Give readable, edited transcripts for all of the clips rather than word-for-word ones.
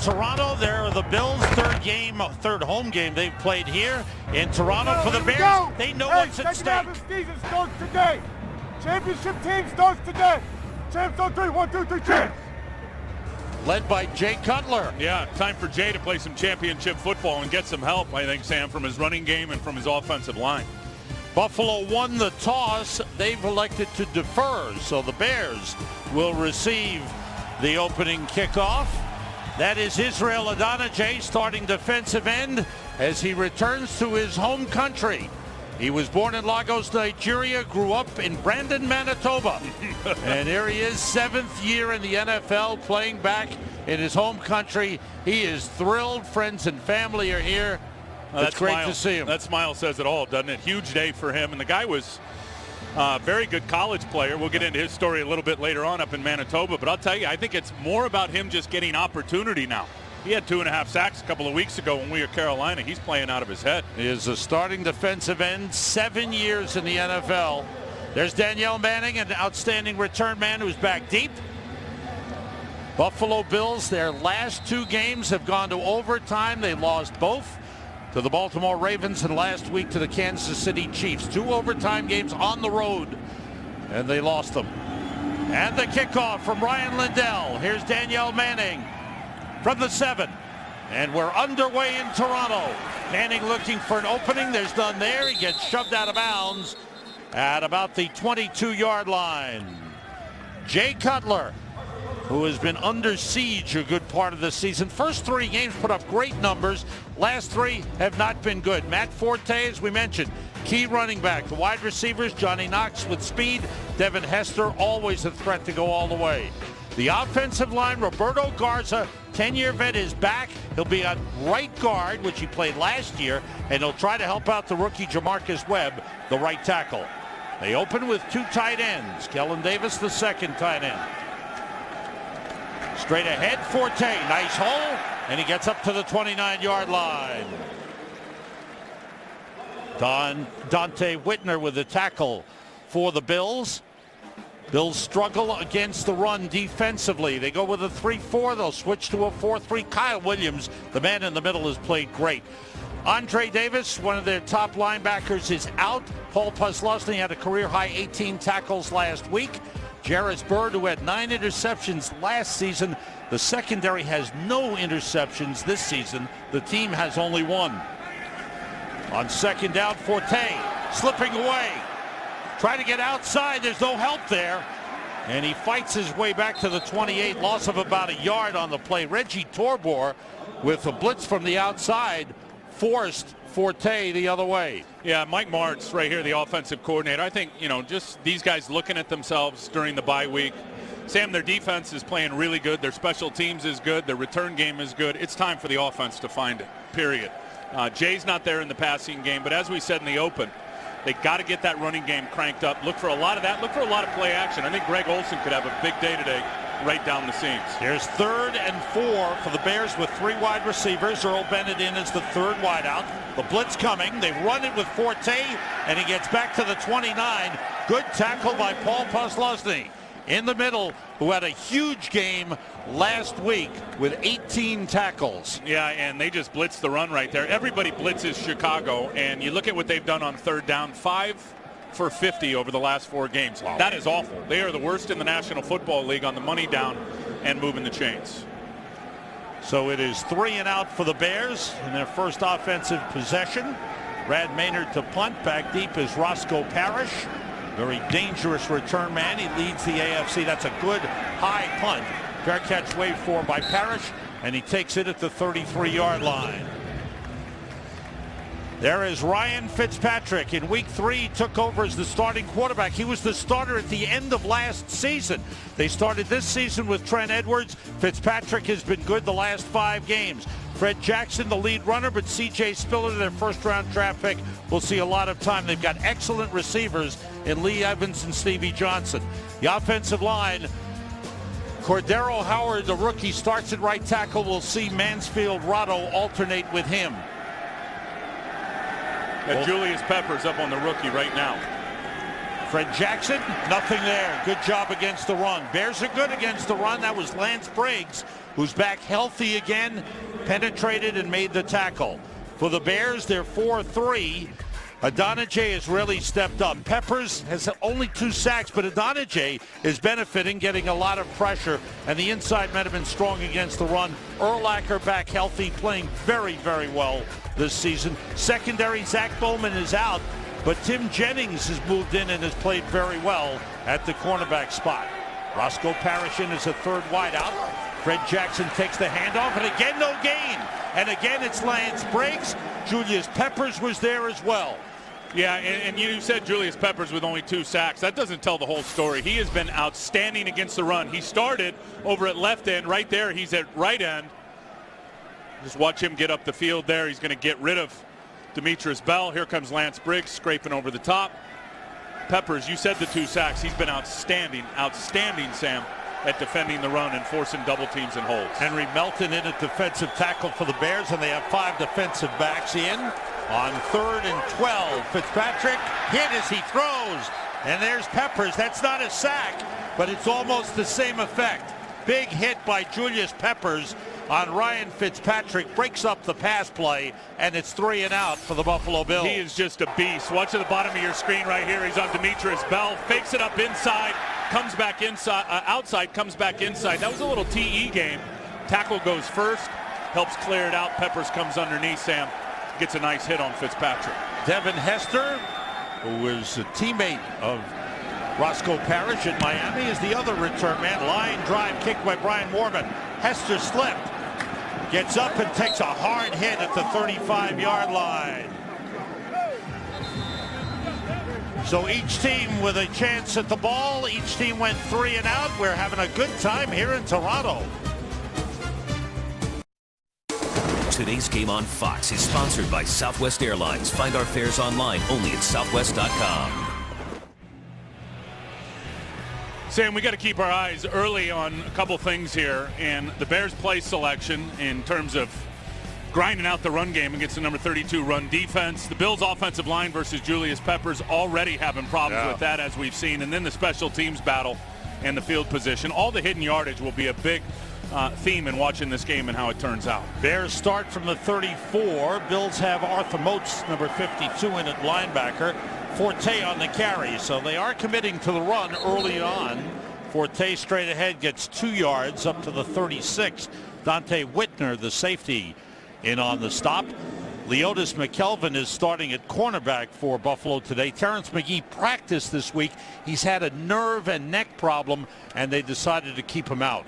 Toronto. They're the Bills' third home game they've played here in Toronto. For the Bears, they know what's at stake. Season starts today. Championship team starts today. Champs on 3. 1, 2, 3, champs. Led by Jay Cutler. Yeah, time for Jay to play some championship football and get some help, I think, Sam, from his running game and from his offensive line. Buffalo won the toss. They've elected to defer, so the Bears will receive the opening kickoff. That is Israel Adonijah, starting defensive end, as he returns to his home country. He was born in Lagos, Nigeria, grew up in Brandon, Manitoba. And here he is, 7th year in the NFL, playing back in his home country. He is thrilled. Friends and family are here. It's great to see him. That smile says it all, doesn't it? Huge day for him. And the guy was a very good college player. We'll get into his story a little bit later on up in Manitoba. But I'll tell you, I think it's more about him just getting opportunity now. He had 2.5 sacks a couple of weeks ago when we were Carolina. He's playing out of his head. He is a starting defensive end, 7 years in the NFL. There's Danielle Manning, an outstanding return man who's back deep. Buffalo Bills, their last 2 games have gone to overtime. They lost both to the Baltimore Ravens and last week to the Kansas City Chiefs. 2 overtime games on the road, and they lost them. And the kickoff from Ryan Lindell. Here's Danielle Manning from the 7. And we're underway in Toronto. Manning looking for an opening. There's none there. He gets shoved out of bounds at about the 22-yard line. Jay Cutler, who has been under siege a good part of the season. First 3 games put up great numbers. Last 3 have not been good. Matt Forte, as we mentioned, key running back. The wide receivers, Johnny Knox with speed. Devin Hester, always a threat to go all the way. The offensive line, Roberto Garza, 10-year vet, is back. He'll be on right guard, which he played last year, and he'll try to help out the rookie Jamarcus Webb, the right tackle. They open with 2 tight ends. Kellen Davis, the second tight end. Straight ahead, Forte, nice hole, and he gets up to the 29-yard line. Dante Whitner with the tackle for the Bills. Bills struggle against the run defensively. They go with a 3-4. They'll switch to a 4-3. Kyle Williams, the man in the middle, has played great. Andre Davis, one of their top linebackers, is out. Paul Posluszny had a career-high 18 tackles last week. Jarris Byrd, who had 9 interceptions last season. The secondary has no interceptions this season. The team has only 1. On second down, Forte slipping away. Try to get outside. There's no help there. And he fights his way back to the 28. Loss of about a yard on the play. Reggie Torbor, with a blitz from the outside, forced Forte the other way. Yeah, Mike Martz right here, the offensive coordinator. I think, just these guys looking at themselves during the bye week. Sam, their defense is playing really good. Their special teams is good. Their return game is good. It's time for the offense to find it, period. Jay's not there in the passing game, but as we said in the open, they got to get that running game cranked up. Look for a lot of that. Look for a lot of play action. I think Greg Olsen could have a big day today right down the seams. Here's 3rd and 4 for the Bears with 3 wide receivers. Earl Bennett in as the 3rd wideout. The blitz coming. They run it with Forte, and he gets back to the 29. Good tackle by Paul Posluszny in the middle, who had a huge game last week with 18 tackles. Yeah, and they just blitzed the run right there. Everybody blitzes Chicago, and you look at what they've done on 3rd down, 5 for 50 over the last 4 games. Wow. That is awful. They are the worst in the National Football League on the money down and moving the chains. So it is 3 and out for the Bears in their first offensive possession. Brad Maynard to punt. Back deep is Roscoe Parrish. Very dangerous return man. He leads the AFC. That's a good high punt. Fair catch waved for by Parrish, and he takes it at the 33-yard line. There is Ryan Fitzpatrick. In week 3, he took over as the starting quarterback. He was the starter at the end of last season. They started this season with Trent Edwards. Fitzpatrick has been good the last 5 games. Fred Jackson, the lead runner, but C.J. Spiller, their first-round draft pick, will see a lot of time. They've got excellent receivers in Lee Evans and Stevie Johnson. The offensive line, Cordero Howard, the rookie, starts at right tackle. We'll see Mansfield Rotto alternate with him. Julius Peppers up on the rookie right now. Fred Jackson, nothing there. Good job against the run. Bears are good against the run. That was Lance Briggs, who's back healthy again, penetrated and made the tackle. For the Bears, they're 4-3. Adonijay has really stepped up. Peppers has only 2 sacks, but Adonijay is benefiting, getting a lot of pressure, and the inside men have been strong against the run. Urlacher back healthy, playing very, very well this season. Secondary, Zach Bowman is out, but Tim Jennings has moved in and has played very well at the cornerback spot. Roscoe Parrish in as a third wideout. Fred Jackson takes the handoff, and again, no gain. And again, it's Lance Briggs. Julius Peppers was there as well. Yeah, and you said Julius Peppers with only 2 sacks. That doesn't tell the whole story. He has been outstanding against the run. He started over at left end. Right there, he's at right end. Just watch him get up the field there. He's going to get rid of Demetrius Bell. Here comes Lance Briggs scraping over the top. Peppers, you said the 2 sacks. He's been outstanding, Sam, at defending the run and forcing double teams and holds. Henry Melton in at defensive tackle for the Bears, and they have 5 defensive backs in. On 3rd and 12, Fitzpatrick hit as he throws, and there's Peppers. That's not a sack, but it's almost the same effect. Big hit by Julius Peppers on Ryan Fitzpatrick, breaks up the pass play, and it's 3 and out for the Buffalo Bills. He is just a beast. Watch at the bottom of your screen right here. He's on Demetrius Bell, fakes it up inside, comes back inside, outside, comes back inside. That was a little TE game. Tackle goes first, helps clear it out. Peppers comes underneath, Sam. Gets a nice hit on Fitzpatrick. Devin Hester, who was a teammate of Roscoe Parrish at Miami, is the other return man. Line drive kicked by Brian Moorman. Hester slipped, gets up and takes a hard hit at the 35-yard line. So each team with a chance at the ball. Each team went 3 and out. We're having a good time here in Toronto. Today's game on Fox is sponsored by Southwest Airlines. Find our fares online only at southwest.com. Sam, we got to keep our eyes early on a couple things here, and the Bears' play selection in terms of grinding out the run game against the number 32 run defense. The Bills' offensive line versus Julius Peppers already having problems with that, as we've seen, and then the special teams battle and the field position. All the hidden yardage will be a big theme in watching this game and how it turns out. Bears start from the 34. Bills have Arthur Moats, number 52, in at linebacker. Forte on the carry, so they are committing to the run early on. Forte straight ahead gets 2 yards up to the 36. Dante Whitner, the safety, in on the stop. Leotis McKelvin is starting at cornerback for Buffalo today. Terrence McGee practiced this week. He's had a nerve and neck problem, and they decided to keep him out.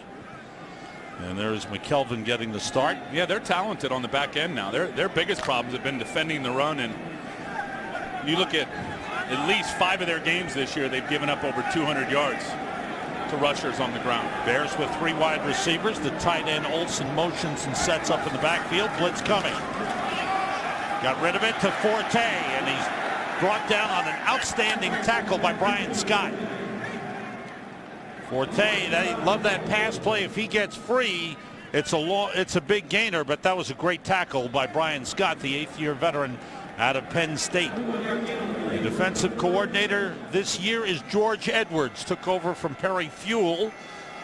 And there's McKelvin getting the start. Yeah, they're talented on the back end now. Their biggest problems have been defending the run, and you look at least 5 of their games this year, they've given up over 200 yards to rushers on the ground. Bears with 3 wide receivers. The tight end Olsen motions and sets up in the backfield. Blitz coming. Got rid of it to Forte, and he's brought down on an outstanding tackle by Brian Scott. Forte, they love that pass play. If he gets free, it's a big gainer, but that was a great tackle by Brian Scott, the 8th-year veteran out of Penn State. The defensive coordinator this year is George Edwards. Took over from Perry Fuel,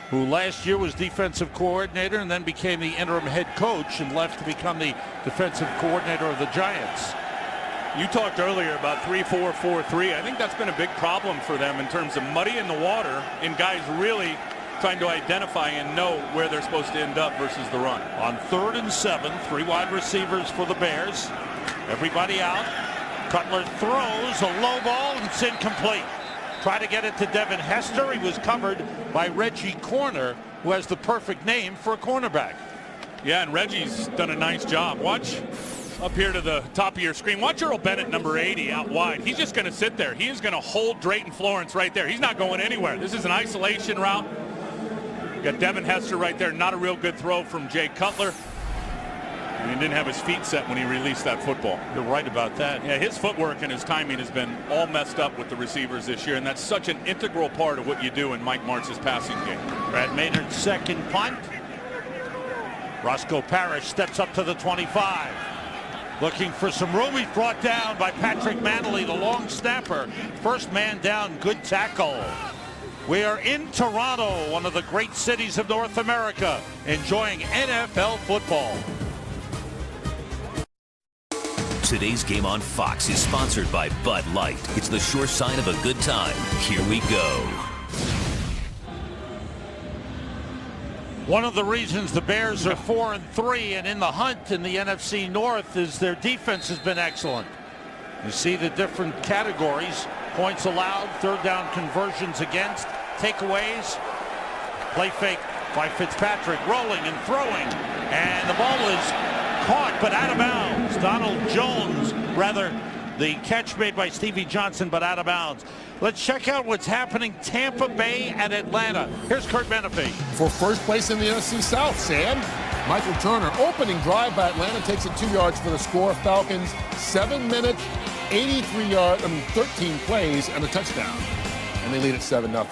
who last year was defensive coordinator and then became the interim head coach and left to become the defensive coordinator of the Giants. You talked earlier about 3-4-4-3. I think that's been a big problem for them in terms of muddying the water and guys really trying to identify and know where they're supposed to end up versus the run. On 3rd and 7, 3 wide receivers for the Bears. Everybody out. Cutler throws a low ball and it's incomplete. Try to get it to Devin Hester. He was covered by Reggie Corner, who has the perfect name for a cornerback. Yeah, and Reggie's done a nice job. Watch up here to the top of your screen. Watch Earl Bennett, number 80, out wide. He's just going to sit there. He is going to hold Drayton Florence right there. He's not going anywhere. This is an isolation route. You got Devin Hester right there. Not a real good throw from Jay Cutler. And he didn't have his feet set when he released that football. You're right about that. Yeah, his footwork and his timing has been all messed up with the receivers this year, and that's such an integral part of what you do in Mike Martz's passing game. Brad Maynard's second punt. Roscoe Parrish steps up to the 25. Looking for some room. He's brought down by Patrick Manley, the long snapper. First man down, good tackle. We are in Toronto, one of the great cities of North America, enjoying NFL football. Today's game on Fox is sponsored by Bud Light. It's the sure sign of a good time. Here we go. One of the reasons the Bears are 4-3 and in the hunt in the NFC North is their defense has been excellent. You see the different categories: points allowed, third down conversions against, takeaways, play fake by Fitzpatrick, rolling and throwing, and the ball is caught but out of bounds. Donald Jones, rather, the catch made by Stevie Johnson, but out of bounds. Let's check out what's happening Tampa Bay and Atlanta. Here's Kurt Menefee. For first place in the NFC South, Sam. Michael Turner, opening drive by Atlanta, takes it 2 yards for the score. Falcons, 7 minutes, 13 plays, and a touchdown. And they lead at 7-0.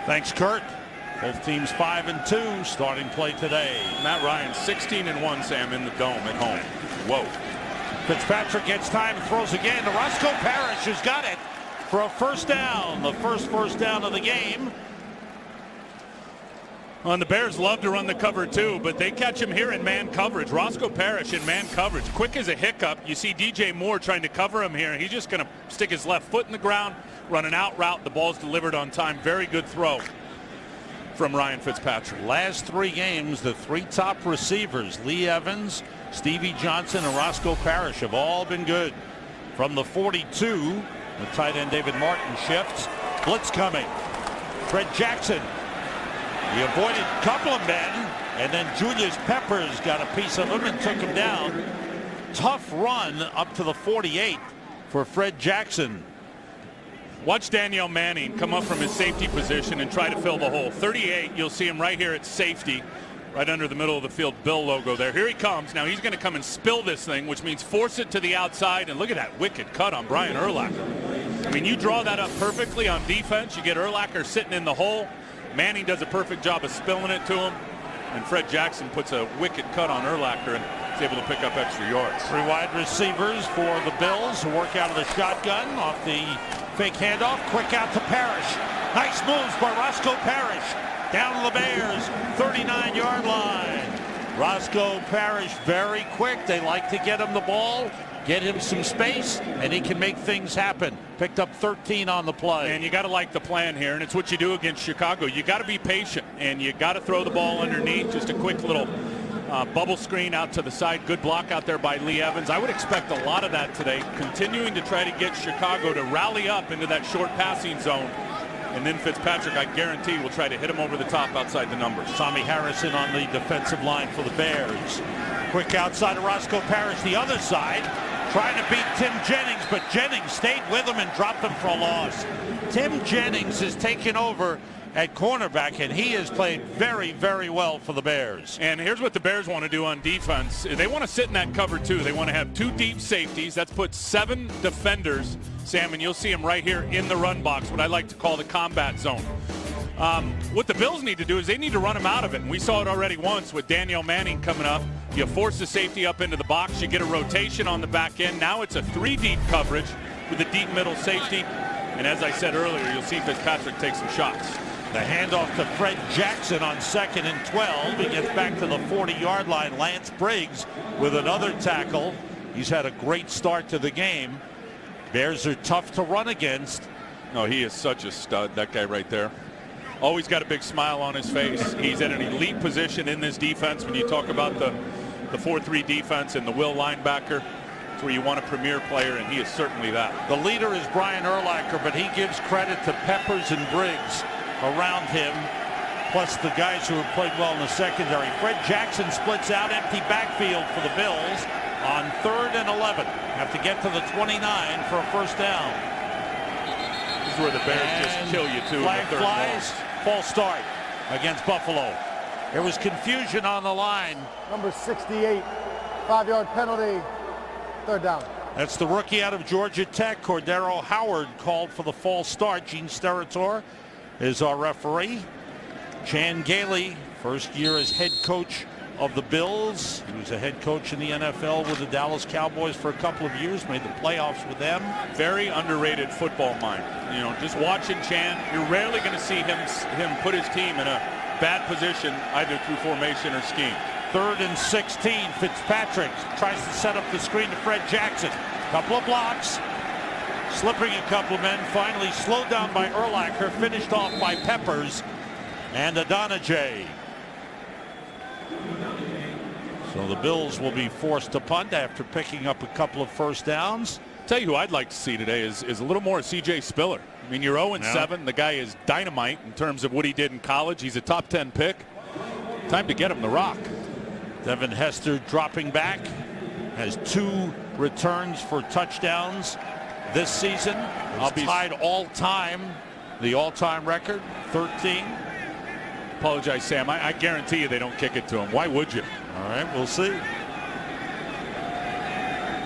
Thanks, Kurt. Both teams 5-2, starting play today. Matt Ryan 16-1, Sam, in the dome at home. Whoa. Fitzpatrick gets time and throws again to Roscoe Parrish, who's got it for a first down. The first down of the game. Well, and the Bears love to run the cover too, but they catch him here in man coverage. Roscoe Parrish in man coverage. Quick as a hiccup. You see DJ Moore trying to cover him here. He's just going to stick his left foot in the ground, run an out route. The ball's delivered on time. Very good throw from Ryan Fitzpatrick. Last 3 games, the 3 top receivers, Lee Evans, Stevie Johnson, and Roscoe Parrish, have all been good. From the 42, the tight end David Martin shifts. Blitz coming. Fred Jackson. He avoided a couple of men, and then Julius Peppers got a piece of him and took him down. Tough run up to the 48 for Fred Jackson. Watch Daniel Manning come up from his safety position and try to fill the hole. 38, you'll see him right here at safety, right under the middle of the field, Bill logo there. Here he comes. Now he's going to come and spill this thing, which means force it to the outside. And look at that wicked cut on Brian Urlacher. I mean, you draw that up perfectly on defense. You get Urlacher sitting in the hole. Manning does a perfect job of spilling it to him. And Fred Jackson puts a wicked cut on Urlacher and is able to pick up extra yards. 3 wide receivers for the Bills who work out of the shotgun off the fake handoff. Quick out to Parrish. Nice moves by Roscoe Parrish. Down to the Bears, 39-yard line. Roscoe Parrish very quick. They like to get him the ball, get him some space, and he can make things happen. Picked up 13 on the play. And you got to like the plan here, and it's what you do against Chicago. You got to be patient, and you got to throw the ball underneath. Just a quick little bubble screen out to the side. Good block out there by Lee Evans. I would expect a lot of that today, continuing to try to get Chicago to rally up into that short passing zone. And then Fitzpatrick, I guarantee, will try to hit him over the top outside the numbers. Tommy Harrison on the defensive line for the Bears. Quick outside of Roscoe Parrish, the other side, trying to beat Tim Jennings, but Jennings stayed with him and dropped him for a loss. Tim Jennings has taken over at cornerback, and he has played very, very well for the Bears. And here's what the Bears want to do on defense. They want to sit in that cover two. They want to have 2 deep safeties. That's put 7 defenders, Sam, and you'll see them right here in the run box, what I like to call the combat zone. What the Bills need to do is they need to run him out of it. And we saw it already once with Daniel Manning coming up. You force the safety up into the box. You get a rotation on the back end. Now it's a 3 deep coverage with a deep middle safety. And as I said earlier, you'll see Fitzpatrick take some shots. The handoff to Fred Jackson on 2nd and 12. He gets back to the 40-yard line. Lance Briggs with another tackle. He's had a great start to the game. Bears are tough to run against. No, he is such a stud, that guy right there. Always got a big smile on his face. He's at an elite position in this defense. When you talk about the 4-3 defense and the will linebacker, it's where you want a premier player, and he is certainly that. The leader is Brian Urlacher, but he gives credit to Peppers and Briggs around him, plus the guys who have played well in the secondary. Fred Jackson splits out, empty backfield for the Bills on 3rd and 11. Have to get to the 29 for a first down. This is where the Bears just kill you too. Flag flies, false start against Buffalo. There was confusion on the line. Number 68, 5-yard penalty, 3rd down. That's the rookie out of Georgia Tech, Cordero Howard, called for the false start. Gene Steratore is our referee. Chan Gailey, first year as head coach of the Bills. He was a head coach in the NFL with the Dallas Cowboys for a couple of years, made the playoffs with them. Very underrated football mind. You know, just watching Chan, you're rarely going to see him put his team in a bad position either through formation or scheme. 3rd and 16. Fitzpatrick tries to set up the screen to Fred Jackson. Couple of blocks. Slipping a couple of men. Finally slowed down by Urlacher. Finished off by Peppers and Adonijay. So the Bills will be forced to punt after picking up a couple of first downs. Tell you who I'd like to see today is a little more C.J. Spiller. I mean, you're 0-7. The guy is dynamite in terms of what he did in college. He's a top 10 pick. Time to get him the rock. Devin Hester dropping back. Has 2 returns for touchdowns this season. Tied all-time, the all-time record, 13. Apologize, Sam. I guarantee you they don't kick it to him. Why would you? All right, we'll see.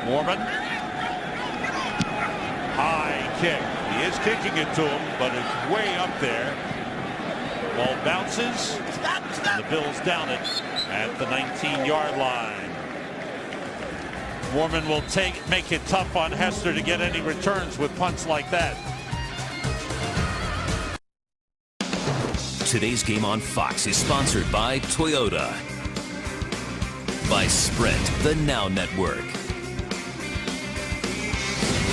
Mormon. High kick. He is kicking it to him, but it's way up there. Ball bounces. And the Bills down it at the 19-yard line. Mormon will make it tough on Hester to get any returns with punts like that. Today's game on Fox is sponsored by Toyota, by Sprint, the Now Network,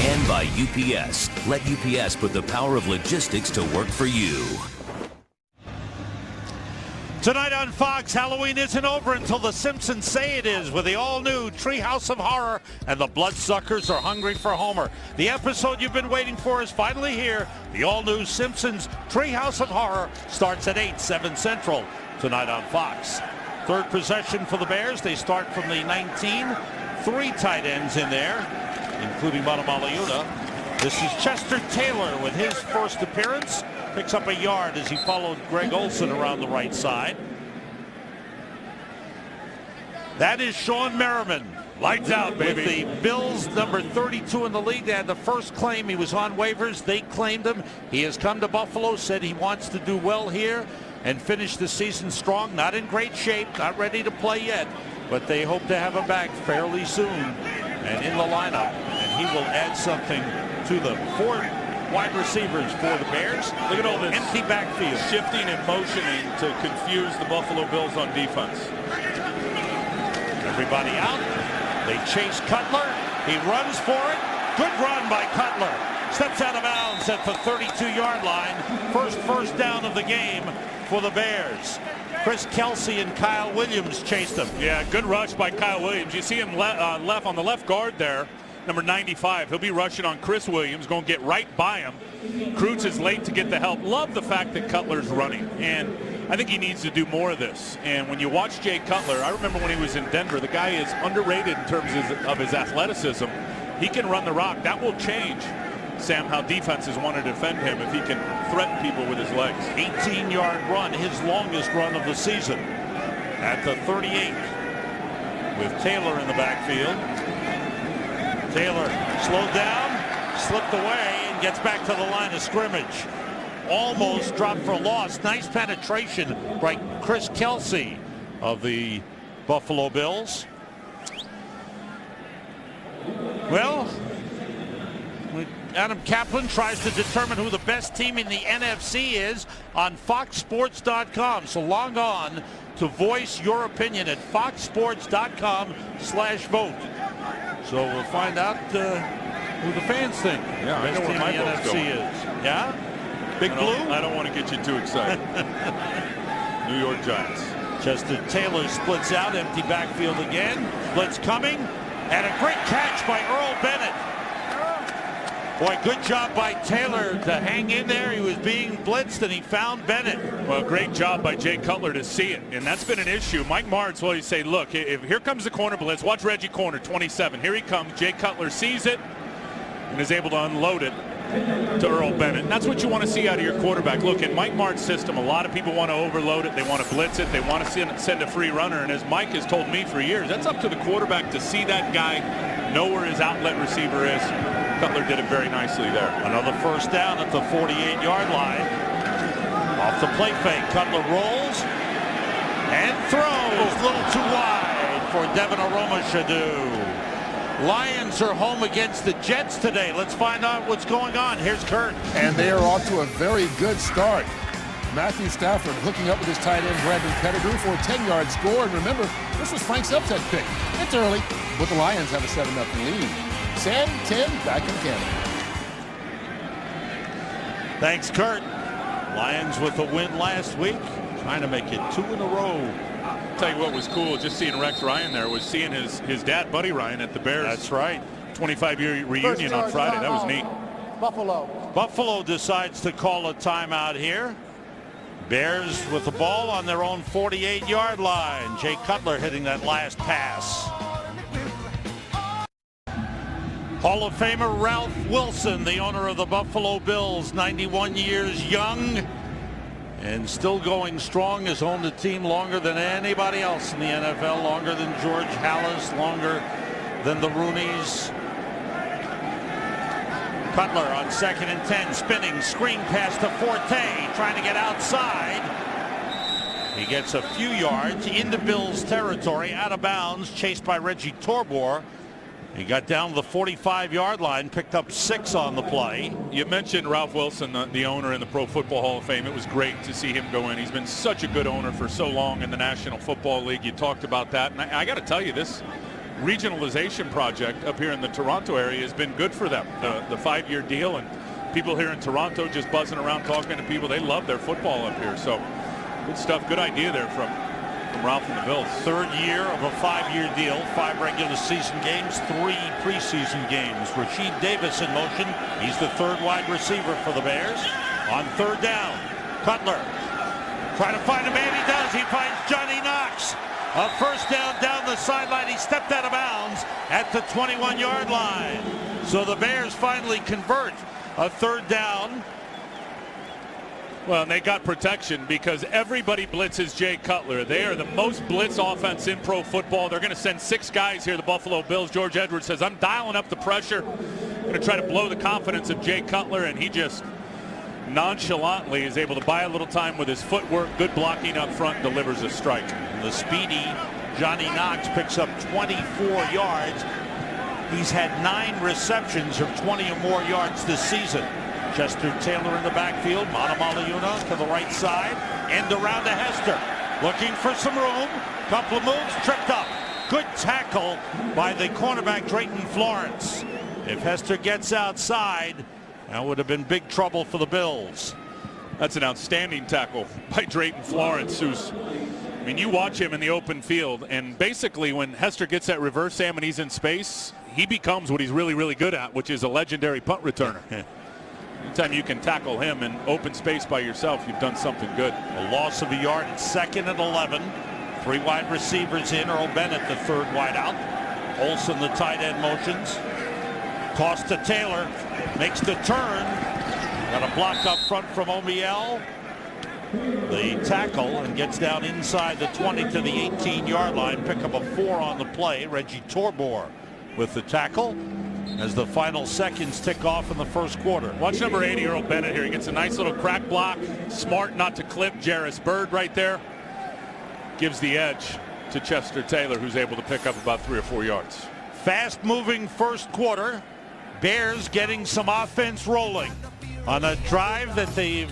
and by UPS. Let UPS put the power of logistics to work for you. Tonight on Fox, Halloween isn't over until the Simpsons say it is, with the all-new Treehouse of Horror, and the Bloodsuckers are hungry for Homer. The episode you've been waiting for is finally here. The all-new Simpsons Treehouse of Horror starts at 8, 7 Central tonight on Fox. 3rd possession for the Bears. They start from the 19. 3 tight ends in there, including Matamaliuna. This is Chester Taylor with his first appearance. Picks up a yard as he followed Greg Olson around the right side. That is Sean Merriman. Lights out, baby. With the Bills, number 32 in the league. They had the first claim. He was on waivers. They claimed him. He has come to Buffalo, said he wants to do well here and finish the season strong. Not in great shape, not ready to play yet, but they hope to have him back fairly soon and in the lineup. And he will add something to the 4 wide receivers for the Bears. Look at all this empty backfield. Shifting and motioning to confuse the Buffalo Bills on defense. Everybody out. They chase Cutler. He runs for it. Good run by Cutler. Steps out of bounds at the 32-yard line. First down of the game for the Bears. Chris Kelsey and Kyle Williams chased him. Yeah, good rush by Kyle Williams. You see him left on the left guard there. Number 95, he'll be rushing on Chris Williams, going to get right by him. Kreutz is late to get the help. Love the fact that Cutler's running, and I think he needs to do more of this. And when you watch Jay Cutler, I remember when he was in Denver, the guy is underrated in terms of his athleticism. He can run the rock. That will change, Sam, how defenses want to defend him if he can threaten people with his legs. 18-yard run, his longest run of the season at the 38 with Taylor in the backfield. Taylor slowed down, slipped away, and gets back to the line of scrimmage. Almost dropped for a loss. Nice penetration by Chris Kelsey of the Buffalo Bills. Well, Adam Kaplan tries to determine who the best team in the NFC is on foxsports.com. So log on to voice your opinion at foxsports.com/vote. So we'll find out who the fans think Yeah, the best team in the NFC is. Yeah? Big Blue? I don't want to get you too excited. New York Giants. Chester Taylor splits out, empty backfield again. Blitz coming, and a great catch by Earl Bennett. Boy, good job by Taylor to hang in there. He was being blitzed, and he found Bennett. Well, great job by Jay Cutler to see it, and that's been an issue. Mike Martz will say, look, if here comes the corner blitz, watch Reggie Corner, 27. Here he comes. Jay Cutler sees it and is able to unload it to Earl Bennett. And that's what you want to see out of your quarterback. Look, in Mike Martz's system, a lot of people want to overload it. They want to blitz it. They want to send a free runner. And as Mike has told me for years, that's up to the quarterback to see that guy, know where his outlet receiver is. Cutler did it very nicely there. Another first down at the 48-yard line. Off the play fake, Cutler rolls. And throws a little too wide for Devin Aroma-Shadu. Lions are home against the Jets today. Let's find out what's going on. Here's Kurt. And they are off to a very good start. Matthew Stafford hooking up with his tight end Brandon Pettigrew for a 10-yard score. And remember, this was Frank's upset pick. It's early, but the Lions have a 7-0 lead. Sam, Tim, back in Canada. Thanks, Kurt. Lions with a win last week, trying to make it 2 in a row. I'll tell you what was cool, just seeing Rex Ryan there, was seeing his dad, Buddy Ryan, at the Bears. That's right. 25-year reunion on Friday. That was neat. Buffalo decides to call a timeout here. Bears with the ball on their own 48-yard line. Jay Cutler hitting that last pass. Hall of Famer Ralph Wilson, the owner of the Buffalo Bills, 91 years young and still going strong, has owned the team longer than anybody else in the NFL, longer than George Halas, longer than the Rooneys. Cutler on 2nd and 10, spinning, screen pass to Forte, trying to get outside. He gets a few yards into Bills territory, out of bounds, chased by Reggie Torbor. He got down to the 45-yard line, picked up 6 on the play. You mentioned Ralph Wilson, the owner in the Pro Football Hall of Fame. It was great to see him go in. He's been such a good owner for so long in the National Football League. You talked about that. And I got to tell you, this regionalization project up here in the Toronto area has been good for them. The 5-year deal, and people here in Toronto just buzzing around talking to people. They love their football up here. So good stuff. Good idea there from Ralph and the Bills. 3rd year of a 5-year deal, 5 regular season games, 3 preseason games. Rasheed Davis in motion. He's the 3rd wide receiver for the Bears. On 3rd down, Cutler trying to find a man. He does. He finds Johnny Knox. A 1st down the sideline. He stepped out of bounds at the 21-yard line. So the Bears finally convert a 3rd down. Well, and they got protection because everybody blitzes Jay Cutler. They are the most blitz offense in pro football. They're going to send 6 guys here, the Buffalo Bills. George Edwards says, I'm dialing up the pressure. I'm going to try to blow the confidence of Jay Cutler, and he just nonchalantly is able to buy a little time with his footwork. Good blocking up front, delivers a strike. The speedy Johnny Knox picks up 24 yards. He's had 9 receptions of 20 or more yards this season. Chester Taylor in the backfield, Manamaliuna to the right side, end around to Hester, looking for some room, couple of moves, tripped up. Good tackle by the cornerback Drayton Florence. If Hester gets outside, that would have been big trouble for the Bills. That's an outstanding tackle by Drayton Florence, who's, I mean, you watch him in the open field, and basically when Hester gets that reverse Sam and he's in space, he becomes what he's really, really good at, which is a legendary punt returner. Anytime you can tackle him in open space by yourself, you've done something good. A loss of a yard at 2nd and 11. 3 wide receivers in. Earl Bennett, the 3rd wide out. Olsen, the tight end, motions. Toss to Taylor. Makes the turn. Got a block up front from Omiel. The tackle, and gets down inside the 20 to the 18-yard line. Pick up a 4 on the play. Reggie Torbor with the tackle as the final seconds tick off in the 1st quarter. Watch number 80, Earl Bennett here. He gets a nice little crack block. Smart not to clip Jarris Byrd right there. Gives the edge to Chester Taylor, who's able to pick up about 3 or 4 yards. Fast-moving 1st quarter. Bears getting some offense rolling on a drive that they've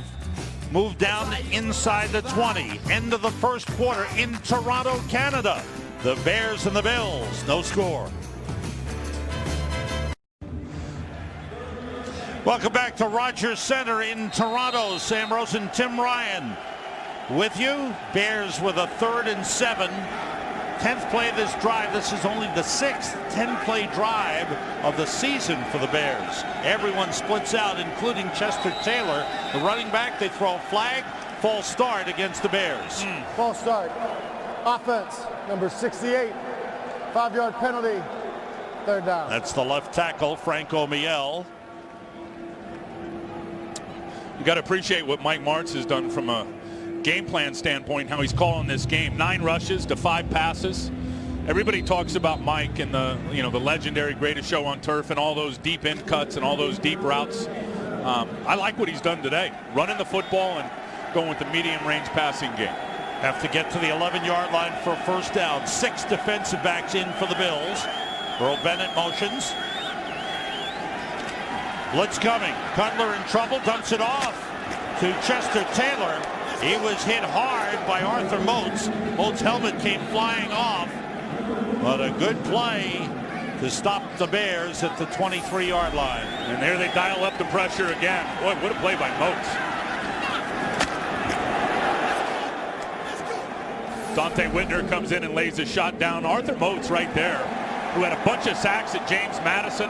moved down inside the 20. End of the 1st quarter in Toronto, Canada. The Bears and the Bills, no score. Welcome back to Rogers Center in Toronto. Sam Rosen, Tim Ryan with you. Bears with a 3rd and 7. 10th play of this drive. This is only the 6th 10-play drive of the season for the Bears. Everyone splits out, including Chester Taylor, the running back. They throw a flag. False start against the Bears. False start. Offense, number 68. 5-yard penalty. 3rd down. That's the left tackle, Frank Omiel. You got to appreciate what Mike Martz has done from a game plan standpoint, how he's calling this game. 9 rushes to 5 passes. Everybody talks about Mike and the legendary greatest show on turf and all those deep end cuts and all those deep routes. I like what he's done today, running the football and going with the medium range passing game. Have to get to the 11-yard line for a first down. 6 defensive backs in for the Bills. Earl Bennett motions. Blitz coming. Cutler in trouble. Dumps it off to Chester Taylor. He was hit hard by Arthur Moats. Moats' helmet came flying off. But a good play to stop the Bears at the 23-yard line. And there they dial up the pressure again. Boy, what a play by Moats. Dante Whitner comes in and lays a shot down. Arthur Moats right there, who had a bunch of sacks at James Madison,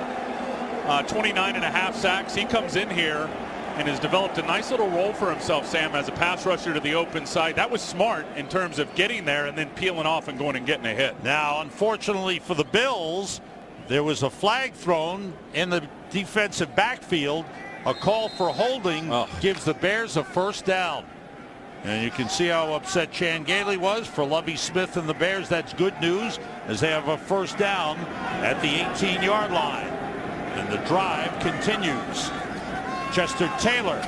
29.5 sacks. He comes in here and has developed a nice little role for himself, Sam, as a pass rusher to the open side. That was smart in terms of getting there and then peeling off and going and getting a hit. Now, unfortunately for the Bills, there was a flag thrown in the defensive backfield. A call for holding gives the Bears a first down. And you can see how upset Chan Gailey was. For Lovie Smith and the Bears, that's good news, as they have a first down at the 18-yard line. And the drive continues. Chester Taylor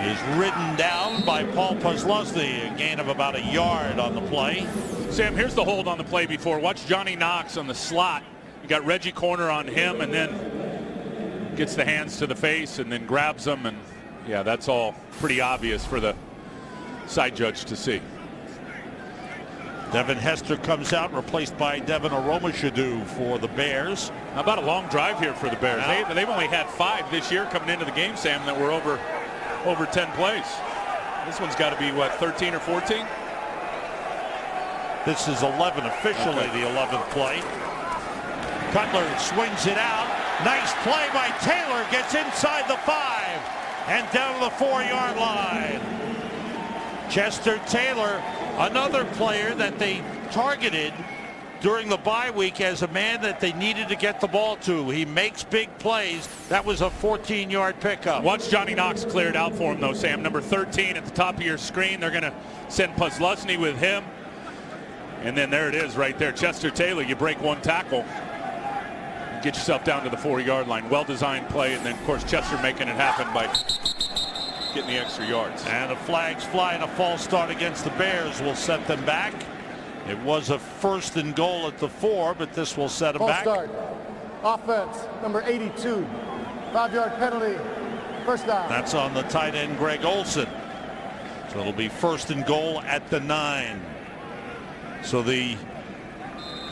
is ridden down by Paul Posluszny, a gain of about a yard on the play. Sam, here's the hold on the play before. Watch Johnny Knox on the slot. You got Reggie Corner on him, and then gets the hands to the face and then grabs them. And yeah, that's all pretty obvious for the side judge to see. Devin Hester comes out, replaced by Devin Aromashadu for the Bears. How about a long drive here for the Bears? They've only had 5 this year coming into the game, Sam, that were over 10 plays. This one's got to be, what, 13 or 14? This is 11 officially, the 11th play. Cutler swings it out. Nice play by Taylor. Gets inside the 5 and down to the 4-yard line. Chester Taylor, another player that they targeted during the bye week as a man that they needed to get the ball to. He makes big plays. That was a 14-yard pickup. Watch Johnny Knox clear it out for him, though, Sam. Number 13 at the top of your screen. They're going to send Posluszny with him. And then there it is right there. Chester Taylor, you break one tackle. Get yourself down to the 4-yard line. Well-designed play. And then, of course, Chester making it happen by getting the extra yards. And the flags fly, and a false start against the Bears will set them back. It was a 1st and goal at the 4, but this will set them back. False start. Offense, number 82. 5-yard penalty. First down. That's on the tight end, Greg Olsen. So it'll be 1st and goal at the 9. So the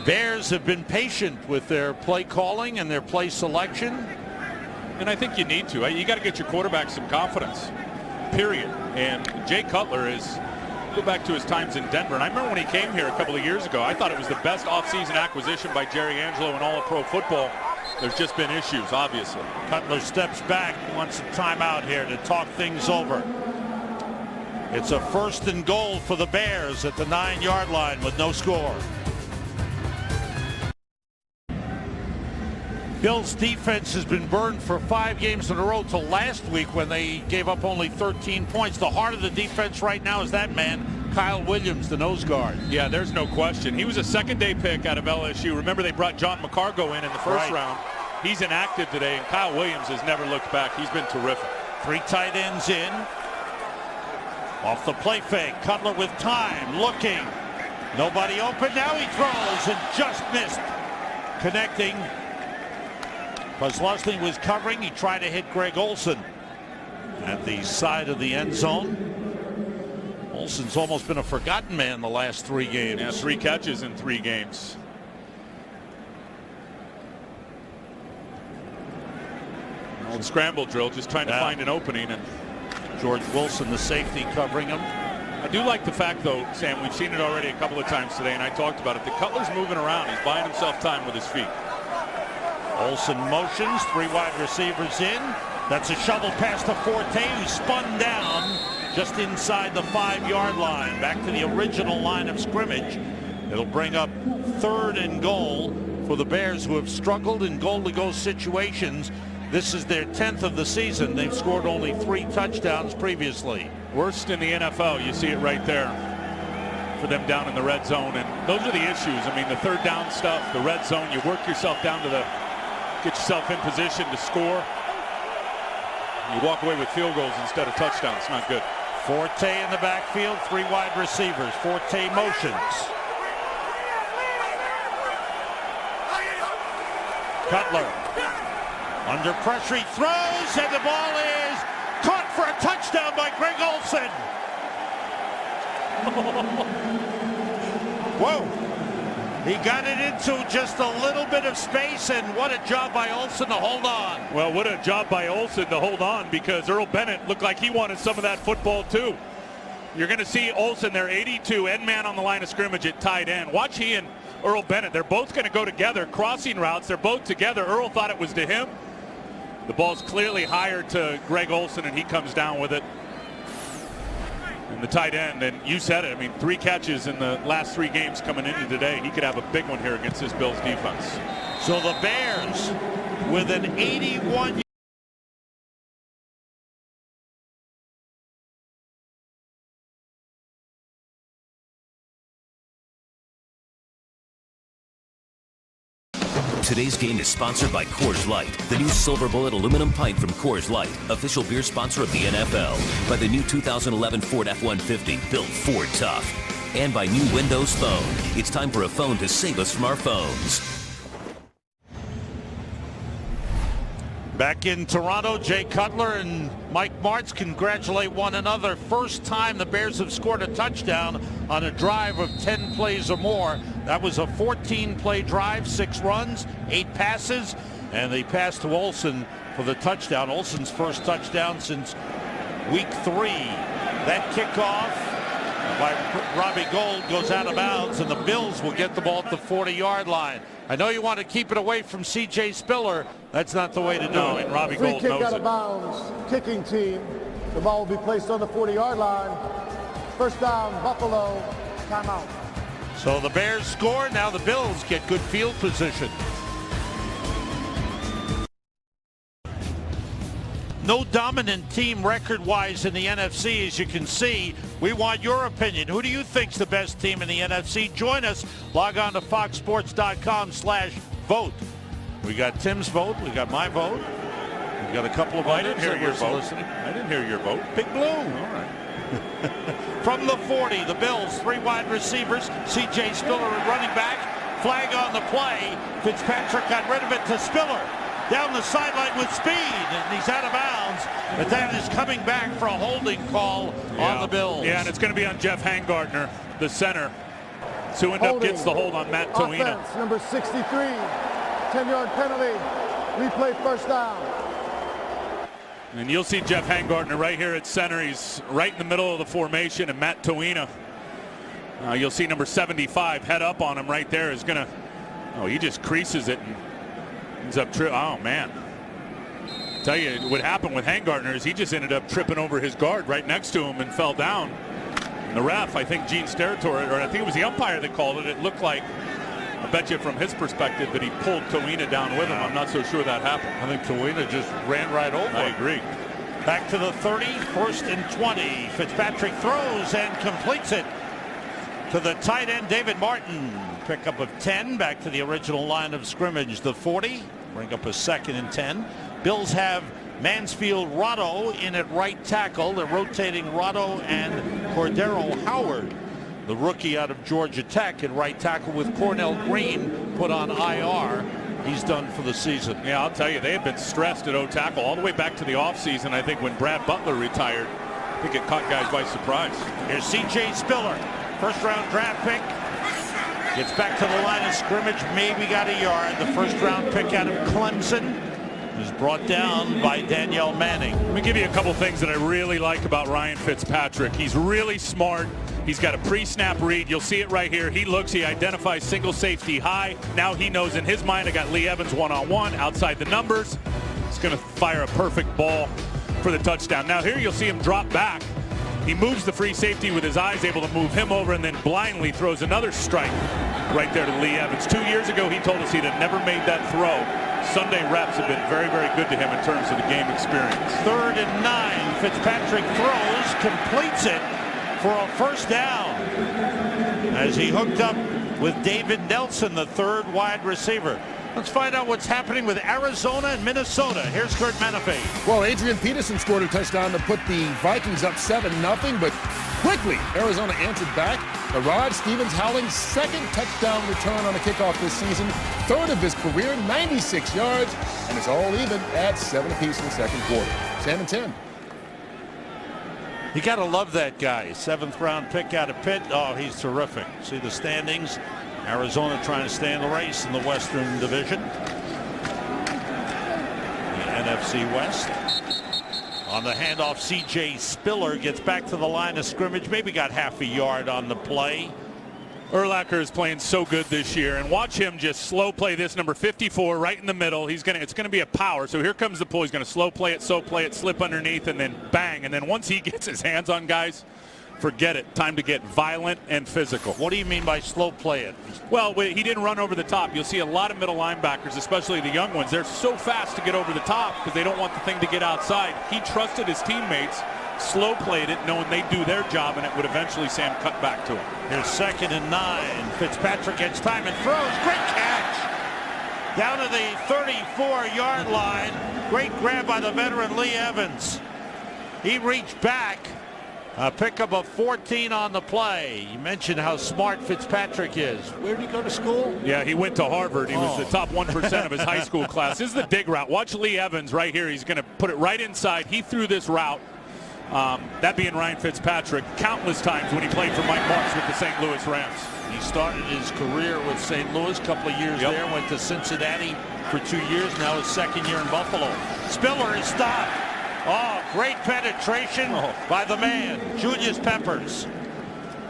Bears have been patient with their play calling and their play selection. And I think you need to. You got to get your quarterback some confidence, period. And Jay Cutler is, go back to his times in Denver. And I remember when he came here a couple of years ago, I thought it was the best offseason acquisition by Jerry Angelo in all of pro football. There's just been issues, obviously. Cutler steps back, wants a timeout here to talk things over. It's a 1st and goal for the Bears at the 9-yard line with no score. Bills defense has been burned for 5 games in a row till last week when they gave up only 13 points. The heart of the defense right now is that man, Kyle Williams, the nose guard. Yeah, there's no question. He was a second-day pick out of LSU. Remember, they brought John McCargo in the first round. He's inactive today, and Kyle Williams has never looked back. He's been terrific. 3 tight ends in. Off the play fake. Cutler with time, looking. Nobody open. Now he throws and just missed. Connecting. Posluszny was covering. He tried to hit Greg Olsen at the side of the end zone. Olsen's almost been a forgotten man the last 3 games. Yeah, 3 catches in 3 games. Old scramble drill, just trying to find an opening. And George Wilson, the safety, covering him. I do like the fact, though, Sam, we've seen it already a couple of times today, and I talked about it. The Cutler's moving around. He's buying himself time with his feet. Olsen motions, 3 wide receivers in. That's a shovel pass to Forte, who spun down just inside the 5-yard line. Back to the original line of scrimmage. It'll bring up 3rd and goal for the Bears, who have struggled in goal-to-go situations. This is their 10th of the season. They've scored only 3 touchdowns previously. Worst in the NFL. You see it right there for them down in the red zone. And those are the issues. I mean, the 3rd down stuff, the red zone, you work yourself down to the, get yourself in position to score. You walk away with field goals instead of touchdowns. It's not good. Forte in the backfield, 3 wide receivers. Forte motions. Cutler under pressure, he throws, and the ball is caught for a touchdown by Greg Olsen. Whoa. He got it into just a little bit of space, and what a job by Olsen to hold on. Well, what a job by Olsen to hold on, because Earl Bennett looked like he wanted some of that football too. You're going to see Olsen there, 82, end man on the line of scrimmage at tight end. Watch he and Earl Bennett. They're both going to go together, crossing routes. They're both together. Earl thought it was to him. The ball's clearly higher to Greg Olsen, and he comes down with it. And the tight end, and you said it, I mean, 3 catches in the last 3 games coming into today. He could have a big one here against this Bills defense. So the Bears with an 81. Today's game is sponsored by Coors Light, the new Silver Bullet aluminum pint from Coors Light, official beer sponsor of the NFL. By the new 2011 Ford F-150, built Ford tough. And by new Windows Phone. It's time for a phone to save us from our phones. Back in Toronto, Jay Cutler and Mike Martz congratulate one another. First time the Bears have scored a touchdown on a drive of 10 plays or more. That was a 14-play drive, 6 runs, 8 passes, and they passed to Olsen for the touchdown. Olsen's first touchdown since week 3. That kickoff by Robbie Gould goes out of bounds, and the Bills will get the ball at the 40-yard line. I know you want to keep it away from C.J. Spiller. That's not the way to do it. And Robbie Free Gould kick knows out it. of bounds. Kicking team. The ball will be placed on the 40-yard line. First down, Buffalo. Timeout. So the Bears score. Now the Bills get good field position. No dominant team record-wise in the NFC, as you can see. We want your opinion. Who do you think's the best team in the NFC? Join us. Log on to foxsports.com/vote. We got Tim's vote. We got my vote. We got a couple of items. I didn't hear your vote. Listening. I didn't hear your vote. Big Blue. All right. From the 40, the Bills, 3 wide receivers. C.J. Spiller at running back. Flag on the play. Fitzpatrick got rid of it to Spiller. Down the sideline with speed, and he's out of bounds. But that is coming back for a holding call on the Bills. Yeah, and it's going to be on Jeff Hangardner, the center, who end up gets the hold on Matt Toina. Offense, number 63. 10-yard penalty. Replay first down. And you'll see Jeff Hangardner right here at center. He's right in the middle of the formation, and Matt Toina. You'll see number 75 head up on him right there. Is going to, he just creases it and ends up oh man. Tell you what happened with Hangardner is he just ended up tripping over his guard right next to him and fell down. And the ref, I think Gene Steratore, or I think it was the umpire that called it. It looked like, I bet you from his perspective, that he pulled Toina down with him. I'm not so sure that happened. I think Toina just ran right over. I agree. Back to the 30, 1st and 20. Fitzpatrick throws and completes it to the tight end, David Martin. Pickup of 10, back to the original line of scrimmage. The 40, bring up a 2nd and 10. Bills have Mansfield Rotto in at right tackle. They're rotating Rotto and Cordero Howard, the rookie out of Georgia Tech, at right tackle, with Cornell Green put on IR. He's done for the season. Yeah, I'll tell you, they had been stressed at O-tackle all the way back to the offseason. I think when Brad Butler retired, I think it caught guys by surprise. Here's C.J. Spiller, first-round draft pick. Gets back to the line of scrimmage, maybe got a yard. The first-round pick out of Clemson is brought down by Danielle Manning. Let me give you a couple things that I really like about Ryan Fitzpatrick. He's really smart. He's got a pre-snap read. You'll see it right here. He looks, he identifies single safety high. Now he knows in his mind, I got Lee Evans one-on-one outside the numbers. He's going to fire a perfect ball for the touchdown. Now here you'll see him drop back. He moves the free safety with his eyes, able to move him over, and then blindly throws another strike right there to Lee Evans. 2 years ago, he told us he'd have never made that throw. Sunday reps have been very, very good to him in terms of the game experience. 3rd and 9. Fitzpatrick throws, completes it for a first down as he hooked up with David Nelson, the 3rd wide receiver. Let's find out what's happening with Arizona and Minnesota. Here's Kurt Menefee. Well, Adrian Peterson scored a touchdown to put the Vikings up 7-0, but quickly Arizona answered back. Rod Stevens-Howling's second touchdown return on a kickoff this season, third of his career, 96 yards, and it's all even at 7 apiece in the second quarter. Sam and Tim. You got to love that guy. 7th round pick out of Pitt. Oh, he's terrific. See the standings. Arizona trying to stay in the race in the Western Division. The NFC West. On the handoff, C.J. Spiller gets back to the line of scrimmage. Maybe got half a yard on the play. Urlacher is playing so good this year, and watch him just slow play this number 54 right in the middle. It's gonna be a power. So here comes the pull. He's gonna slow play it, slip underneath, and then bang. And then once he gets his hands on guys, forget it. Time to get violent and physical. What do you mean by slow play it? Well, he didn't run over the top. You'll see a lot of middle linebackers, especially the young ones. They're so fast to get over the top because they don't want the thing to get outside. He trusted his teammates, slow played it, knowing they'd do their job, and it would eventually, Sam, cut back to him. Here's 2nd and 9. Fitzpatrick gets time and throws. Great catch. Down to the 34-yard line. Great grab by the veteran Lee Evans. He reached back. A pickup of 14 on the play. You mentioned how smart Fitzpatrick is. Where did he go to school? Yeah, he went to Harvard. He was the top 1% of his high school class. This is the dig route. Watch Lee Evans right here. He's going to put it right inside. He threw this route. That being Ryan Fitzpatrick, countless times when he played for Mike Marks with the St. Louis Rams. He started his career with St. Louis, a couple of years there, went to Cincinnati for 2 years, now his 2nd year in Buffalo. Spiller is stopped. Oh, great penetration by the man, Julius Peppers.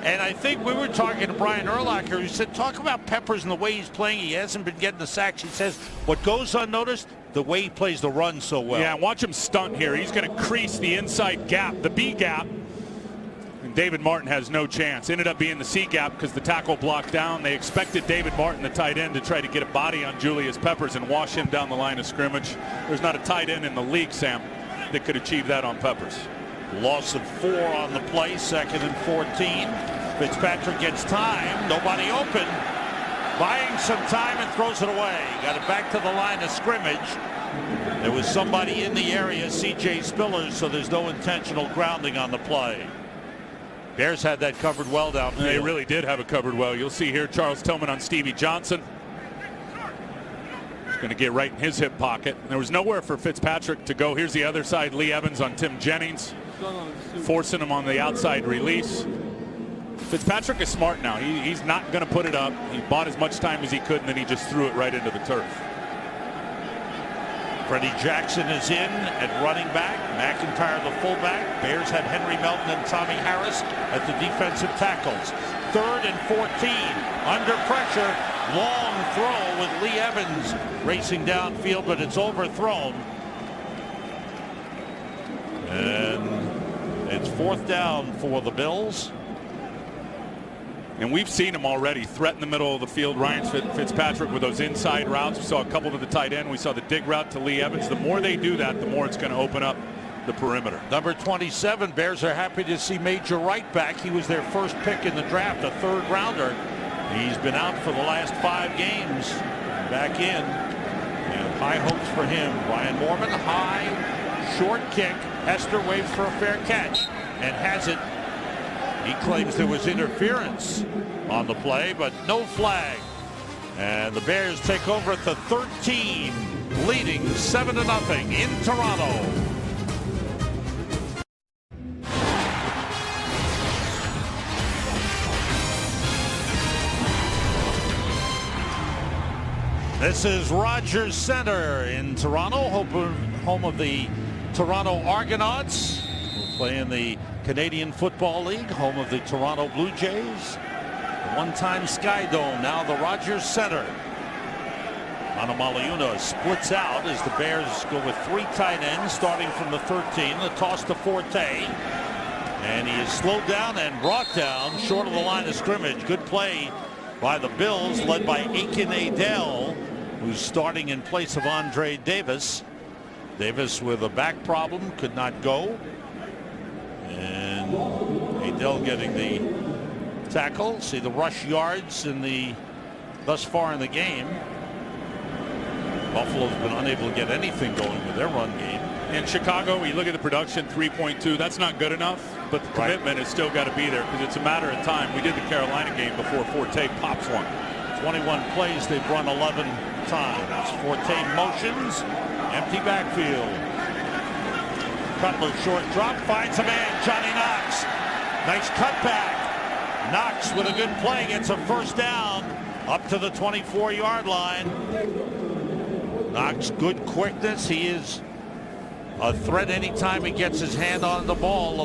And I think we were talking to Brian Urlacher, who said, talk about Peppers and the way he's playing. He hasn't been getting the sacks. He says, what goes unnoticed, the way he plays the run so well. Yeah, watch him stunt here. He's going to crease the inside gap, the B gap. And David Martin has no chance. Ended up being the C gap because the tackle blocked down. They expected David Martin, the tight end, to try to get a body on Julius Peppers and wash him down the line of scrimmage. There's not a tight end in the league, Sam, that could achieve that on Peppers. Loss of 4 on the play, 2nd and 14. Fitzpatrick gets time, nobody open. Buying some time and throws it away. Got it back to the line of scrimmage. There was somebody in the area, C.J. Spiller, so there's no intentional grounding on the play. Bears had that covered well downfield. They really did have it covered well. You'll see here Charles Tillman on Stevie Johnson. Going to get right in his hip pocket. There was nowhere for Fitzpatrick to go. Here's the other side. Lee Evans on Tim Jennings, forcing him on the outside release. Fitzpatrick is smart now. He's not going to put it up. He bought as much time as he could, and then he just threw it right into the turf. Freddie Jackson is in at running back. McIntyre the fullback. Bears have Henry Melton and Tommy Harris at the defensive tackles. 3rd and 14. Under pressure. Long throw with Lee Evans racing downfield, but it's overthrown. And it's 4th down for the Bills. And we've seen him already threaten the middle of the field. Ryan Fitzpatrick with those inside routes. We saw a couple to the tight end. We saw the dig route to Lee Evans. The more they do that, the more it's going to open up the perimeter. Number 27, Bears are happy to see Major Wright back. He was their first pick in the draft, a 3rd rounder. He's been out for the last 5 games. Back in. And high hopes for him. Ryan Morman, high, short kick. Hester waits for a fair catch and has it. He claims there was interference on the play, but no flag. And the Bears take over at the 13, leading 7-0 in Toronto. This is Rogers Center in Toronto, home of the Toronto Argonauts, who play in the Canadian Football League, home of the Toronto Blue Jays. The one-time Sky Dome, now the Rogers Center. Anamaliuna splits out as the Bears go with 3 tight ends starting from the 13. The toss to Forte. And he is slowed down and brought down short of the line of scrimmage. Good play by the Bills, led by Aiken Adell, who's starting in place of Andre Davis. Davis with a back problem, could not go. And Adell getting the tackle. See the rush yards in the thus far in the game. Buffalo's been unable to get anything going with their run game. In Chicago, you look at the production, 3.2. That's not good enough, but the commitment has still got to be there because it's a matter of time. We did the Carolina game before Forte pops one. 21 plays, they've run 11 times. Forte motions, empty backfield. Cutler short drop, finds a man, Johnny Knox. Nice cutback. Knox with a good play gets a first down up to the 24-yard line. Knox, good quickness. He is a threat anytime he gets his hand on the ball.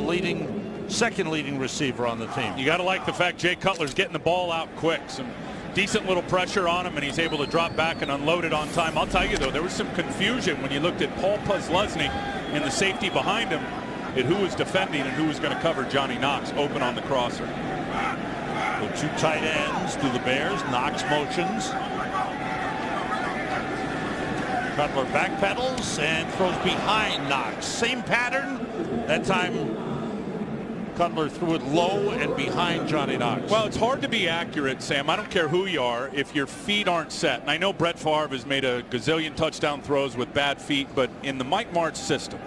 Second leading receiver on the team. You got to like the fact Jay Cutler's getting the ball out quick. Some decent little pressure on him, and he's able to drop back and unload it on time. I'll tell you, though, there was some confusion when you looked at Paul Posluszny and the safety behind him at who was defending and who was going to cover Johnny Knox open on the crosser. The two tight ends do the Bears. Knox motions. Cutler backpedals and throws behind Knox. Same pattern. That time Cutler threw it low and behind Johnny Knox. Well, it's hard to be accurate, Sam. I don't care who you are if your feet aren't set. And I know Brett Favre has made a gazillion touchdown throws with bad feet, but in the Mike Martz system,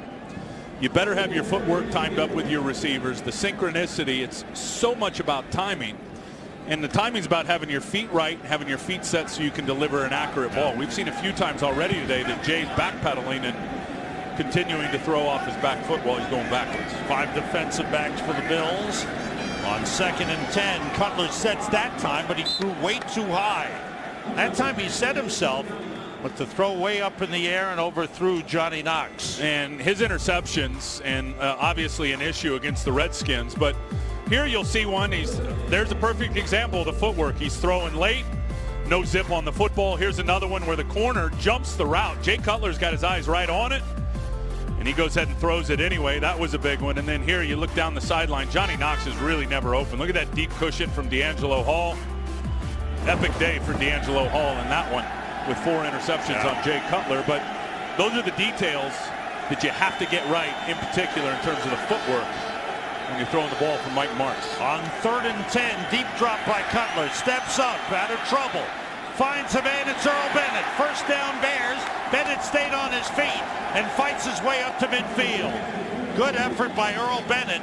you better have your footwork timed up with your receivers. The synchronicity, it's so much about timing. And the timing's about having your feet right, having your feet set so you can deliver an accurate ball. We've seen a few times already today that Jay's backpedaling and continuing to throw off his back foot while he's going backwards. 5 defensive backs for the Bills. On 2nd and 10, Cutler sets that time, but he threw way too high. That time he set himself, but to throw way up in the air and overthrew Johnny Knox. And his interceptions, and obviously an issue against the Redskins, but here you'll see one. There's a perfect example of the footwork. He's throwing late, no zip on the football. Here's another one where the corner jumps the route. Jay Cutler's got his eyes right on it, and he goes ahead and throws it anyway. That was a big one. And then here you look down the sideline. Johnny Knox is really never open. Look at that deep cushion from D'Angelo Hall. Epic day for D'Angelo Hall in that one with 4 interceptions on Jay Cutler. But those are the details that you have to get right, in particular in terms of the footwork, when you're throwing the ball from Mike Martz. On 3rd and 10, deep drop by Cutler. Steps up, out of trouble. Finds a man, it's Earl Bennett. First down Bears. Bennett stayed on his feet and fights his way up to midfield. Good effort by Earl Bennett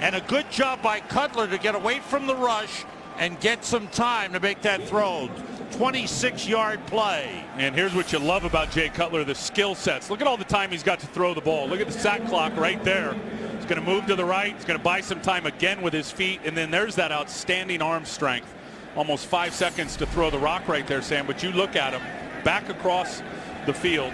and a good job by Cutler to get away from the rush and get some time to make that throw. 26-yard play. And here's what you love about Jay Cutler, the skill sets. Look at all the time he's got to throw the ball. Look at the sack clock right there. He's going to move to the right. He's going to buy some time again with his feet. And then there's that outstanding arm strength. Almost 5 seconds to throw the rock right there, Sam. But you look at him back across the field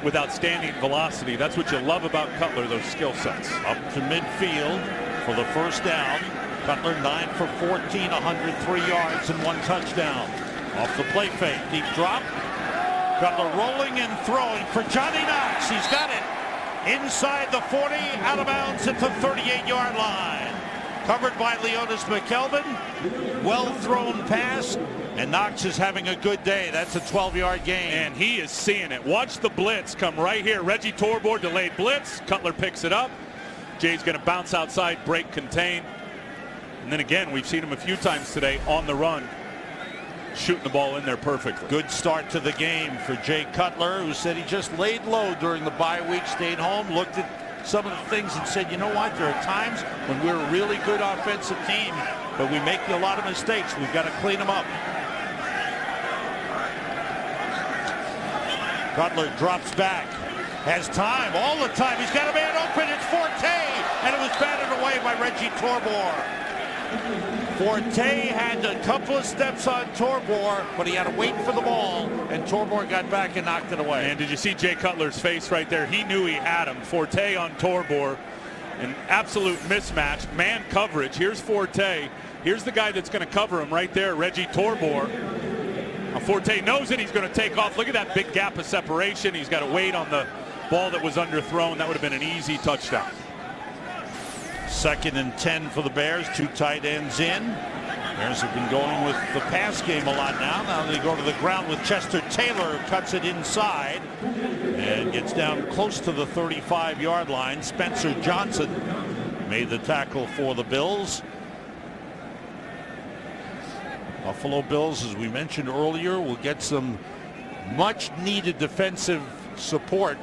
with outstanding velocity. That's what you love about Cutler, those skill sets. Up to midfield for the first down. Cutler 9 for 14, 103 yards and 1 touchdown. Off the play fake, deep drop. Cutler rolling and throwing for Johnny Knox. He's got it inside the 40, out of bounds at the 38-yard line. Covered by Leonis McKelvin. Well thrown pass, and Knox is having a good day. That's a 12-yard gain. And he is seeing it. Watch the blitz come right here. Reggie Torbor delayed blitz. Cutler picks it up. Jay's going to bounce outside, break, contain. And then again, we've seen him a few times today on the run, shooting the ball in there perfectly. Good start to the game for Jay Cutler, who said he just laid low during the bye week, stayed home, looked at some of the things and said, you know what, there are times when we're a really good offensive team, but we make a lot of mistakes. We've got to clean them up. Cutler drops back, has time, all the time. He's got a man open, it's Forte, and it was batted away by Reggie Torbor. Forte had a couple of steps on Torbor, but he had to wait for the ball, and Torbor got back and knocked it away. And did you see Jay Cutler's face right there? He knew he had him. Forte on Torbor, an absolute mismatch. Man coverage. Here's Forte. Here's the guy that's going to cover him right there, Reggie Torbor. Now Forte knows it. He's going to take off. Look at that big gap of separation. He's got to wait on the ball that was underthrown. That would have been an easy touchdown. 2nd and 10 for the Bears. 2 tight ends in. Bears have been going with the pass game a lot now. Now they go to the ground with Chester Taylor, who cuts it inside and gets down close to the 35-yard line. Spencer Johnson made the tackle for the Bills. Buffalo Bills, as we mentioned earlier, will get some much needed defensive support,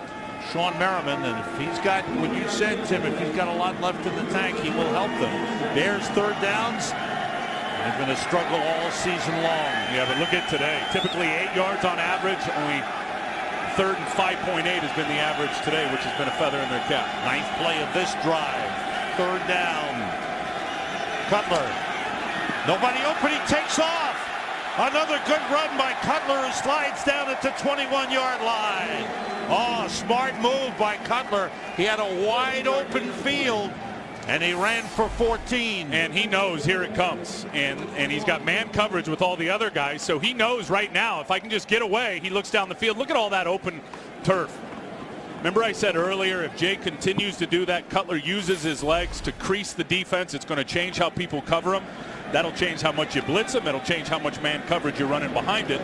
Sean Merriman, and if he's got what you said, Tim, if he's got a lot left in the tank, he will help them. Bears third downs, they've been a struggle all season long. Yeah, but look at today. Typically 8 yards on average. Only third and 5.8 has been the average today, which has been a feather in their cap. Ninth play of this drive. Third down. Cutler. Nobody open. He takes off. Another good run by Cutler, who slides down at the 21-yard line. Oh, smart move by Cutler. He had a wide open field, and he ran for 14. And he knows here it comes. And he's got man coverage with all the other guys, so he knows right now, if I can just get away, he looks down the field. Look at all that open turf. Remember I said earlier, if Jay continues to do that, Cutler uses his legs to crease the defense, it's going to change how people cover him. That'll change how much you blitz him. It'll change how much man coverage you're running behind it.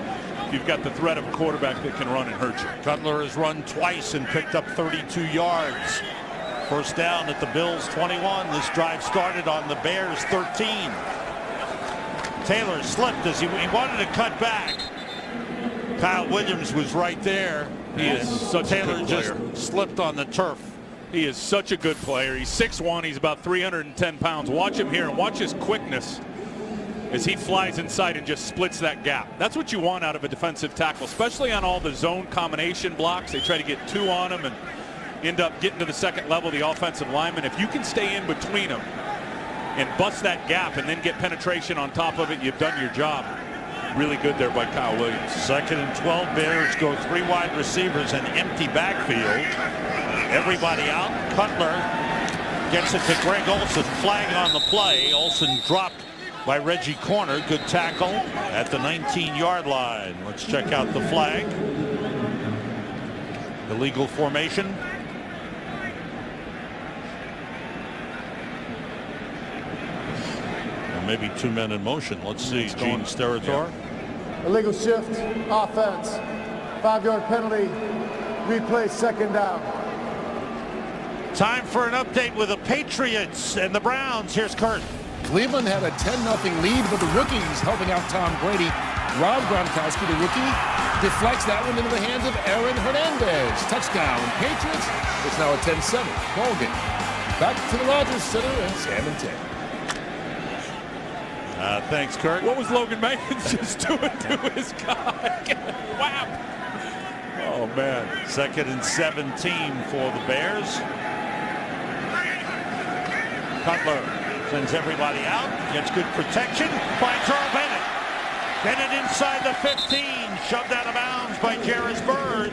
You've got the threat of a quarterback that can run and hurt you. Cutler has run twice and picked up 32 yards. First down at the Bills 21. This drive started on the Bears 13. Taylor slipped as he wanted to cut back. Kyle Williams was right there. He is such a good player. Taylor just slipped on the turf. He is such a good player. He's 6'1". He's about 310 pounds. Watch him here and watch his quickness as he flies inside and just splits that gap. That's what you want out of a defensive tackle, especially on all the zone combination blocks. They try to get two on him and end up getting to the second level, the offensive lineman. If you can stay in between them and bust that gap and then get penetration on top of it, you've done your job. Really good there by Kyle Williams. Second and 12. Bears go 3 wide receivers and empty backfield. Everybody out. Cutler gets it to Greg Olsen. Flag on the play. Olsen dropped by Reggie Corner. Good tackle at the 19-yard line. Let's check out the flag. Illegal formation. Or maybe 2 men in motion. Let's see. Gene Steratore. Yeah. Illegal shift, offense. 5-yard penalty. Replay, second down. Time for an update with the Patriots and the Browns. Here's Kurt. Cleveland had a 10-0 lead, but the rookies helping out Tom Brady. Rob Gronkowski, the rookie, deflects that one into the hands of Aaron Hernandez. Touchdown, Patriots. It's now a 10-7 ball game. Back to the Rogers Center and Sam and Ted. Thanks, Kurt. What was Logan Mankins just doing to his guy? Wow. Oh, man. Second and 17 for the Bears. Cutler sends everybody out, gets good protection, finds Earl Bennett. Bennett inside the 15, shoved out of bounds by Jarris Bird.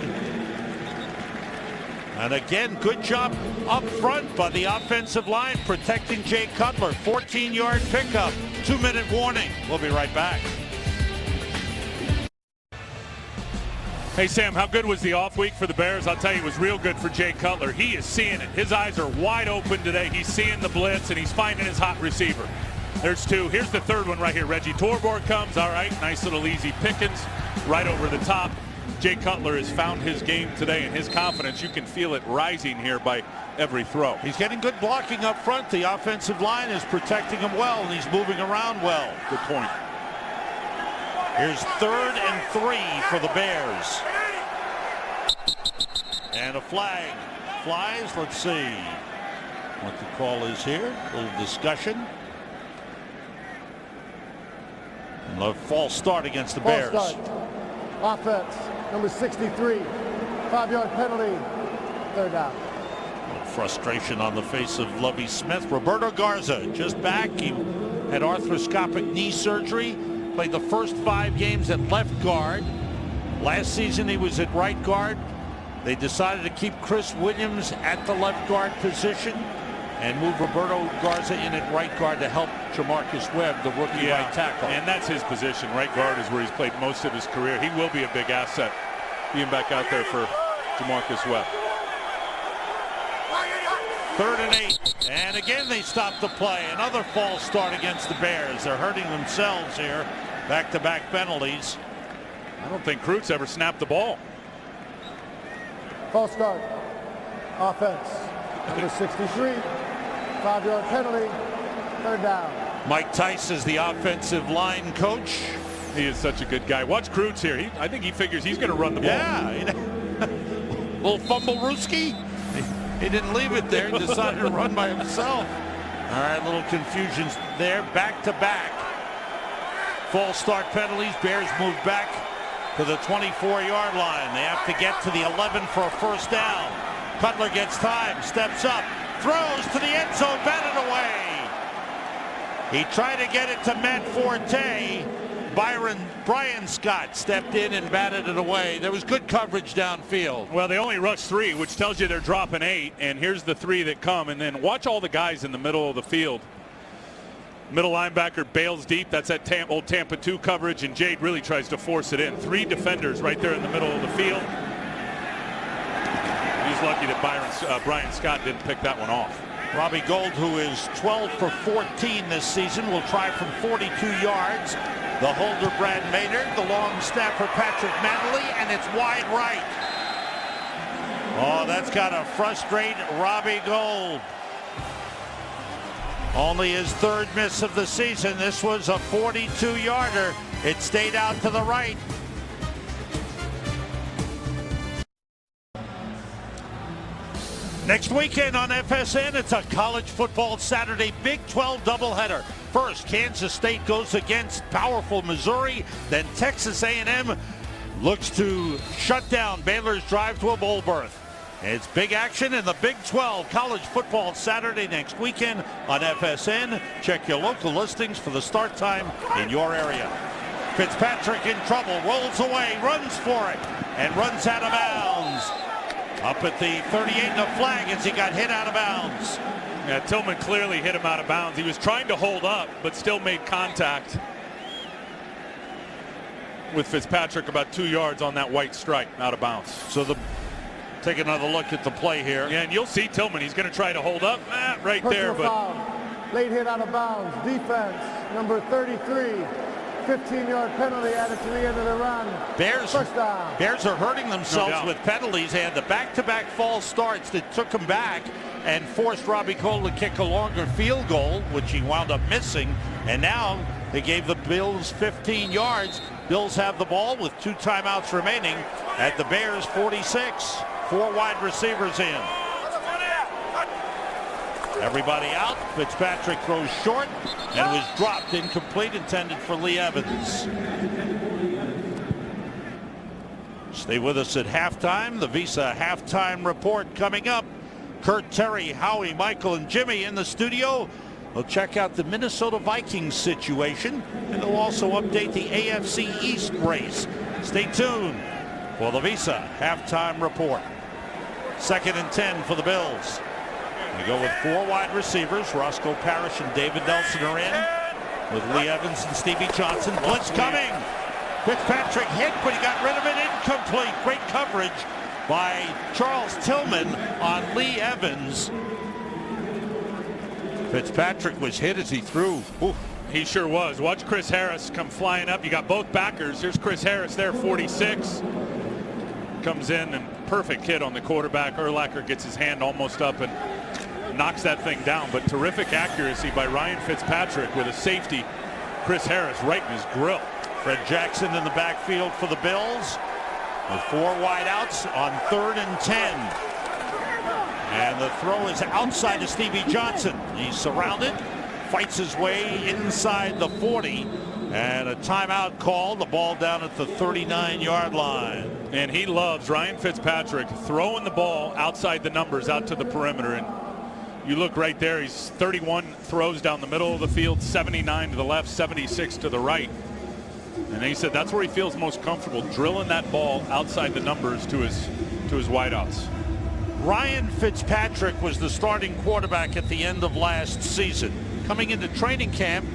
And again, good job up front by the offensive line protecting Jay Cutler. 14-yard pickup, 2-minute warning. We'll be right back. Hey, Sam, how good was the off week for the Bears? I'll tell you, it was real good for Jay Cutler. He is seeing it. His eyes are wide open today. He's seeing the blitz, and he's finding his hot receiver. There's two. Here's the third one right here. Reggie Torborg comes. All right, nice little easy pickings right over the top. Jay Cutler has found his game today, and his confidence, you can feel it rising here by every throw. He's getting good blocking up front. The offensive line is protecting him well, and he's moving around well. Good point. Here's 3rd and 3 for the Bears. And a flag flies. Let's see what the call is here. A little discussion. And a false start against the Bears. False start. Offense, number 63. 5-yard penalty. Third down. Frustration on the face of Lovie Smith. Roberto Garza just back. He had arthroscopic knee surgery. Played the first 5 games at left guard. Last season he was at right guard. They decided to keep Chris Williams at the left guard position and move Roberto Garza in at right guard to help Jamarcus Webb, the rookie right tackle. And that's his position. Right guard is where he's played most of his career. He will be a big asset being back out there for Jamarcus Webb. 3rd and 8. And again they stop the play. Another false start against the Bears. They're hurting themselves here. Back-to-back penalties. I don't think Kreutz ever snapped the ball. False start. Offense, number 63. 5-yard penalty. Third down. Mike Tice is the offensive line coach. He is such a good guy. Watch Kreutz here. I think he figures he's going to run the ball. Yeah. Little fumble-rooski. He didn't leave it there. He decided to run by himself. All right, little confusions there. Back-to-back. False start penalties. Bears move back to the 24-yard line. They have to get to the 11 for a first down. Cutler gets time, steps up, throws to the end zone, batted away. He tried to get it to Matt Forte. Brian Scott stepped in and batted it away. There was good coverage downfield. Well, they only rushed 3, which tells you they're dropping 8, and here's the 3 that come. And then watch all the guys in the middle of the field. Middle linebacker bails deep. That's that old Tampa 2 coverage, and Jade really tries to force it in. 3 defenders right there in the middle of the field. He's lucky that Brian Scott didn't pick that one off. Robbie Gould, who is 12 for 14 this season, will try from 42 yards. The holder, Brad Maynard, the long snapper, Patrick Manley, and it's wide right. Oh, that's got to frustrate Robbie Gould. Only his 3rd miss of the season. This was a 42-yarder. It stayed out to the right. Next weekend on FSN, it's a college football Saturday Big 12 doubleheader. First, Kansas State goes against powerful Missouri. Then Texas A&M looks to shut down Baylor's drive to a bowl berth. It's big action in the Big 12 college football Saturday next weekend on FSN. Check your local listings for the start time in your area. Fitzpatrick in trouble, rolls away, runs for it, and runs out of bounds. Up at the 38 and a flag as he got hit out of bounds. Yeah, Tillman clearly hit him out of bounds. He was trying to hold up, but still made contact with Fitzpatrick about 2 yards on that white stripe out of bounds. So take another look at the play here. Yeah, and you'll see Tillman. He's going to try to hold up right there. But foul. Late hit out of bounds. Defense, number 33. 15-yard penalty added to the end of the run. Bears are hurting themselves with penalties. They had the back-to-back false starts that took them back and forced Robbie Gould to kick a longer field goal, which he wound up missing. And now they gave the Bills 15 yards. Bills have the ball with 2 timeouts remaining at the Bears 46. 4 wide receivers in. Everybody out. Fitzpatrick throws short and was dropped, incomplete, intended for Lee Evans. Stay with us at halftime. The Visa halftime report coming up. Kurt, Terry, Howie, Michael, and Jimmy in the studio. We'll check out the Minnesota Vikings situation, and they'll also update the AFC East race. Stay tuned for the Visa halftime report. 2nd and 10 for the Bills. We go with 4 wide receivers. Roscoe Parrish and David Nelson are in, with Lee Evans and Stevie Johnson. Blitz coming. Fitzpatrick hit, but he got rid of it. Incomplete. Great coverage by Charles Tillman on Lee Evans. Fitzpatrick was hit as he threw. Ooh. He sure was. Watch Chris Harris come flying up. You got both backers. Here's Chris Harris there, 46. Comes in and perfect hit on the quarterback. Urlacher gets his hand almost up and knocks that thing down. But terrific accuracy by Ryan Fitzpatrick with a safety. Chris Harris right in his grill. Fred Jackson in the backfield for the Bills with 4 wideouts on 3rd and 10. And the throw is outside of Stevie Johnson. He's surrounded, fights his way inside the 40, and a timeout called. The ball down at the 39-yard line. And he loves Ryan Fitzpatrick throwing the ball outside the numbers out to the perimeter. And you look right there, he's 31 throws down the middle of the field, 79 to the left, 76 to the right. And he said that's where he feels most comfortable, drilling that ball outside the numbers to his wideouts. Ryan Fitzpatrick was the starting quarterback at the end of last season. Coming into training camp,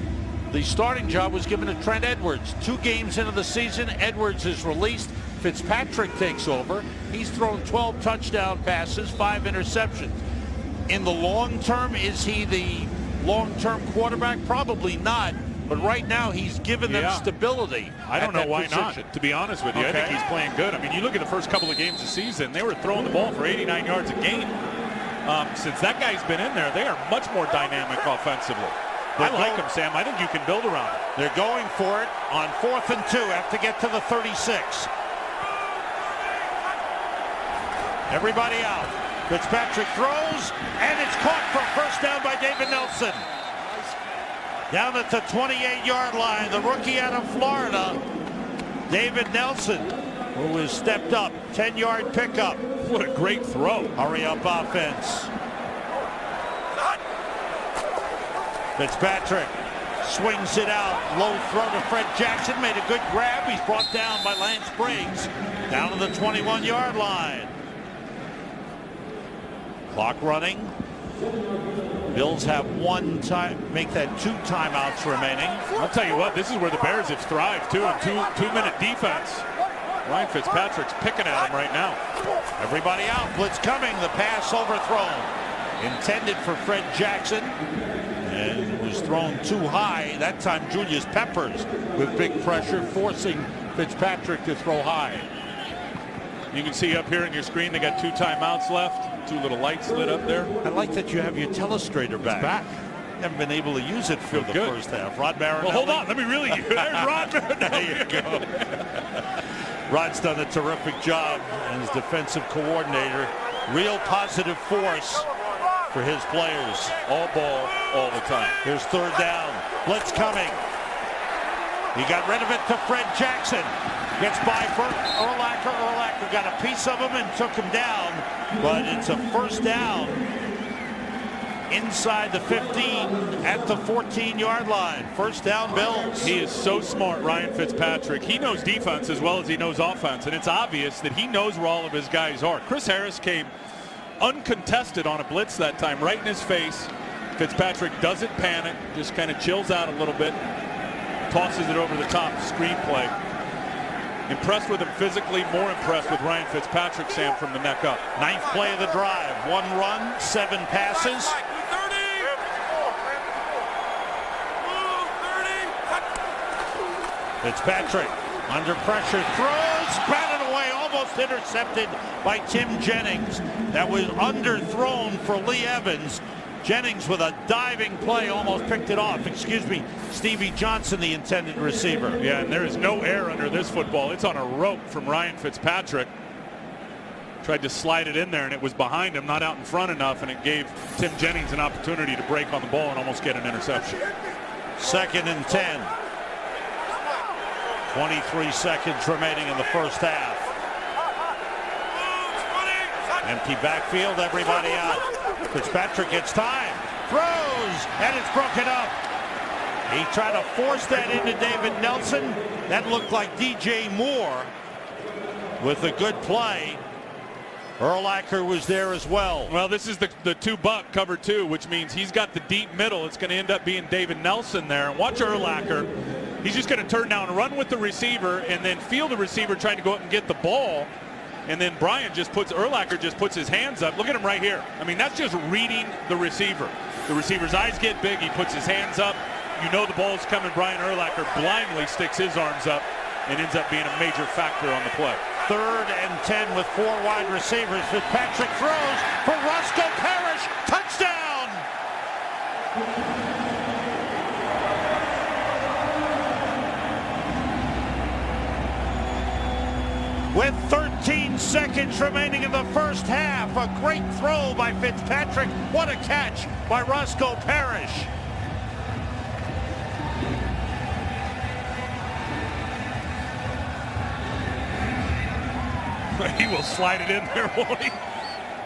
the starting job was given to Trent Edwards. 2 games into the season, Edwards is released. Fitzpatrick takes over. He's thrown 12 touchdown passes, 5 interceptions. In the long term, is he the long-term quarterback? Probably not. But right now, he's given them stability. I don't know why not, to be honest with you. Okay. I think he's playing good. I mean, you look at the first couple of games of the season, they were throwing the ball for 89 yards a game. Since that guy's been in there, they are much more dynamic offensively. I like him, Sam. I think you can build around him. They're going for it on 4th and 2. Have to get to the 36. Everybody out. Fitzpatrick throws, and it's caught for first down by David Nelson. Down at the 28-yard line, the rookie out of Florida, David Nelson, who has stepped up. 10-yard pickup. What a great throw. Hurry up offense. Fitzpatrick swings it out. Low throw to Fred Jackson. Made a good grab. He's brought down by Lance Briggs. Down to the 21-yard line. Clock running. Bills have make that 2 timeouts remaining. I'll tell you what, this is where the Bears have thrived too. In two-minute defense. Ryan Fitzpatrick's picking at him right now. Everybody out. Blitz coming. The pass overthrown. Intended for Fred Jackson. And was thrown too high. That time Julius Peppers with big pressure, forcing Fitzpatrick to throw high. You can see up here on your screen they got 2 timeouts left. 2 little lights lit up there. I like that you have your telestrator back. Back. Haven't been able to use it for the first half. Rod Marinelli. Well, hold on. Let me really. There's Rod Marinelli. There you go. Rod's done a terrific job as defensive coordinator. Real positive force for his players. All ball, all the time. Here's 3rd down. Blitz coming. He got rid of it to Fred Jackson. Gets by for Urlacher. Urlacher got a piece of him and took him down. But it's a first down inside the 15 at the 14-yard line. First down, Bills. He is so smart, Ryan Fitzpatrick. He knows defense as well as he knows offense, and it's obvious that he knows where all of his guys are. Chris Harris came uncontested on a blitz that time, right in his face. Fitzpatrick doesn't panic, just kind of chills out a little bit, tosses it over the top, screenplay. Impressed with him physically, more impressed with Ryan Fitzpatrick, Sam, from the neck up. 9th play of the drive. 1 run, 7 passes. Fitzpatrick under pressure, throws, batted away, almost intercepted by Tim Jennings. That was underthrown for Lee Evans. Jennings with a diving play almost picked it off. Excuse me, Stevie Johnson, the intended receiver. Yeah, and there is no air under this football. It's on a rope from Ryan Fitzpatrick. Tried to slide it in there, and it was behind him, not out in front enough, and it gave Tim Jennings an opportunity to break on the ball and almost get an interception. 2nd and 10. 23 seconds remaining in the first half. Empty backfield, everybody out. Fitzpatrick gets time, throws, and it's broken up. He tried to force that into David Nelson. That looked like DJ Moore with a good play. Urlacher was there as well. Well, this is the 2-buck cover 2, which means he's got the deep middle. It's going to end up being David Nelson there. And watch Urlacher. He's just going to turn down and run with the receiver and then feel the receiver trying to go up and get the ball. And then Urlacher just puts his hands up. Look at him right here. I mean, that's just reading the receiver. The receiver's eyes get big. He puts his hands up. You know the ball's coming. Brian Urlacher blindly sticks his arms up and ends up being a major factor on the play. 3rd and 10 with 4 wide receivers. Fitzpatrick throws for Roscoe Parrish. Touchdown! With 13 seconds remaining in the first half, a great throw by Fitzpatrick. What a catch by Roscoe Parrish. He will slide it in there, won't he?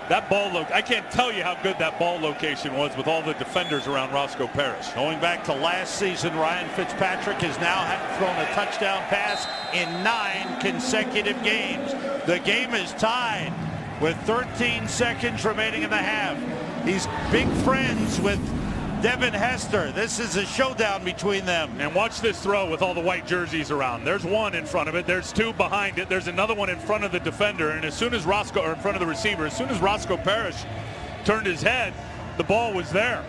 That ball, I can't tell you how good that ball location was with all the defenders around Roscoe Parrish. Going back to last season, Ryan Fitzpatrick has now thrown a touchdown pass in 9 consecutive games. The game is tied with 13 seconds remaining in the half. He's big friends with Devin Hester. This is a showdown between them. And watch this throw with all the white jerseys around. There's 1 in front of it. There's 2 behind it. There's another one in front of the defender. And as soon as in front of the receiver, as soon as Roscoe Parrish turned his head, the ball was there.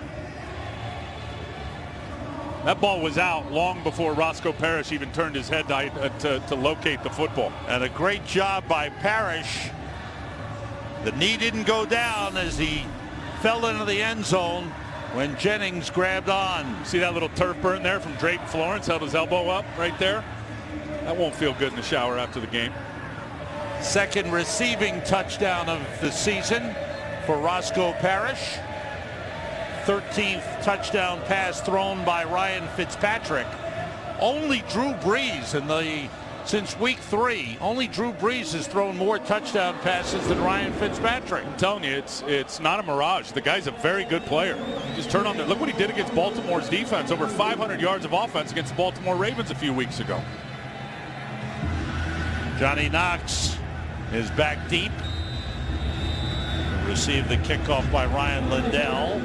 That ball was out long before Roscoe Parrish even turned his head to locate the football. And a great job by Parrish. The knee didn't go down as he fell into the end zone. when Jennings grabbed on. See that little turf burn there from Drayton Florence? Held his elbow up right there. That won't feel good in the shower after the game. Second receiving touchdown of the season for Roscoe Parrish. 13th touchdown pass thrown by Ryan Fitzpatrick. Only Drew Brees since week 3, only Drew Brees has thrown more touchdown passes than Ryan Fitzpatrick. I'm telling you, it's not a mirage. The guy's a very good player. Just turn on there. Look what he did against Baltimore's defense. Over 500 yards of offense against the Baltimore Ravens a few weeks ago. Johnny Knox is back deep. Received the kickoff by Ryan Lindell.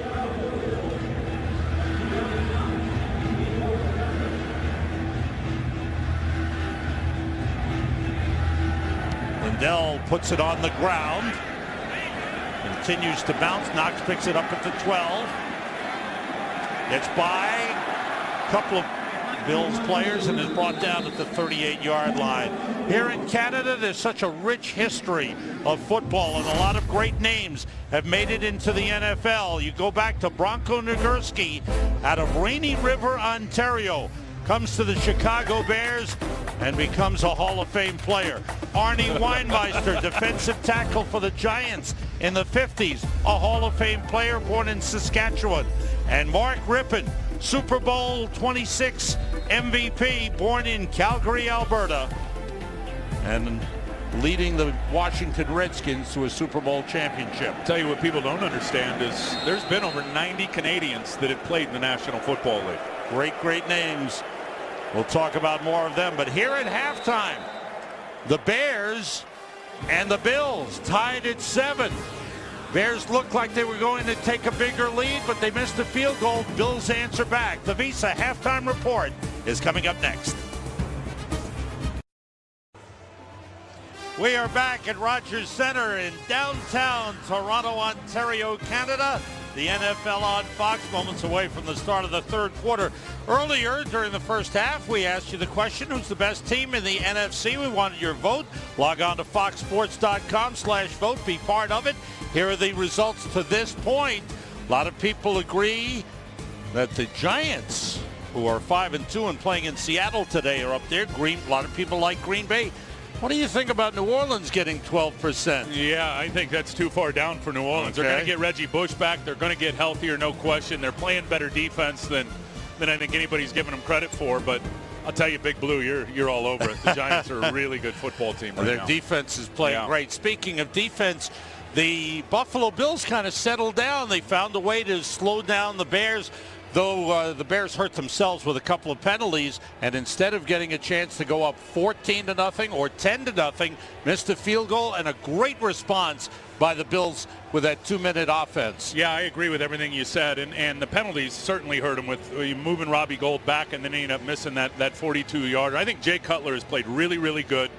Lindell puts it on the ground. Continues to bounce. Knox picks it up at the 12. Gets by a couple of Bills players and is brought down at the 38-yard line. Here in Canada, there's such a rich history of football, and a lot of great names have made it into the NFL. You go back to Bronco Nagurski out of Rainy River, Ontario. Comes to the Chicago Bears and becomes a Hall of Fame player. Arnie Weinmeister, defensive tackle for the Giants in the 50s, a Hall of Fame player born in Saskatchewan. And Mark Rippon, Super Bowl 26 MVP, born in Calgary, Alberta, and leading the Washington Redskins to a Super Bowl championship. I'll tell you what people don't understand is there's been over 90 Canadians that have played in the National Football League. Great names. We'll talk about more of them. But here at halftime, the Bears and the Bills tied at 7. Bears looked like they were going to take a bigger lead, but they missed a field goal. Bills answer back. The Visa halftime report is coming up next. We are back at Rogers Centre in downtown Toronto, Ontario, Canada. The NFL on Fox, moments away from the start of the third quarter. Earlier, during the first half, we asked you the question, who's the best team in the NFC? We wanted your vote. Log on to foxsports.com/vote. Be part of it. Here are the results to this point. A lot of people agree that the Giants, who are 5-2 and playing in Seattle today, are up there. A lot of people like Green Bay. What do you think about New Orleans getting 12%? Yeah, I think that's too far down for New Orleans. Okay. They're going to get Reggie Bush back. They're going to get healthier, no question. They're playing better defense than I think anybody's giving them credit for. But I'll tell you, Big Blue, you're all over it. The Giants are a really good football team right now. Their defense is playing great. Speaking of defense, the Buffalo Bills kind of settled down. They found a way to slow down the Bears. Though the Bears hurt themselves with a couple of penalties, and instead of getting a chance to go up 14-0 or 10-0, missed a field goal, and a great response by the Bills with that 2-minute offense. Yeah, I agree with everything you said, and the penalties certainly hurt him with moving Robbie Gould back and then he ended up missing that 42-yarder. I think Jay Cutler has played really, really good.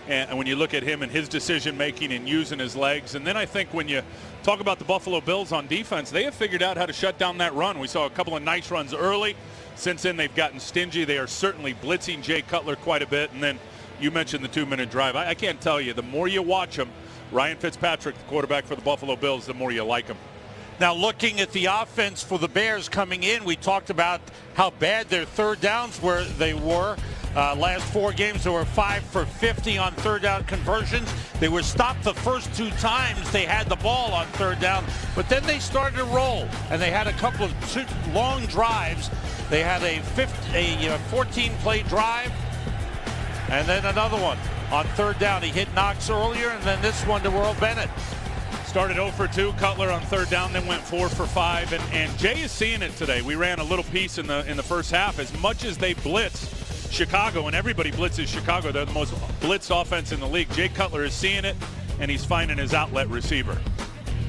And when you look at him and his decision-making and using his legs. And then I think when you talk about the Buffalo Bills on defense, they have figured out how to shut down that run. We saw a couple of nice runs early. Since then, they've gotten stingy. They are certainly blitzing Jay Cutler quite a bit. And then you mentioned the 2-minute drive. I can't tell you, the more you watch him, Ryan Fitzpatrick, the quarterback for the Buffalo Bills, the more you like him. Now, looking at the offense for the Bears coming in, we talked about how bad their third downs were. Last 4 games, they were 5 for 50 on third down conversions. They were stopped the first 2 times they had the ball on third down, but then they started to roll, and they had a couple of long drives. They had a 14-play drive, and then another one on third down. He hit Knox earlier, and then this one to Earl Bennett. Started 0 for 2, Cutler on third down, then went 4 for 5, and Jay is seeing it today. We ran a little piece in the first half. As much as they blitz Chicago, and everybody blitzes Chicago, they're the most blitzed offense in the league. Jay Cutler is seeing it, and he's finding his outlet receiver.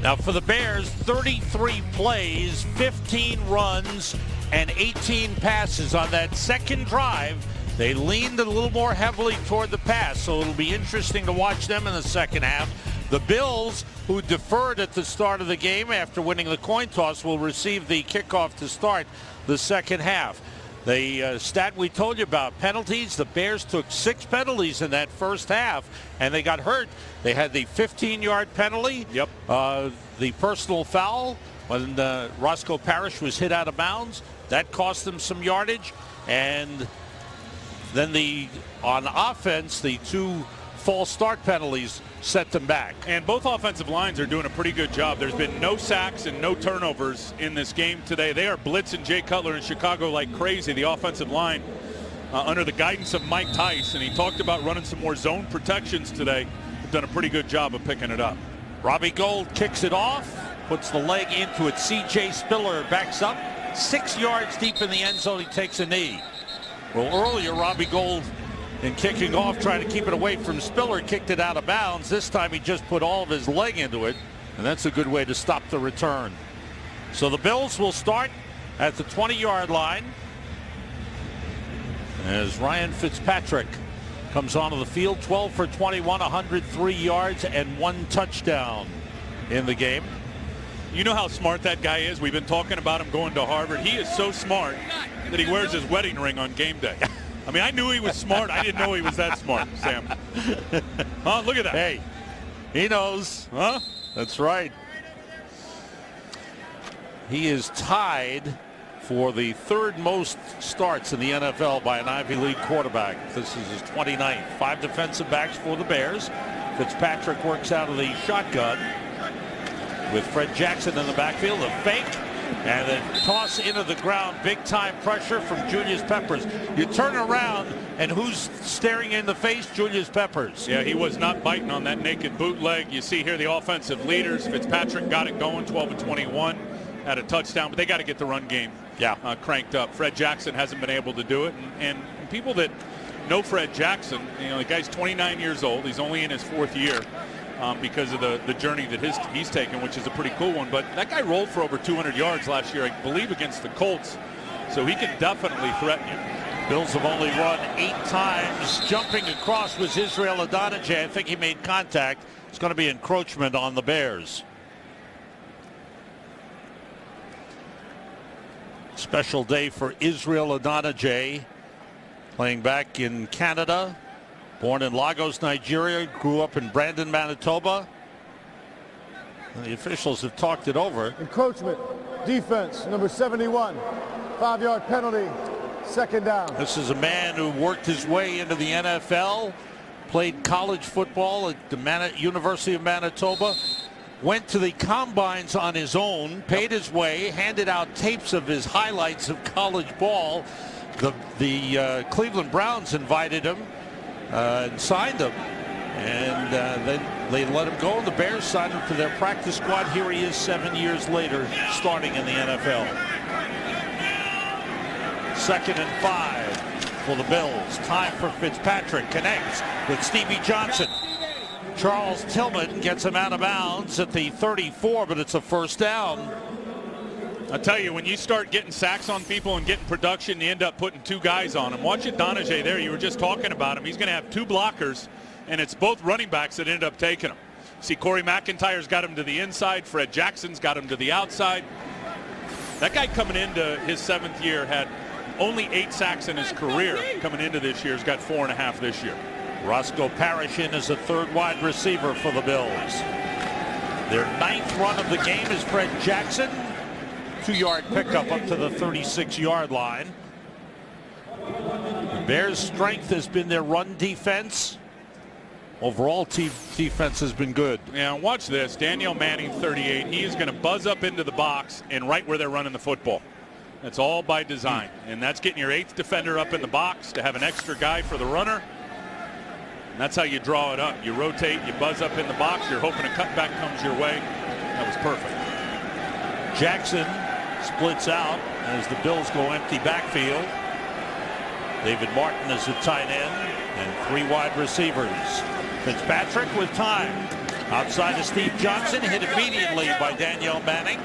Now for the Bears, 33 plays, 15 runs, and 18 passes. On that second drive, they leaned a little more heavily toward the pass, so it'll be interesting to watch them in the second half. The Bills, who deferred at the start of the game after winning the coin toss, will receive the kickoff to start the second half. The stat we told you about, penalties, the Bears took 6 penalties in that first half, and they got hurt. They had the 15-yard penalty, Yep. The personal foul, when Roscoe Parrish was hit out of bounds. That cost them some yardage. And then on offense, the 2 false start penalties set them back. And both offensive lines are doing a pretty good job. There's been no sacks and no turnovers in this game today. They are blitzing Jay Cutler in Chicago like crazy, the offensive line, under the guidance of Mike Tice. And he talked about running some more zone protections today. They've done a pretty good job of picking it up. Robbie Gould kicks it off, puts the leg into it. C.J. Spiller backs up 6 yards deep in the end zone. He takes a knee. Well, earlier, Robbie Gould, in kicking off, trying to keep it away from Spiller, kicked it out of bounds. This time he just put all of his leg into it, and that's a good way to stop the return. So the Bills will start at the 20-yard line as Ryan Fitzpatrick comes onto the field. 12 for 21, 103 yards, and 1 touchdown in the game. You know how smart that guy is? We've been talking about him going to Harvard. He is so smart that he wears his wedding ring on game day. I mean, I knew he was smart. I didn't know he was that smart, Sam. Huh? Look at that. Hey, he knows. Huh? That's right. He is tied for the 3rd most starts in the NFL by an Ivy League quarterback. This is his 29th. 5 defensive backs for the Bears. Fitzpatrick works out of the shotgun with Fred Jackson in the backfield. A fake. And then toss into the ground. Big time pressure from Julius Peppers. You turn around, and who's staring in the face? Julius Peppers. Yeah, he was not biting on that naked bootleg. You see here the offensive leaders. Fitzpatrick got it going, 12 of 21, had a touchdown, but they got to get the run game cranked up. Fred Jackson hasn't been able to do it. And people that know Fred Jackson, you know, the guy's 29 years old. He's only in his 4th year. Because of the journey that he's taken, which is a pretty cool one. But that guy rolled for over 200 yards last year, I believe, against the Colts. So he can definitely threaten you. Bills have only run 8 times. Jumping across was Israel Adonijah. I think he made contact. It's going to be encroachment on the Bears. Special day for Israel Adonijah, playing back in Canada. Born in Lagos, Nigeria, grew up in Brandon, Manitoba. And the officials have talked it over. Encroachment, defense, number 71. 5-yard penalty, 2nd down. This is a man who worked his way into the NFL, played college football at the University of Manitoba, went to the combines on his own, paid his way, handed out tapes of his highlights of college ball. The Cleveland Browns invited him. And signed him, and then they let him go, and the Bears signed him to their practice squad. Here he is 7 years later, starting in the NFL. 2nd and 5 for the Bills. Time for Fitzpatrick. Connects with Stevie Johnson. Charles Tillman gets him out of bounds at the 34, but it's a 1st down. I tell you, when you start getting sacks on people and getting production, you end up putting 2 guys on them. Watch Adonijah there. You were just talking about him. He's going to have 2 blockers, and it's both running backs that end up taking him. See, Corey McIntyre's got him to the inside. Fred Jackson's got him to the outside. That guy coming into his 7th year had only 8 sacks in his career. Coming into this year, he's got 4.5 this year. Roscoe Parrish in as a 3rd wide receiver for the Bills. Their 9th run of the game is Fred Jackson. 2-yard pickup up to the 36-yard line. The Bears' strength has been their run defense. Overall, team defense has been good. Yeah, watch this. Daniel Manning, 38. He is going to buzz up into the box and right where they're running the football. That's all by design. And that's getting your 8th defender up in the box to have an extra guy for the runner. And that's how you draw it up. You rotate, you buzz up in the box. You're hoping a cutback comes your way. That was perfect. Jackson splits out as the Bills go empty backfield. David Martin is the tight end and 3 wide receivers. Fitzpatrick with time. Outside of Steve Johnson, hit immediately by Danielle Manning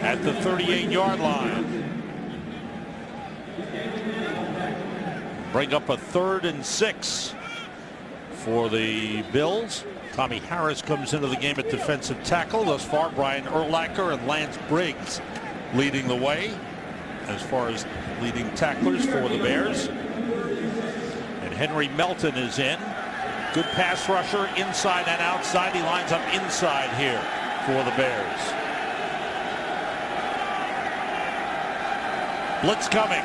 at the 38-yard line. Bring up a 3rd and 6 for the Bills. Tommy Harris comes into the game at defensive tackle. Thus far, Brian Urlacher and Lance Briggs leading the way as far as leading tacklers for the Bears. And Henry Melton is in. Good pass rusher inside and outside. He lines up inside here for the Bears. Blitz coming.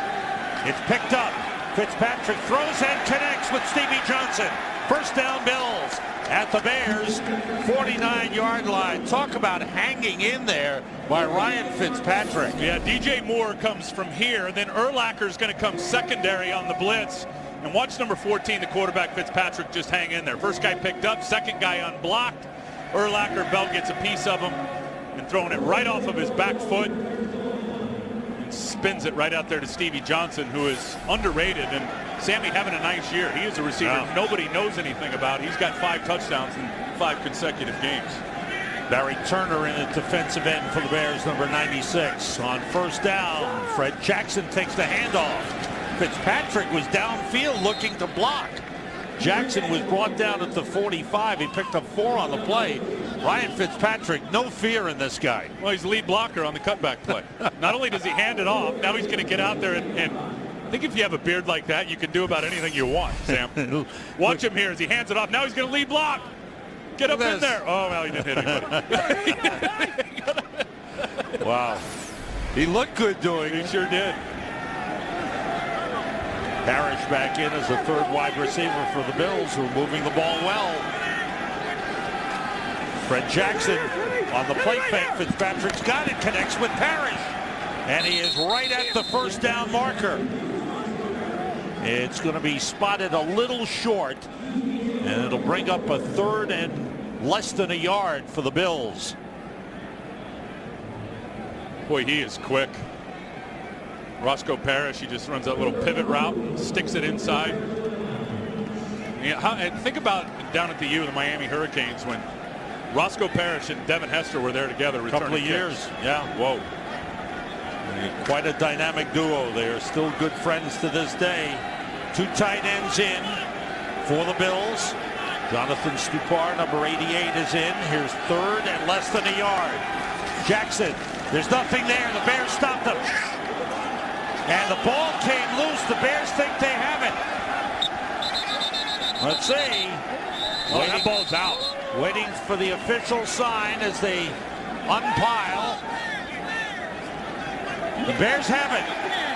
It's picked up. Fitzpatrick throws and connects with Stevie Johnson. First down, Bills at the Bears' 49-yard line. Talk about hanging in there by Ryan Fitzpatrick. Yeah, DJ Moore comes from here, and then Urlacher's going to come secondary on the blitz. And watch number 14, the quarterback Fitzpatrick, just hang in there. First guy picked up, second guy unblocked. Urlacher, Bell gets a piece of him and throwing it right off of his back foot. And spins it right out there to Stevie Johnson, who is underrated. And Sammy having a nice year. He is a receiver nobody knows anything about. He's got 5 touchdowns in 5 consecutive games. Barry Turner in at defensive end for the Bears, number 96. On first down, Fred Jackson takes the handoff. Fitzpatrick was downfield looking to block. Jackson was brought down at the 45. He picked up 4 on the play. Ryan Fitzpatrick, no fear in this guy. Well, he's the lead blocker on the cutback play. Not only does he hand it off, now he's going to get out there and I think if you have a beard like that, you can do about anything you want, Sam. Watch him here as he hands it off. Now he's going to lead block. Get up in there. Oh, well, he didn't hit anybody. Wow. He looked good doing it. He sure did. Parrish back in as the third wide receiver for the Bills, who are moving the ball well. Fred Jackson on the play fake. Fitzpatrick's got it, connects with Parrish. And he is right at the first down marker. It's going to be spotted a little short, and it'll bring up a third and less than a yard for the Bills. Boy, he is quick. Roscoe Parrish, he just runs that little pivot route and sticks it inside. Yeah, think about down at the U, the Miami Hurricanes, when Roscoe Parrish and Devin Hester were there together. A couple of years. Yeah. Whoa. Quite a dynamic duo. They are still good friends to this day. 2 tight ends in for the Bills. Jonathan Stupar, number 88, is in. Here's third and less than a yard. Jackson, there's nothing there. The Bears stopped him. And the ball came loose. The Bears think they have it. Let's see. Oh, that ball's out. Waiting for the official sign as they unpile. The Bears have it.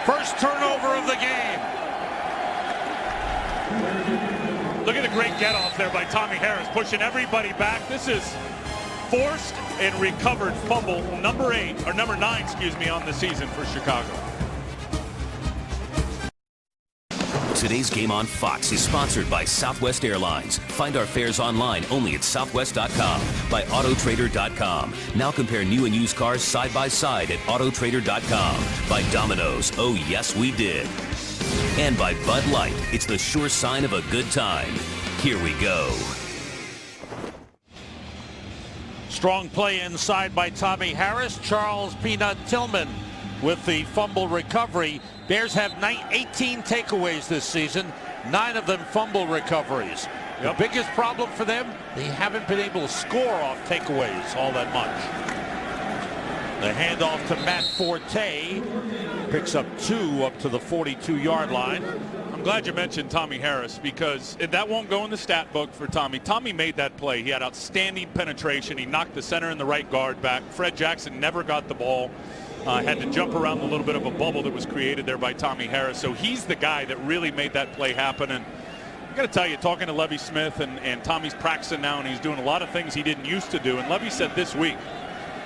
First turnover of the game. Look at the great get off there by Tommy Harris, pushing everybody back. This is forced and recovered fumble number 9, on the season for Chicago. Today's game on Fox is sponsored by Southwest Airlines. Find our fares online only at southwest.com, by autotrader.com. Now compare new and used cars side by side at autotrader.com. By Domino's. Oh, yes, we did. And by Bud Light. It's the sure sign of a good time. Here we go. Strong play inside by Tommy Harris. Charles Peanut Tillman with the fumble recovery. Bears have 18 takeaways this season, 9 of them fumble recoveries. The biggest problem for them, they haven't been able to score off takeaways all that much. The handoff to Matt Forte picks up 2 up to the 42-yard line. I'm glad you mentioned Tommy Harris, because that won't go in the stat book for Tommy. Tommy made that play. He had outstanding penetration. He knocked the center and the right guard back. Fred Jackson never got the ball. Had to jump around a little bit of a bubble that was created there by Tommy Harris. So he's the guy that really made that play happen. And I got to tell you, talking to Levy Smith, and Tommy's practicing now, and he's doing a lot of things he didn't used to do. And Levy said this week,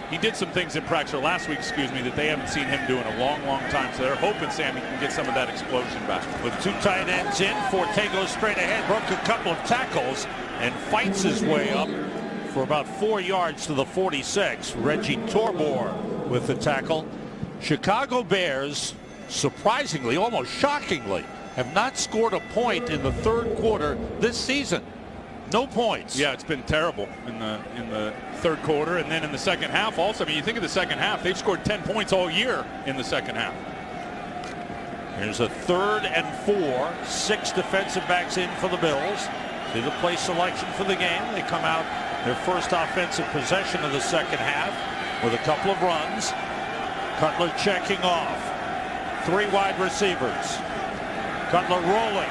he did some things in practice, or last week, that they haven't seen him do in a long, long time. So they're hoping Sammy can get some of that explosion back. With 2 tight ends in, Forte goes straight ahead, broke a couple of tackles, and fights his way up for about 4 yards to the 46. Reggie Torbor with the tackle. Chicago Bears, surprisingly, almost shockingly, have not scored a point in the third quarter this season. No points. Yeah, it's been terrible in the third quarter, and then in the second half also. I mean, you think of the second half, they've scored 10 points all year in the second half. Here's a 3rd and 4. 6 defensive backs in for the Bills. See the play selection for the game. They come out their first offensive possession of the second half with a couple of runs. Cutler checking off. 3 wide receivers. Cutler rolling.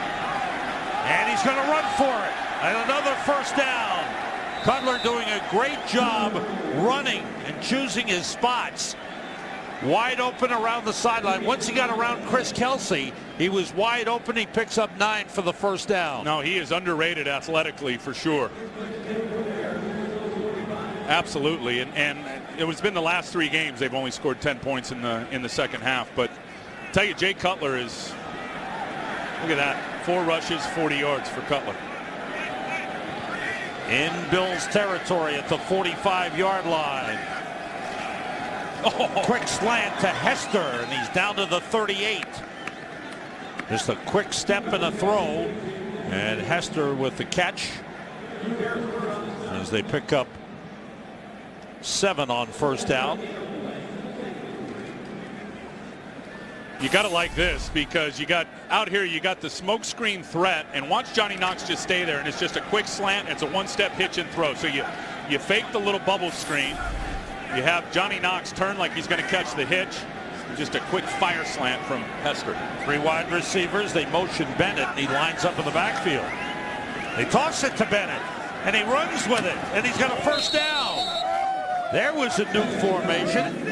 And he's going to run for it. And another first down. Cutler doing a great job running and choosing his spots. wide open around the sideline. Once he got around Chris Kelsey, he was wide open. He picks up 9 for the first down. No, he is underrated athletically for sure. Absolutely, and it was been the last 3 games they've only scored 10 points in the second half. But I tell you, Jay Cutler is, look at that, 4 rushes, 40 yards for Cutler. In Bills territory at the 45-yard line. Oh, quick slant to Hester, and he's down to the 38. Just a quick step and a throw, and Hester with the catch as they pick up 7 on first down. You got to like this, because you got out here, you got the smoke screen threat, and watch Johnny Knox just stay there, and it's just a quick slant. It's a one-step hitch and throw. So you fake the little bubble screen. You have Johnny Knox turn like he's going to catch the hitch. Just a quick fire slant from Hester. 3 wide receivers. They motion Bennett, and he lines up in the backfield. They toss it to Bennett, and he runs with it, and he's got a first down. There was a new formation.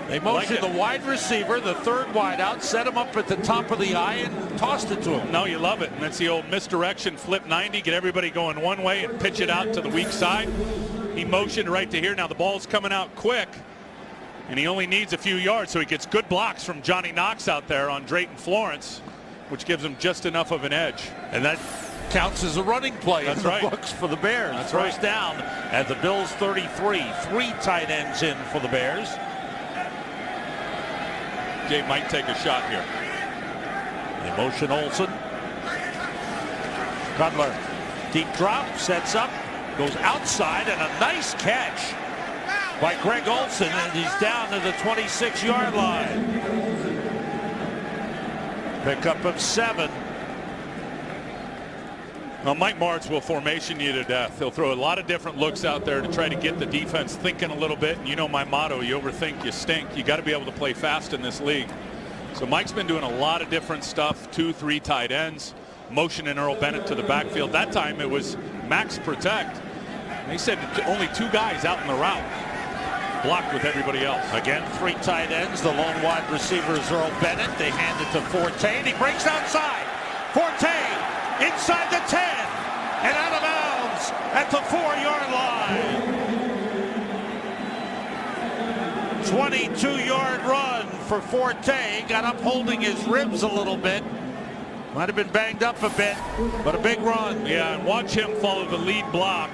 They motioned the wide receiver, the 3rd wide out, set him up at the top of the eye, and tossed it to him. No, you love it. And that's the old misdirection, flip 90, get everybody going one way and pitch it out to the weak side. He motioned right to here. Now the ball's coming out quick, and he only needs a few yards, so he gets good blocks from Johnny Knox out there on Drayton Florence, which gives him just enough of an edge. And that counts as a running play in the books for the Bears. That's first down at the Bills 33. 3 tight ends in for the Bears. Jay might take a shot here. They motion Olsen. Cutler, deep drop, sets up, goes outside, and a nice catch by Greg Olsen, and he's down to the 26-yard line. Pickup of 7. Well, Mike Martz will formation you to death. He'll throw a lot of different looks out there to try to get the defense thinking a little bit. And you know my motto, you overthink, you stink. You got to be able to play fast in this league. So Mike's been doing a lot of different stuff, 2, 3 tight ends, motioning Earl Bennett to the backfield. That time it was max protect. They said only 2 guys out in the route, blocked with everybody else. Again, 3 tight ends. The lone wide receiver is Earl Bennett. They hand it to Forte, and he breaks outside. Forte inside the 10 and out of bounds at the 4-yard line. 22-yard run for Forte. Got up holding his ribs a little bit. Might have been banged up a bit, but a big run. Yeah, and watch him follow the lead block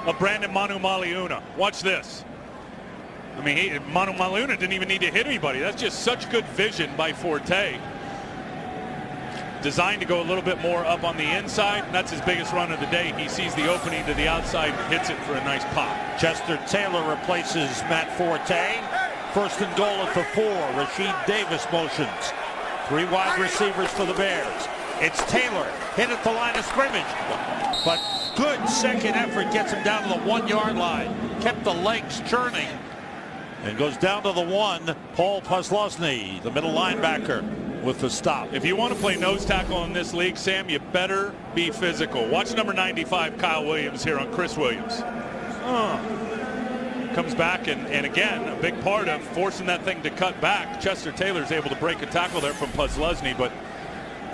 of Brandon Manu Maliuna. Watch this. I mean, Manu Maliuna didn't even need to hit anybody. That's just such good vision by Forte. Designed to go a little bit more up on the inside, and that's his biggest run of the day. He sees the opening to the outside and hits it for a nice pop. Chester Taylor replaces Matt Forte. First and goal at the 4. Rasheed Davis motions. 3 wide receivers for the Bears. It's Taylor, hit at the line of scrimmage, but good second effort gets him down to the 1-yard line. Kept the legs churning and goes down to the 1. Paul Puslosny, the middle linebacker, with the stop. If you want to play nose tackle in this league, Sam, you better be physical. Watch number 95, Kyle Williams, here on Chris Williams. Comes back, and again, a big part of forcing that thing to cut back. Chester Taylor's able to break a tackle there from Puslosny, but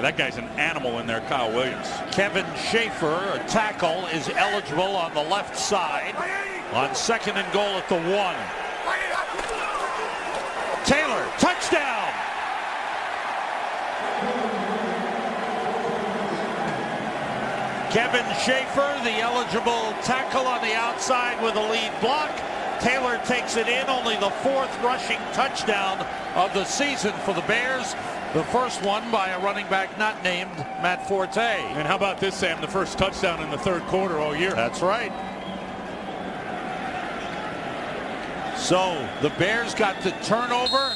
that guy's an animal in there, Kyle Williams. Kevin Schaefer, a tackle, is eligible on the left side on second and goal at the 1. Taylor, touchdown! Kevin Schaefer, the eligible tackle on the outside with a lead block. Taylor takes it in, only the 4th rushing touchdown of the season for the Bears. The first one by a running back not named Matt Forte. And how about this, Sam? The first touchdown in the 3rd quarter all year. That's right. So the Bears got the turnover.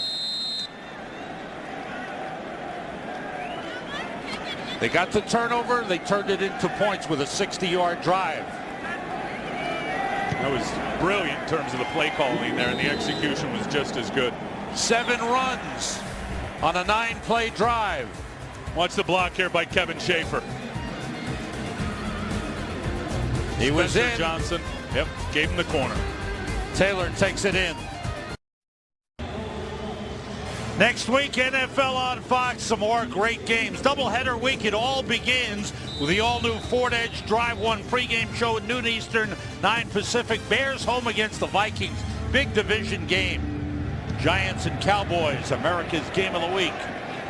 They got the turnover. They turned it into points with a 60-yard drive. That was brilliant in terms of the play calling there, and the execution was just as good. 7 runs on a 9-play drive. Watch the block here by Kevin Schaefer. He was Spencer in. Johnson, yep, gave him the corner. Taylor takes it in. Next week, NFL on Fox, some more great games. Doubleheader week, it all begins with the all-new Ford Edge Drive 1 pregame show at noon Eastern, 9 Pacific. Bears home against the Vikings. Big division game. Giants and Cowboys, America's game of the week.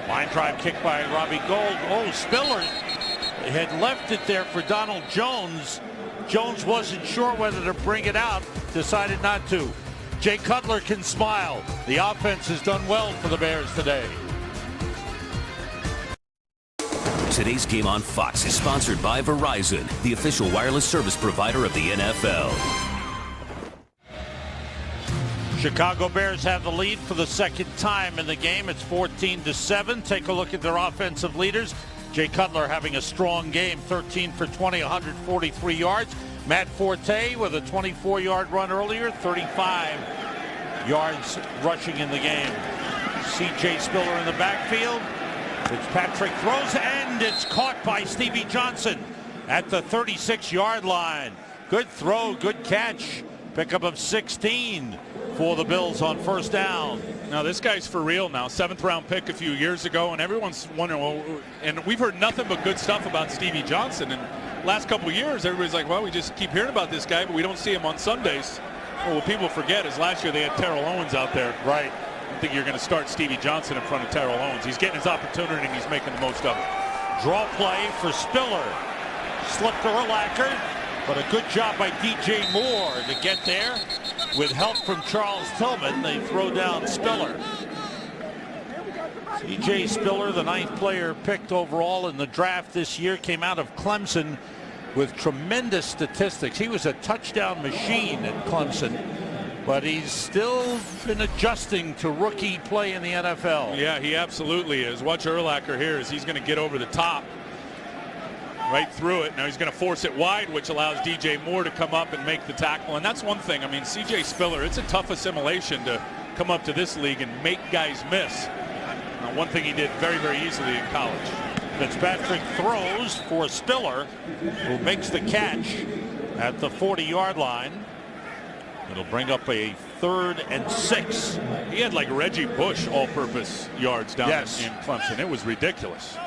Line drive kick by Robbie Gould. Oh, Spiller had left it there for Donald Jones. Jones wasn't sure whether to bring it out, decided not to. Jay Cutler can smile. The offense has done well for the Bears today. Today's game on Fox is sponsored by Verizon, the official wireless service provider of the NFL. Chicago Bears have the lead for the second time in the game. It's 14-7. Take a look at their offensive leaders. Jay Cutler having a strong game, 13 for 20, 143 yards. Matt Forte with a 24-yard run earlier, 35 yards rushing in the game. C.J. Spiller in the backfield. Fitzpatrick throws, and it's caught by Stevie Johnson at the 36-yard line. Good throw, good catch. Pickup of 16 for the Bills on first down. Now this guy's for real now. 7th-round pick a few years ago, and everyone's wondering, well, and we've heard nothing but good stuff about Stevie Johnson. And last couple of years, everybody's like, well, we just keep hearing about this guy, but we don't see him on Sundays. Well, what people forget is last year they had Terrell Owens out there. Right. I think you're going to start Stevie Johnson in front of Terrell Owens. He's getting his opportunity, and he's making the most of it. Draw play for Spiller. Slipped to Urlacher, but a good job by DJ Moore to get there. With help from Charles Tillman, they throw down Spiller. C.J. Spiller, the 9th player picked overall in the draft this year, came out of Clemson with tremendous statistics. He was a touchdown machine at Clemson, but he's still been adjusting to rookie play in the NFL. Yeah, he absolutely is. Watch Urlacher here as he's going to get over the top. Right through it. Now he's going to force it wide, which allows DJ Moore to come up and make the tackle. And that's one thing. I mean, C.J. Spiller, it's a tough assimilation to come up to this league and make guys miss. Now, one thing he did very, very easily in college. Fitzpatrick throws for Spiller, who makes the catch at the 40-yard line. It'll bring up a 3rd and 6. He had like Reggie Bush all-purpose yards down in Clemson. It was ridiculous.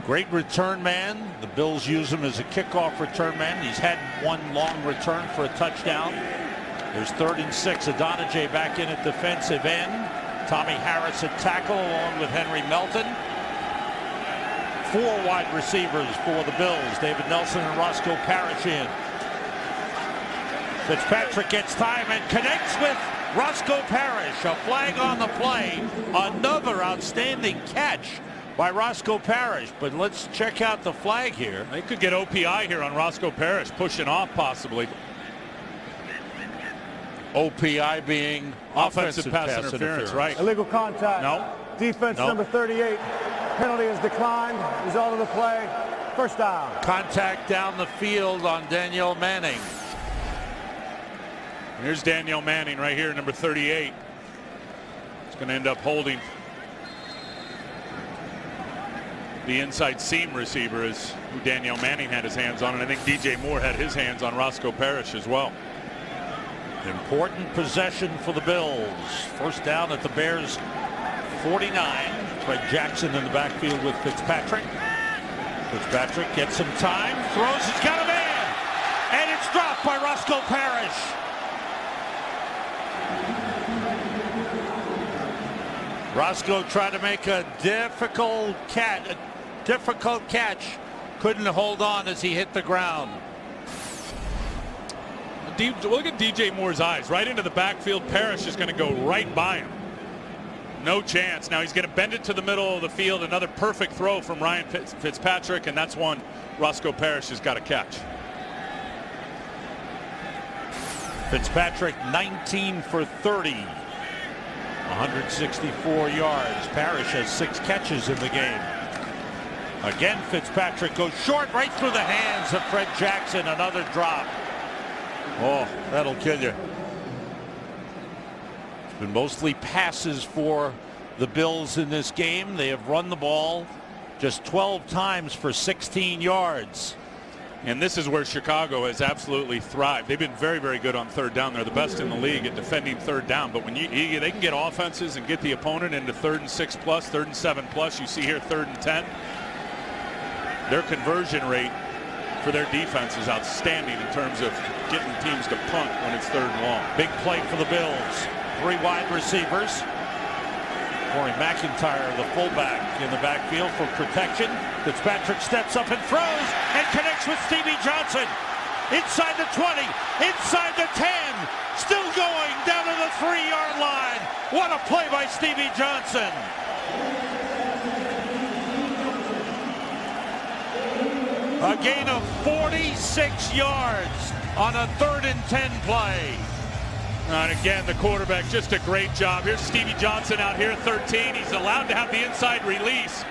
Great return man. The Bills use him as a kickoff return man. He's had one long return for a touchdown. There's 3rd and 6. Adonijay back in at defensive end. Tommy Harris at tackle along with Henry Melton. 4 wide receivers for the Bills. David Nelson and Roscoe Parrish in. Fitzpatrick gets time and connects with Roscoe Parrish. A flag on the play. Another outstanding catch by Roscoe Parrish. But let's check out the flag here. They could get OPI here on Roscoe Parrish, pushing off possibly. OPI being offensive pass interference. Right. Illegal contact. No. Defense number 38. Penalty is declined. Result of the play, first down. Contact down the field on Danielle Manning. Here's Danielle Manning right here, number 38. It's going to end up holding the inside seam receiver, is who Danielle Manning had his hands on, and I think DJ Moore had his hands on Roscoe Parrish as well. Important possession for the Bills. First down at the Bears 49. Fred Jackson in the backfield with Fitzpatrick. Fitzpatrick gets some time, throws, he's got a man, and it's dropped by Roscoe Parrish. Roscoe tried to make a difficult catch. Couldn't hold on as he hit the ground. Look at DJ Moore's eyes. Right into the backfield. Parrish is going to go right by him. No chance. Now he's going to bend it to the middle of the field. Another perfect throw from Ryan Fitzpatrick, and that's one Roscoe Parrish has got to catch. Fitzpatrick 19 for 30. 164 yards. Parrish has 6 catches in the game. Again, Fitzpatrick goes short right through the hands of Fred Jackson. Another drop. Oh, that'll kill you. It's been mostly passes for the Bills in this game. They have run the ball just 12 times for 16 yards. And this is where Chicago has absolutely thrived. They've been very, very good on third down. They're the best in the league at defending third down. But when they can get offenses and get the opponent into 3rd and 6 plus, 3rd and 7 plus, you see here 3rd and 10. Their conversion rate for their defense is outstanding in terms of getting teams to punt when it's 3rd and long. Big play for the Bills. 3 wide receivers. Corey McIntyre, the fullback, in the backfield for protection. Fitzpatrick steps up and throws and connects with Stevie Johnson. Inside the 20, inside the 10, still going down to the 3-yard line. What a play by Stevie Johnson. A gain of 46 yards on a 3rd and 10 play. And again, the quarterback, just a great job. Here's Stevie Johnson out here, 13. He's allowed to have the inside release.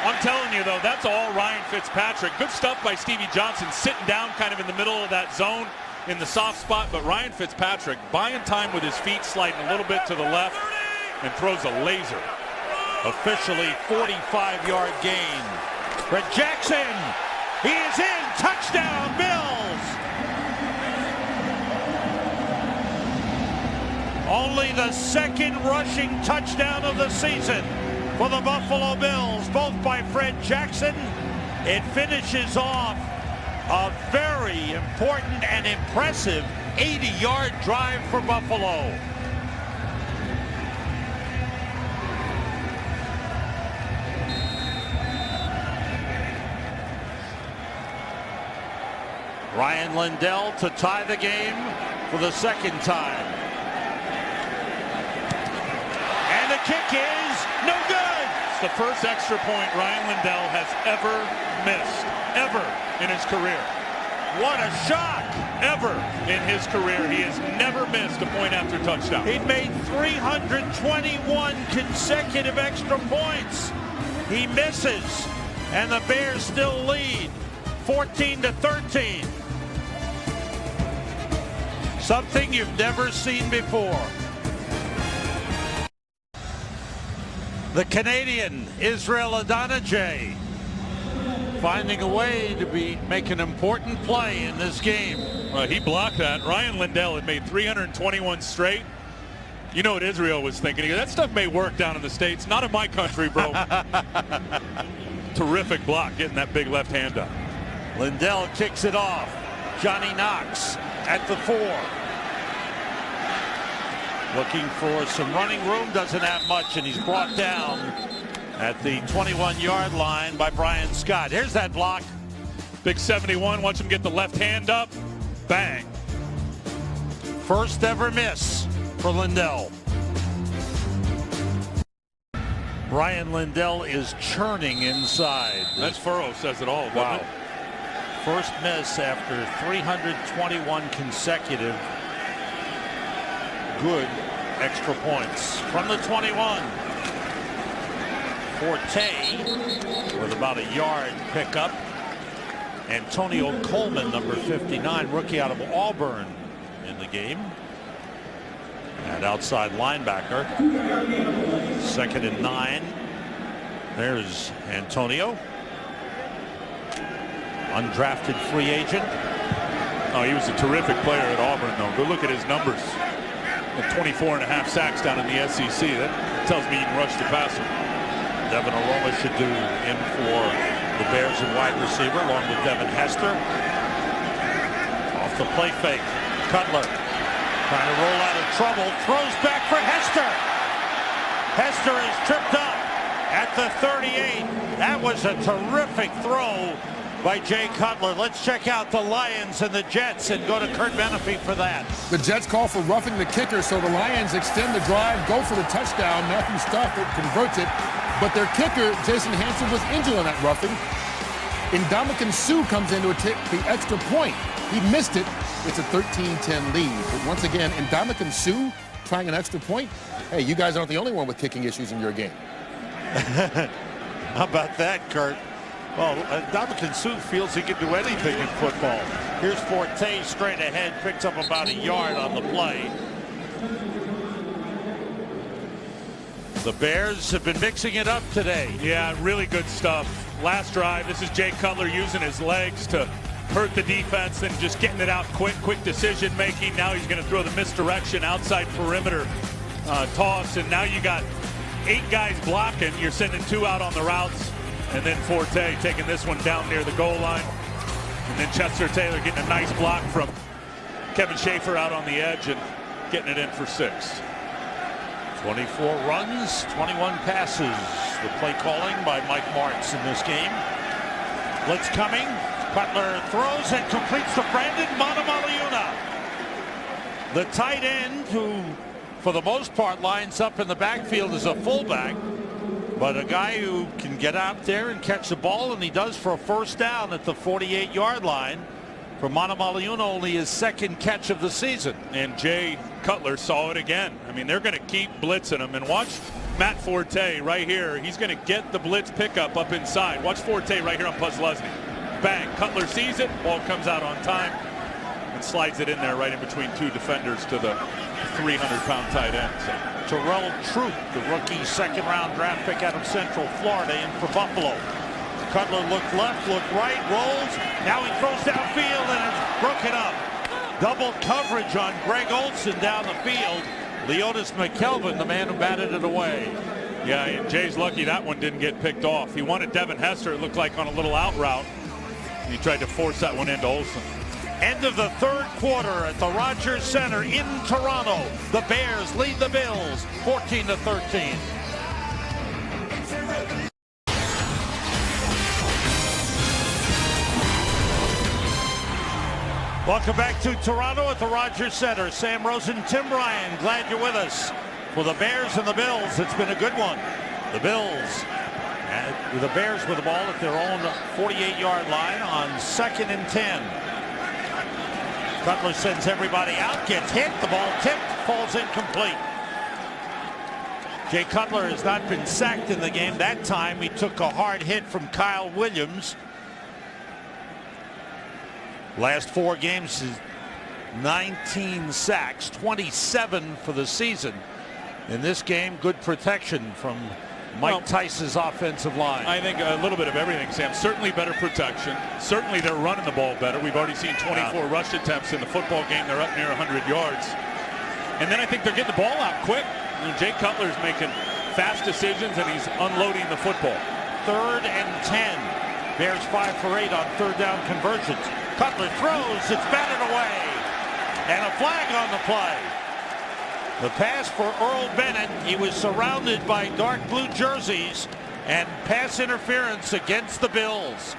I'm telling you, though, that's all Ryan Fitzpatrick. Good stuff by Stevie Johnson, sitting down kind of in the middle of that zone in the soft spot. But Ryan Fitzpatrick buying time with his feet, sliding a little bit to the left, and throws a laser. Officially 45-yard gain. Brett Jackson, he is in. Touchdown, Bills. Only the 2nd rushing touchdown of the season for the Buffalo Bills, both by Fred Jackson. It finishes off a very important and impressive 80-yard drive for Buffalo. Ryan Lindell to tie the game for the 2nd time. And the kick is no good. It's the first extra point Ryan Lindell has ever missed, ever in his career. What a shock. Ever in his career, he has never missed a point after touchdown. He'd made 321 consecutive extra points. He misses, and the Bears still lead 14-13. Something you've never seen before. The Canadian, Israel Adonijah, finding a way to make an important play in this game. He blocked that. Ryan Lindell had made 321 straight. You know what Israel was thinking? He goes, that stuff may work down in the States. Not in my country, bro. Terrific block, getting that big left hand up. Lindell kicks it off. Johnny Knox at the 4. Looking for some running room, doesn't have much, and he's brought down at the 21-yard line by Brian Scott. Here's that block. Big 71, watch him get the left hand up. Bang. First ever miss for Lindell. Ryan Lindell is churning inside. That furrow says it all. Wow. It? First miss after 321 consecutive good extra points. From the 21, Forte with about a yard pickup. Antonio Coleman, number 59, rookie out of Auburn, in the game. And outside linebacker. 2nd and 9. There's Antonio. Undrafted free agent. Oh, he was a terrific player at Auburn, though. Go look at his numbers. 24.5 sacks down in the SEC. That tells me you can rush the passer. Devin Aroma should do in for the Bears and wide receiver, along with Devin Hester. Off the play fake. Cutler trying to roll out of trouble. Throws back for Hester. Hester is tripped up at the 38. That was a terrific throw by Jay Cutler. Let's check out the Lions and the Jets and go to Kurt Menefee for that. The Jets call for roughing the kicker, so the Lions extend the drive, go for the touchdown. Matthew Stafford converts it, but their kicker, Jason Hanson, was injured on that roughing. Ndamukong Suh comes in to take the extra point. He missed it. It's a 13-10 lead. But once again, Ndamukong Suh trying an extra point. Hey, you guys aren't the only one with kicking issues in your game. How about that, Kurt? Well, Ndamukong Suh feels he can do anything in football. Here's Forte straight ahead, picks up about a yard on the play. The Bears have been mixing it up today. Yeah, really good stuff. Last drive, this is Jay Cutler using his legs to hurt the defense and just getting it out quick decision making. Now he's going to throw the misdirection outside perimeter toss, and now you got 8 guys blocking. You're sending 2 out on the routes, and then Forte taking this one down near the goal line. And then Chester Taylor getting a nice block from Kevin Schaefer out on the edge and getting it in for 6. 24 runs, 21 passes. The play calling by Mike Martz in this game. Blitz coming. Cutler throws and completes to Brandon Manamaliuna. The tight end, who for the most part lines up in the backfield as a fullback, but a guy who can get out there and catch the ball, and he does for a first down at the 48-yard line. For Manamaliuna, only his 2nd catch of the season. And Jay Cutler saw it again. I mean, they're going to keep blitzing him. And watch Matt Forte right here. He's going to get the blitz pickup up inside. Watch Forte right here on Puzzlesny. Bang. Cutler sees it. Ball comes out on time and slides it in there right in between 2 defenders to the 300-pound tight end. So Terrell Troop, the rookie 2nd-round draft pick out of Central Florida, in for Buffalo. Cutler looked left, looked right, rolls. Now he throws downfield and it's broken up. Double coverage on Greg Olson down the field. Leotis McKelvin, the man who batted it away. Yeah, and Jay's lucky that one didn't get picked off. He wanted Devin Hester, it looked like, on a little out route. He tried to force that one into Olson. End of the 3rd quarter at the Rogers Center in Toronto. The Bears lead the Bills 14-13. Welcome back to Toronto at the Rogers Center. Sam Rosen, Tim Ryan, glad you're with us. For the Bears and the Bills, it's been a good one. The Bills, the Bears with the ball at their own 48-yard line on 2nd and 10. Cutler sends everybody out, gets hit, the ball tipped, falls incomplete. Jay Cutler has not been sacked in the game. That time he took a hard hit from Kyle Williams. Last 4 games, 19 sacks, 27 for the season. In this game, good protection from Mike Tice's offensive line. I think a little bit of everything, Sam. Certainly better protection. Certainly they're running the ball better. We've already seen 24 rush attempts in the football game. They're up near 100 yards. And then I think they're getting the ball out quick. You know, Jay Cutler's making fast decisions, and he's unloading the football. 3rd and 10. Bears 5 for 8 on 3rd down conversions. Cutler throws, it's batted away. And a flag on the play. The pass for Earl Bennett. He was surrounded by dark blue jerseys, and pass interference against the Bills.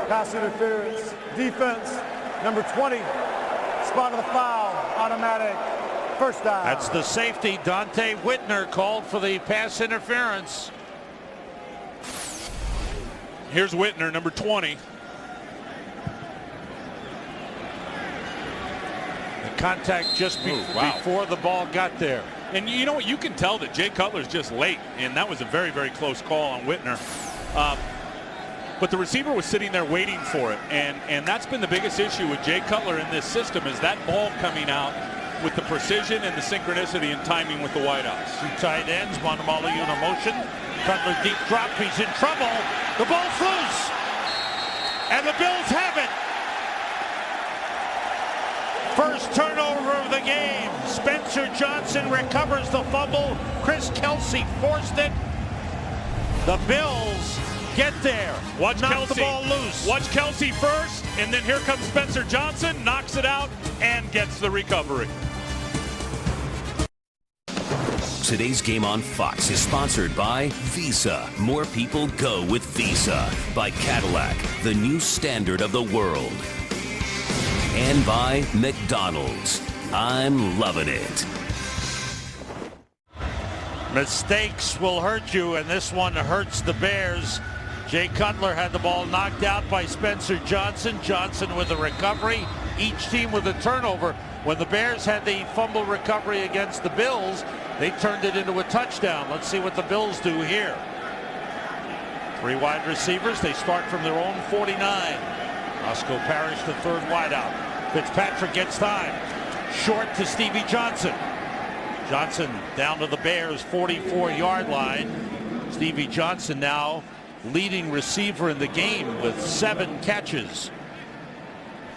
Pass interference. Defense, number 20. Spot of the foul. Automatic. First down. That's the safety. Dante Whitner called for the pass interference. Here's Whitner, number 20. Contact just before the ball got there. And you know what? You can tell that Jay Cutler's just late, and that was a very, very close call on Whitner. But the receiver was sitting there waiting for it, and that's been the biggest issue with Jay Cutler in this system, is that ball coming out with the precision and the synchronicity and timing with the wideouts. 2 tight ends, Manamaliuna motion. Cutler deep drop, he's in trouble. The ball's loose, and the Bills have it. First turnover of the game. Spencer Johnson recovers the fumble. Chris Kelsey forced it. The Bills get there. Watch knock Kelsey. The ball loose. Watch Kelsey first, and then here comes Spencer Johnson, knocks it out, and gets the recovery. Today's game on Fox is sponsored by Visa. More people go with Visa. By Cadillac, the new standard of the world. And by McDonald's. I'm loving it. Mistakes will hurt you, and this one hurts the Bears. Jay Cutler had the ball knocked out by Spencer Johnson. Johnson with a recovery. Each team with a turnover. When the Bears had the fumble recovery against the Bills, they turned it into a touchdown. Let's see what the Bills do here. 3 wide receivers. They start from their own 49. Roscoe Parrish, the 3rd wideout. Fitzpatrick gets time. Short to Stevie Johnson. Johnson down to the Bears' 44-yard line. Stevie Johnson now leading receiver in the game with 7 catches.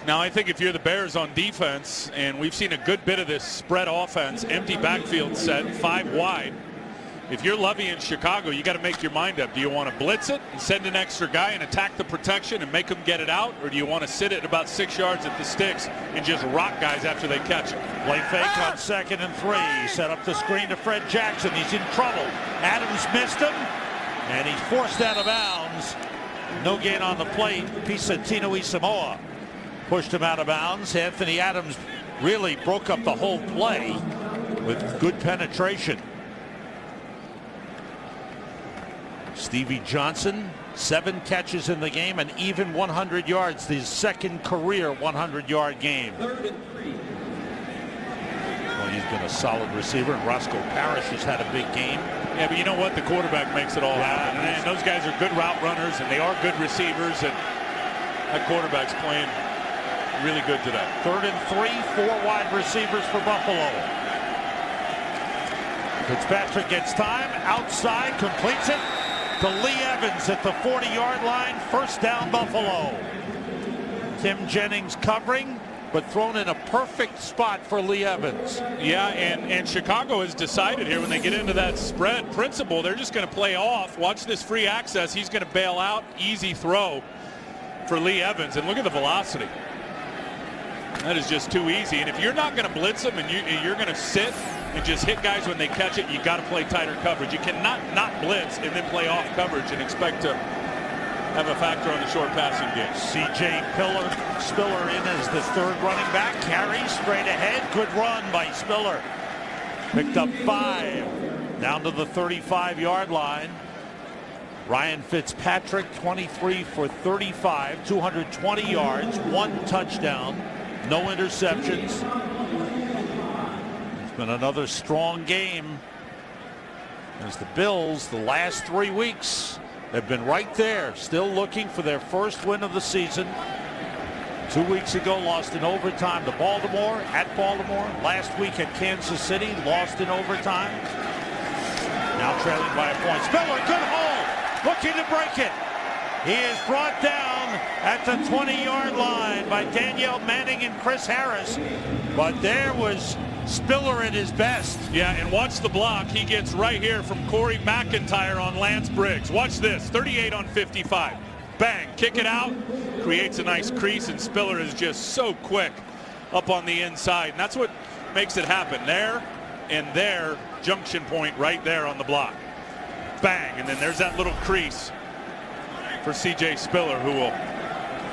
Now, I think if you're the Bears on defense, and we've seen a good bit of this spread offense, empty backfield set, 5 wide. If you're Lovey in Chicago, you got to make your mind up. Do you want to blitz it and send an extra guy and attack the protection and make them get it out? Or do you want to sit it about 6 yards at the sticks and just rock guys after they catch it? Play fake on 2nd and 3. Set up the screen to Fred Jackson. He's in trouble. Adams missed him, and he's forced out of bounds. No gain on the plate. Pisatino Isamoa pushed him out of bounds. Anthony Adams really broke up the whole play with good penetration. Stevie Johnson, 7 catches in the game and even 100 yards. His 2nd career 100-yard game. Well, he's been a solid receiver, and Roscoe Parrish has had a big game. Yeah, but you know what? The quarterback makes it all happen. And those guys are good route runners, and they are good receivers, and that quarterback's playing really good today. 3rd and 3, 4 wide receivers for Buffalo. Fitzpatrick gets time, outside, completes it to Lee Evans at the 40-yard line. 1st down, Buffalo. Tim Jennings covering, but thrown in a perfect spot for Lee Evans. Yeah, and Chicago has decided here when they get into that spread principle, they're just going to play off. Watch this free access. He's going to bail out. Easy throw for Lee Evans. And look at the velocity. That is just too easy. And if you're not going to blitz them and you're going to sit and just hit guys when they catch it, you got to play tighter coverage. You cannot not blitz and then play off coverage and expect to have a factor on the short passing game. C.J. Spiller in as the 3rd running back. Carry straight ahead. Good run by Spiller. Picked up 5. Down to the 35-yard line. Ryan Fitzpatrick, 23 for 35, 220 yards, 1 touchdown, no interceptions. It's been another strong game as the Bills, the last 3 weeks, have been right there, still looking for their first win of the season. 2 weeks ago, lost in overtime to Baltimore, at Baltimore. Last week at Kansas City, lost in overtime. Now trailing by a point. Spiller, good hold, looking to break it. He is brought down at the 20-yard line by Danielle Manning and Chris Harris. But there was Spiller at his best. Yeah, and watch the block. He gets right here from Corey McIntyre on Lance Briggs. Watch this, 38 on 55. Bang, kick it out, creates a nice crease, and Spiller is just so quick up on the inside. And that's what makes it happen. There and there, junction point right there on the block. Bang, and then there's that little crease for C.J. Spiller, who will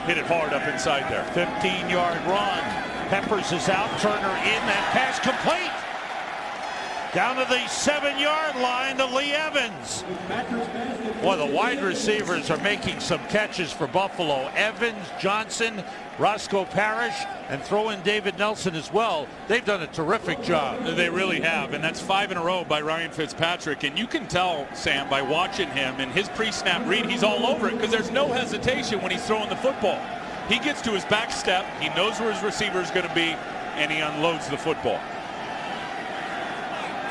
hit it hard up inside there. 15-yard run. Peppers is out, Turner in, that pass complete. Down to the 7-yard line to Lee Evans. Boy, the wide receivers are making some catches for Buffalo. Evans, Johnson, Roscoe Parrish, and throw in David Nelson as well. They've done a terrific job. They really have, and that's 5 in a row by Ryan Fitzpatrick. And you can tell, Sam, by watching him and his pre-snap read, he's all over it because there's no hesitation when he's throwing the football. He gets to his back step, he knows where his receiver is going to be, and he unloads the football.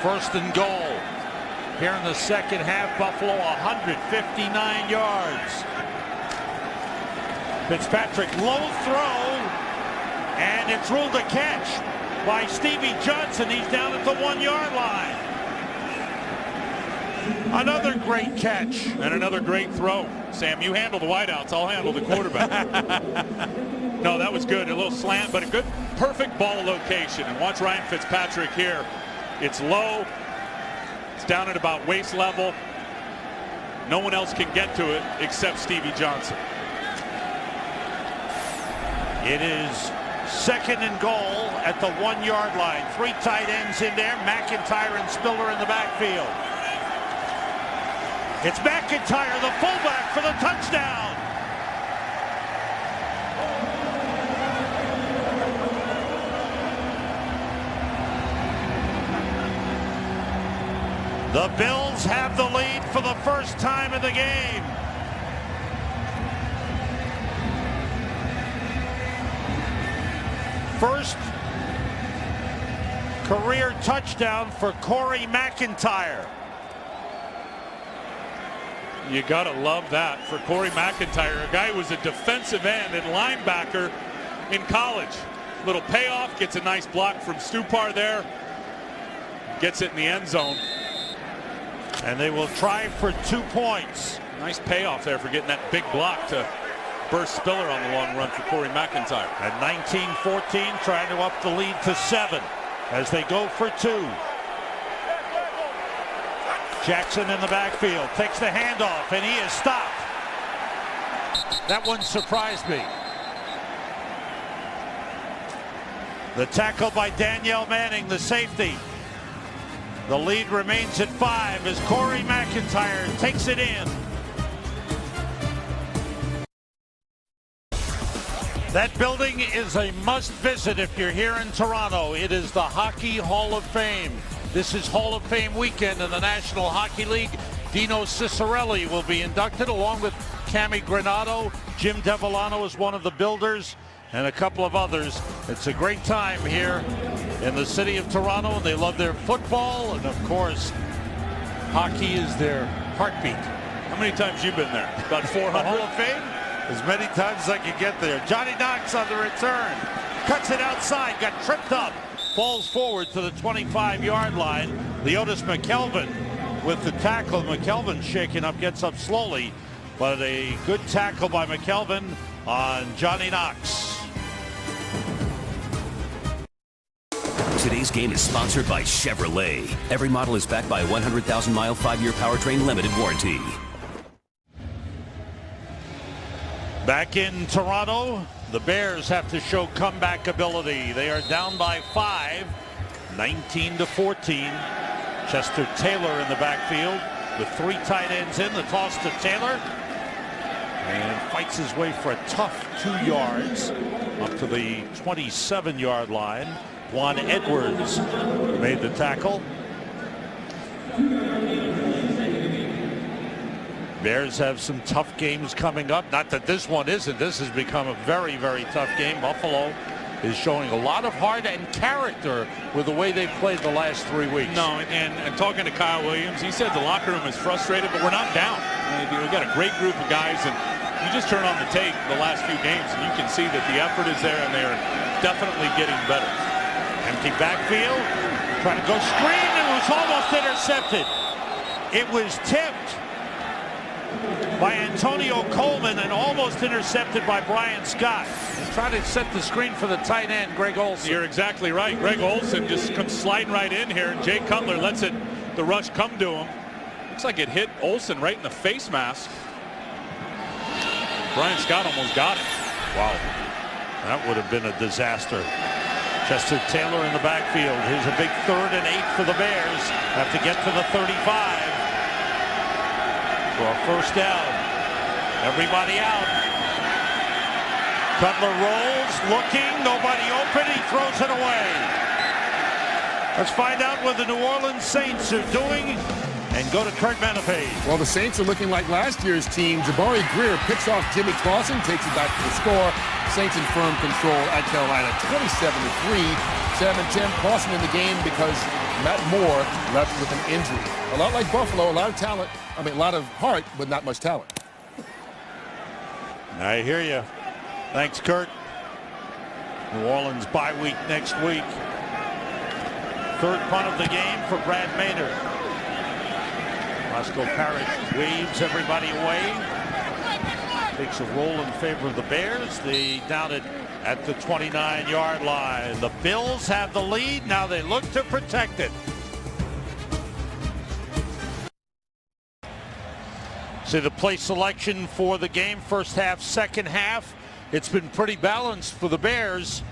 1st and goal. Here in the second half, Buffalo 159 yards. Fitzpatrick, low throw, and it's ruled a catch by Stevie Johnson. He's down at the 1-yard line. Another great catch. And another great throw. Sam, you handle the wideouts, I'll handle the quarterback. No, that was good. A little slant, but a good, perfect ball location. And watch Ryan Fitzpatrick here. It's low. It's down at about waist level. No one else can get to it except Stevie Johnson. It is 2nd and goal at the 1-yard line. 3 tight ends in there. McIntyre and Spiller in the backfield. It's McIntyre, the fullback, for the touchdown. The Bills have the lead for the first time in the game. First career touchdown for Corey McIntyre. You got to love that for Corey McIntyre, a guy who was a defensive end and linebacker in college. Little payoff, gets a nice block from Stupar there. Gets it in the end zone. And they will try for 2 points. Nice payoff there for getting that big block to burst Spiller on the long run for Corey McIntyre. At 19-14, trying to up the lead to 7 as they go for 2. Jackson in the backfield takes the handoff, and he is stopped. That one surprised me. The tackle by Danielle Manning, the safety. The lead remains at 5 as Corey McIntyre takes it in. That building is a must visit if you're here in Toronto. It is the Hockey Hall of Fame. This is Hall of Fame weekend in the National Hockey League. Dino Ciccarelli will be inducted along with Cami Granato. Jim Devellano is one of the builders and a couple of others. It's a great time here in the city of Toronto. They love their football, and of course, hockey is their heartbeat. How many times you been there? About 400? The Hall of Fame? As many times as I could get there. Johnny Knox on the return. Cuts it outside, got tripped up. Falls forward to the 25-yard line. Leotis McKelvin with the tackle. McKelvin shaken up, gets up slowly, but a good tackle by McKelvin on Johnny Knox. Today's game is sponsored by Chevrolet. Every model is backed by a 100,000-mile, 5-year powertrain limited warranty. Back in Toronto, the Bears have to show comeback ability. They are down by 5, 19-14. Chester Taylor in the backfield with 3 tight ends in. The toss to Taylor. And fights his way for a tough 2 yards up to the 27-yard line. Juan Edwards made the tackle. Bears have some tough games coming up. Not that this one isn't. This has become a very, very tough game. Buffalo is showing a lot of heart and character with the way they've played the last 3 weeks. No, and talking to Kyle Williams, he said the locker room is frustrated, but we're not down. We've got a great group of guys, and you just turn on the tape the last few games, and you can see that the effort is there, and they're definitely getting better. Empty backfield, trying to go screen, and was almost intercepted. It was tipped by Antonio Coleman and almost intercepted by Brian Scott. He's trying to set the screen for the tight end, Greg Olsen. You're exactly right. Greg Olsen just comes sliding right in here, and Jay Cutler lets the rush come to him. Looks like it hit Olsen right in the face mask. Brian Scott almost got it. Wow, that would have been a disaster. Chester Taylor in the backfield. Here's a big 3rd and 8 for the Bears. Have to get to the 35 for a first down. Everybody out. Cutler rolls, looking, nobody open. He throws it away. Let's find out what the New Orleans Saints are doing and go to Kurt Menefee. Well, the Saints are looking like last year's team. Jabari Greer picks off Jimmy Clausen, takes it back to the score. Saints in firm control at Carolina, 27-3. 7-10. Clausen in the game because Matt Moore left with an injury. A lot like Buffalo, a lot of talent. I mean, a lot of heart, but not much talent. I hear you. Thanks, Kurt. New Orleans bye week next week. 3rd punt of the game for Brad Maynard. Roscoe Parrish waves everybody away. Takes a roll in favor of the Bears. They down it at the 29-yard line. The Bills have the lead. Now they look to protect it. See the play selection for the game. First half, second half. It's been pretty balanced for the Bears.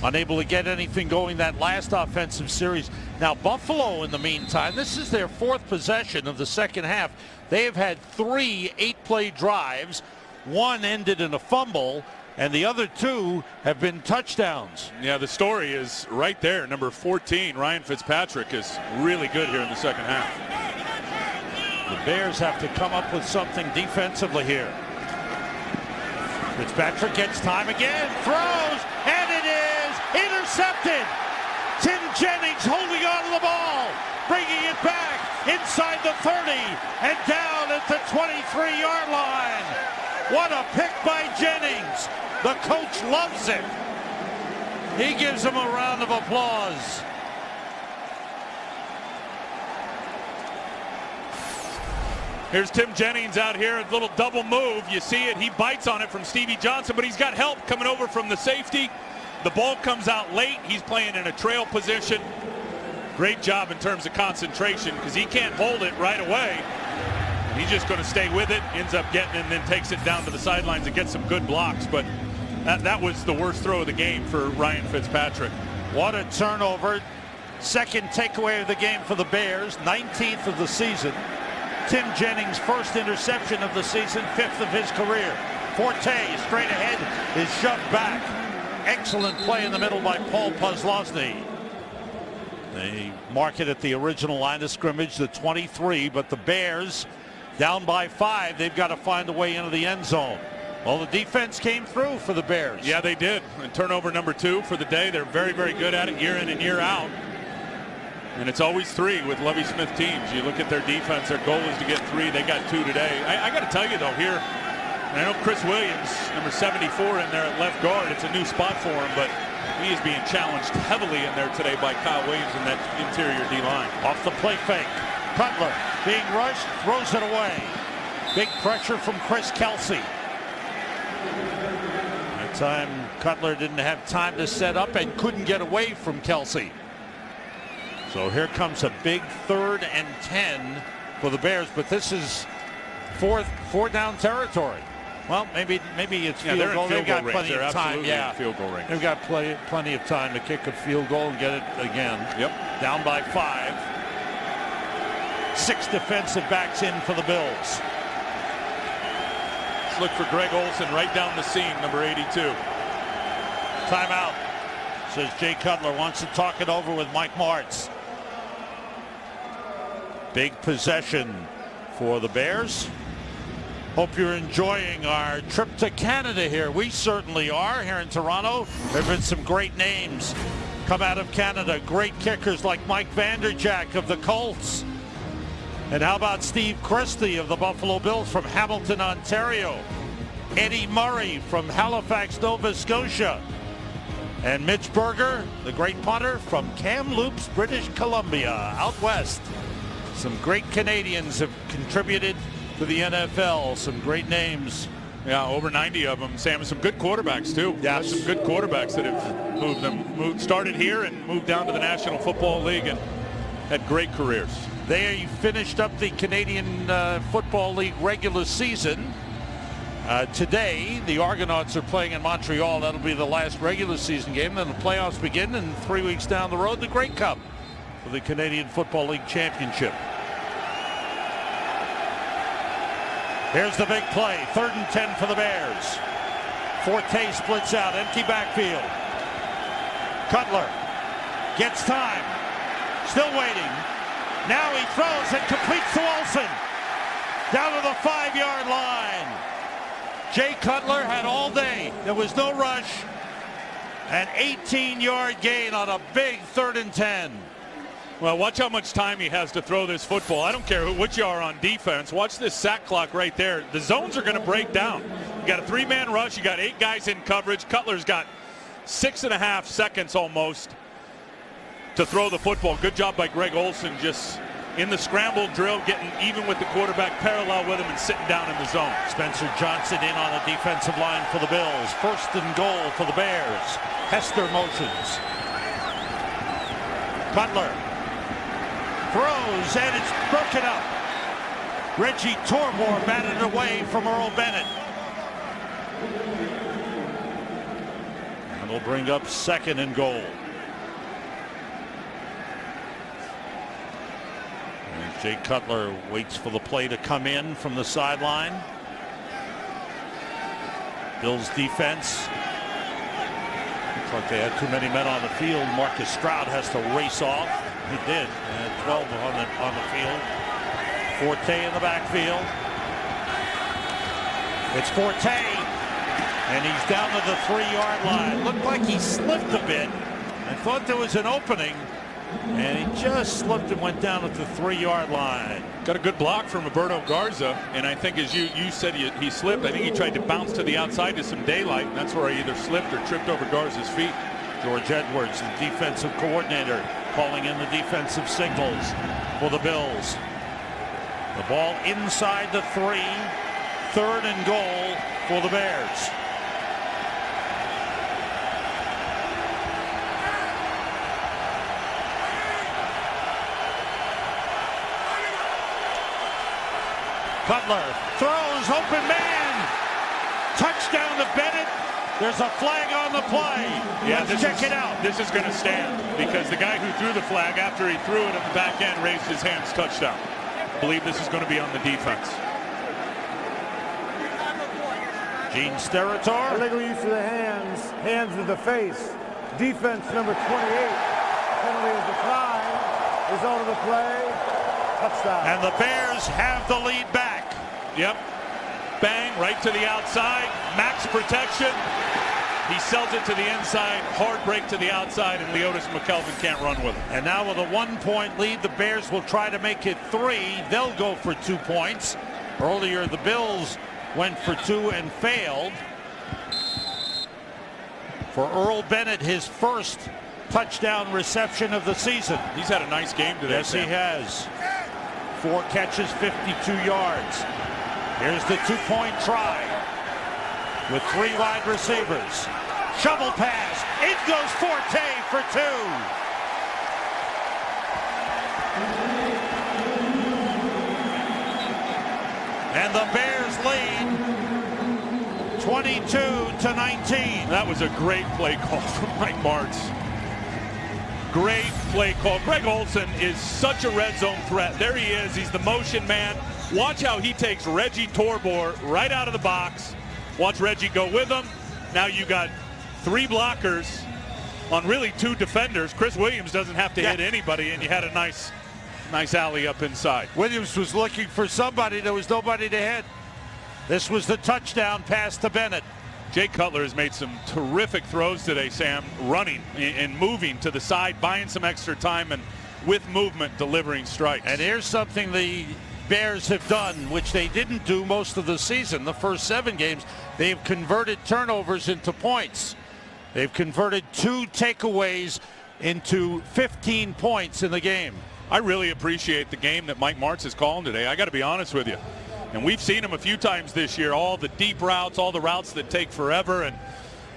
Unable to get anything going that last offensive series. Now Buffalo, in the meantime, this is their 4th possession of the second half. They have had 3 8-play drives. 1 ended in a fumble, and the other 2 have been touchdowns. Yeah, the story is right there. Number 14, Ryan Fitzpatrick, is really good here in the second half. The Bears have to come up with something defensively here. Fitzpatrick gets time again, throws, and it is intercepted. Tim Jennings holding on to the ball, bringing it back inside the 30 and down at the 23-yard line. What a pick by Jennings. The coach loves it. He gives him a round of applause. Here's Tim Jennings out here, a little double move. You see it, he bites on it from Stevie Johnson, but he's got help coming over from the safety. The ball comes out late. He's playing in a trail position. Great job in terms of concentration because he can't hold it right away. He's just going to stay with it, ends up getting it, and then takes it down to the sidelines and gets some good blocks. But that was the worst throw of the game for Ryan Fitzpatrick. What a turnover. Second takeaway of the game for the Bears, 19th of the season. Tim Jennings' first interception of the season, 5th of his career. Forte straight ahead is shoved back. Excellent play in the middle by Paul Puslosny. They mark it at the original line of scrimmage, the 23, but the Bears down by 5. They've got to find a way into the end zone. Well, the defense came through for the Bears. Yeah, they did. And turnover number 2 for the day. They're very, very good at it year in and year out. And it's always 3 with Lovie Smith teams. You look at their defense, their goal is to get 3. They got 2 today. I got to tell you, though, here, and I know Chris Williams, number 74 in there at left guard. It's a new spot for him, but he is being challenged heavily in there today by Kyle Williams in that interior D-line. Off the play fake. Cutler being rushed, throws it away. Big pressure from Chris Kelsey. That time, Cutler didn't have time to set up and couldn't get away from Kelsey. So here comes a big 3rd and 10 for the Bears, but this is four down territory. Well, maybe it's field goal. They've got plenty of time. Yeah, field goal range. They've got plenty of time to kick a field goal and get it again. Yep. Down by 5. 6 defensive backs in for the Bills. Let's look for Greg Olsen right down the seam, number 82. Timeout, says Jay Cutler. Wants to talk it over with Mike Martz. Big possession for the Bears. Hope you're enjoying our trip to Canada here. We certainly are here in Toronto. There have been some great names come out of Canada. Great kickers like Mike Vanderjack of the Colts. And how about Steve Christie of the Buffalo Bills from Hamilton, Ontario. Eddie Murray from Halifax, Nova Scotia. And Mitch Berger, the great punter from Kamloops, British Columbia, out west. Some great Canadians have contributed to the NFL. Some great names. Yeah, over 90 of them, Sam. Some good quarterbacks, too. Yeah, some good quarterbacks that have started here and moved down to the National Football League and had great careers. They finished up the Canadian Football League regular season. Today, the Argonauts are playing in Montreal. That'll be the last regular season game. Then the playoffs begin, and 3 weeks down the road, the Grey Cup for the Canadian Football League Championship. Here's the big play. 3rd and 10 for the Bears. Forte splits out. Empty backfield. Cutler gets time. Still waiting. Now he throws and completes to Olsen. Down to the 5-yard line. Jay Cutler had all day. There was no rush. An 18-yard gain on a big 3rd and 10. Well, watch how much time he has to throw this football. I don't care what you are on defense. Watch this sack clock right there. The zones are going to break down. You got a 3-man rush. You got 8 guys in coverage. Cutler's got 6.5 seconds almost to throw the football. Good job by Greg Olsen, just in the scramble drill, getting even with the quarterback, parallel with him, and sitting down in the zone. Spencer Johnson in on the defensive line for the Bills. 1st and goal for the Bears. Hester motions. Cutler throws, and it's broken up. Reggie Tormore batted away from Earl Bennett. And they'll bring up 2nd and goal. And Jay Cutler waits for the play to come in from the sideline. Bills defense. Looks like they had too many men on the field. Marcus Stroud has to race off. He did. 12 on the field. Forte in the backfield. It's Forte, and he's down to the 3-yard line. Looked like he slipped a bit. I thought there was an opening, And he just slipped and went down at the 3-yard line. Got a good block from Roberto Garza, and I think, as you said, he slipped. I think he tried to bounce to the outside to some daylight, and that's where he either slipped or tripped over Garza's feet. George Edwards, the defensive coordinator, calling in the defensive signals for the Bills. The ball inside the 3, 3rd and goal for the Bears. Cutler throws, open man, touchdown to Bennett. There's a flag on the play. Yeah, let's check it out. This is going to stand because the guy who threw the flag, after he threw it at the back end, raised his hands, touchdown. I believe this is going to be on the defense. Gene Steratore. Illegal use of the hands to the face. Defense number 28. Penalty is declined. Result of the play, touchdown. And the Bears have the lead back. Yep. Bang, right to the outside. Max protection. He sells it to the inside. Hard break to the outside, and Leotis McKelvin can't run with it. And now with a 1-point lead, the Bears will try to make it 3. They'll go for 2 points. Earlier, the Bills went for 2 and failed. For Earl Bennett, his first touchdown reception of the season. He's had a nice game today. Yes, he has. 4 catches, 52 yards. Here's the 2-point try with 3 wide receivers. Shovel pass. It goes Forte for 2. And the Bears lead 22-19. That was a great play call from Mike Martz. Great play call. Greg Olsen is such a red zone threat. There he is. He's the motion man. Watch how he takes Reggie Torbor right out of the box. Watch Reggie go with him. Now you got 3 blockers on really 2 defenders. Chris Williams doesn't have to hit anybody, and you had a nice alley up inside. Williams was looking for somebody. There was nobody to hit. This was the touchdown pass to Bennett. Jay Cutler has made some terrific throws today, Sam, running and moving to the side, buying some extra time, and with movement delivering strikes. And here's something the Bears have done, which they didn't do most of the season. The first 7 games, they've converted turnovers into points. They've converted 2 takeaways into 15 points in the game. I really appreciate the game that Mike Martz is calling today. I got to be honest with you. And we've seen him a few times this year, all the deep routes, all the routes that take forever, and,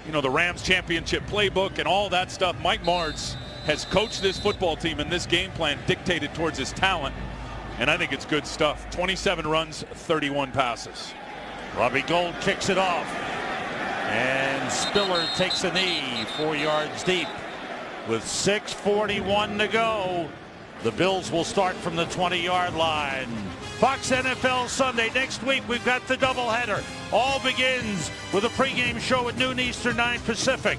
you know, the Rams championship playbook and all that stuff. Mike Martz has coached this football team, and this game plan dictated towards his talent, and I think it's good stuff. 27 runs, 31 passes. Robbie Gould kicks it off, and Spiller takes a knee 4 yards deep. With 6:41 to go, the Bills will start from the 20-yard line. Fox NFL Sunday. Next week, we've got the doubleheader. All begins with a pregame show at noon Eastern, 9 Pacific.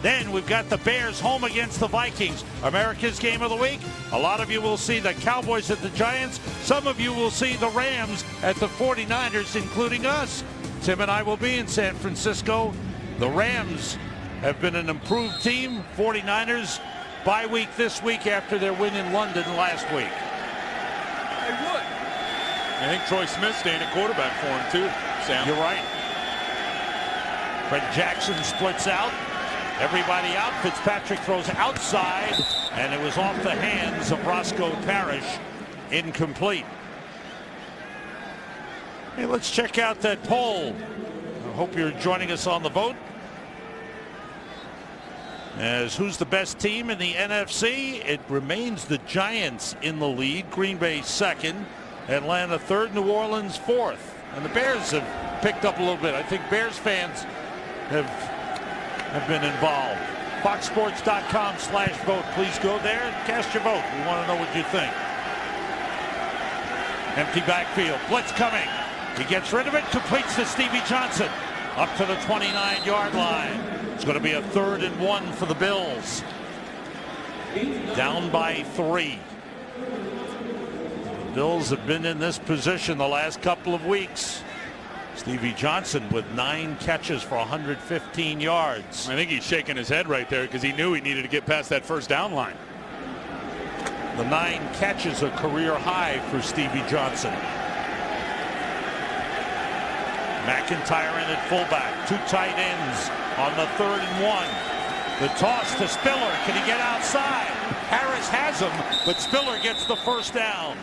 Then we've got the Bears home against the Vikings. America's game of the week. A lot of you will see the Cowboys at the Giants. Some of you will see the Rams at the 49ers, including us. Tim and I will be in San Francisco. The Rams have been an improved team. 49ers bye week this week after their win in London last week. They would. I think Troy Smith's staying at quarterback for him too, Sam. You're right. Fred Jackson splits out. Everybody out. Fitzpatrick throws outside, and it was off the hands of Roscoe Parrish. Incomplete. Hey, let's check out that poll. I hope you're joining us on the vote. As who's the best team in the NFC? It remains the Giants in the lead. Green Bay second. Atlanta third. New Orleans fourth. And the Bears have picked up a little bit. I think Bears fans have been involved. FoxSports.com/vote. Please go there and cast your vote. We want to know what you think. Empty backfield. Blitz coming. He gets rid of it. Completes to Stevie Johnson. Up to the 29-yard line. It's going to be a 3rd and 1 for the Bills. Down by 3. The Bills have been in this position the last couple of weeks. Stevie Johnson with 9 catches for 115 yards. I think he's shaking his head right there because he knew he needed to get past that first down line. The 9 catches, a career high for Stevie Johnson. McIntyre in at fullback. 2 tight ends on the 3rd and 1. The toss to Spiller. Can he get outside? Harris has him, but Spiller gets the first down.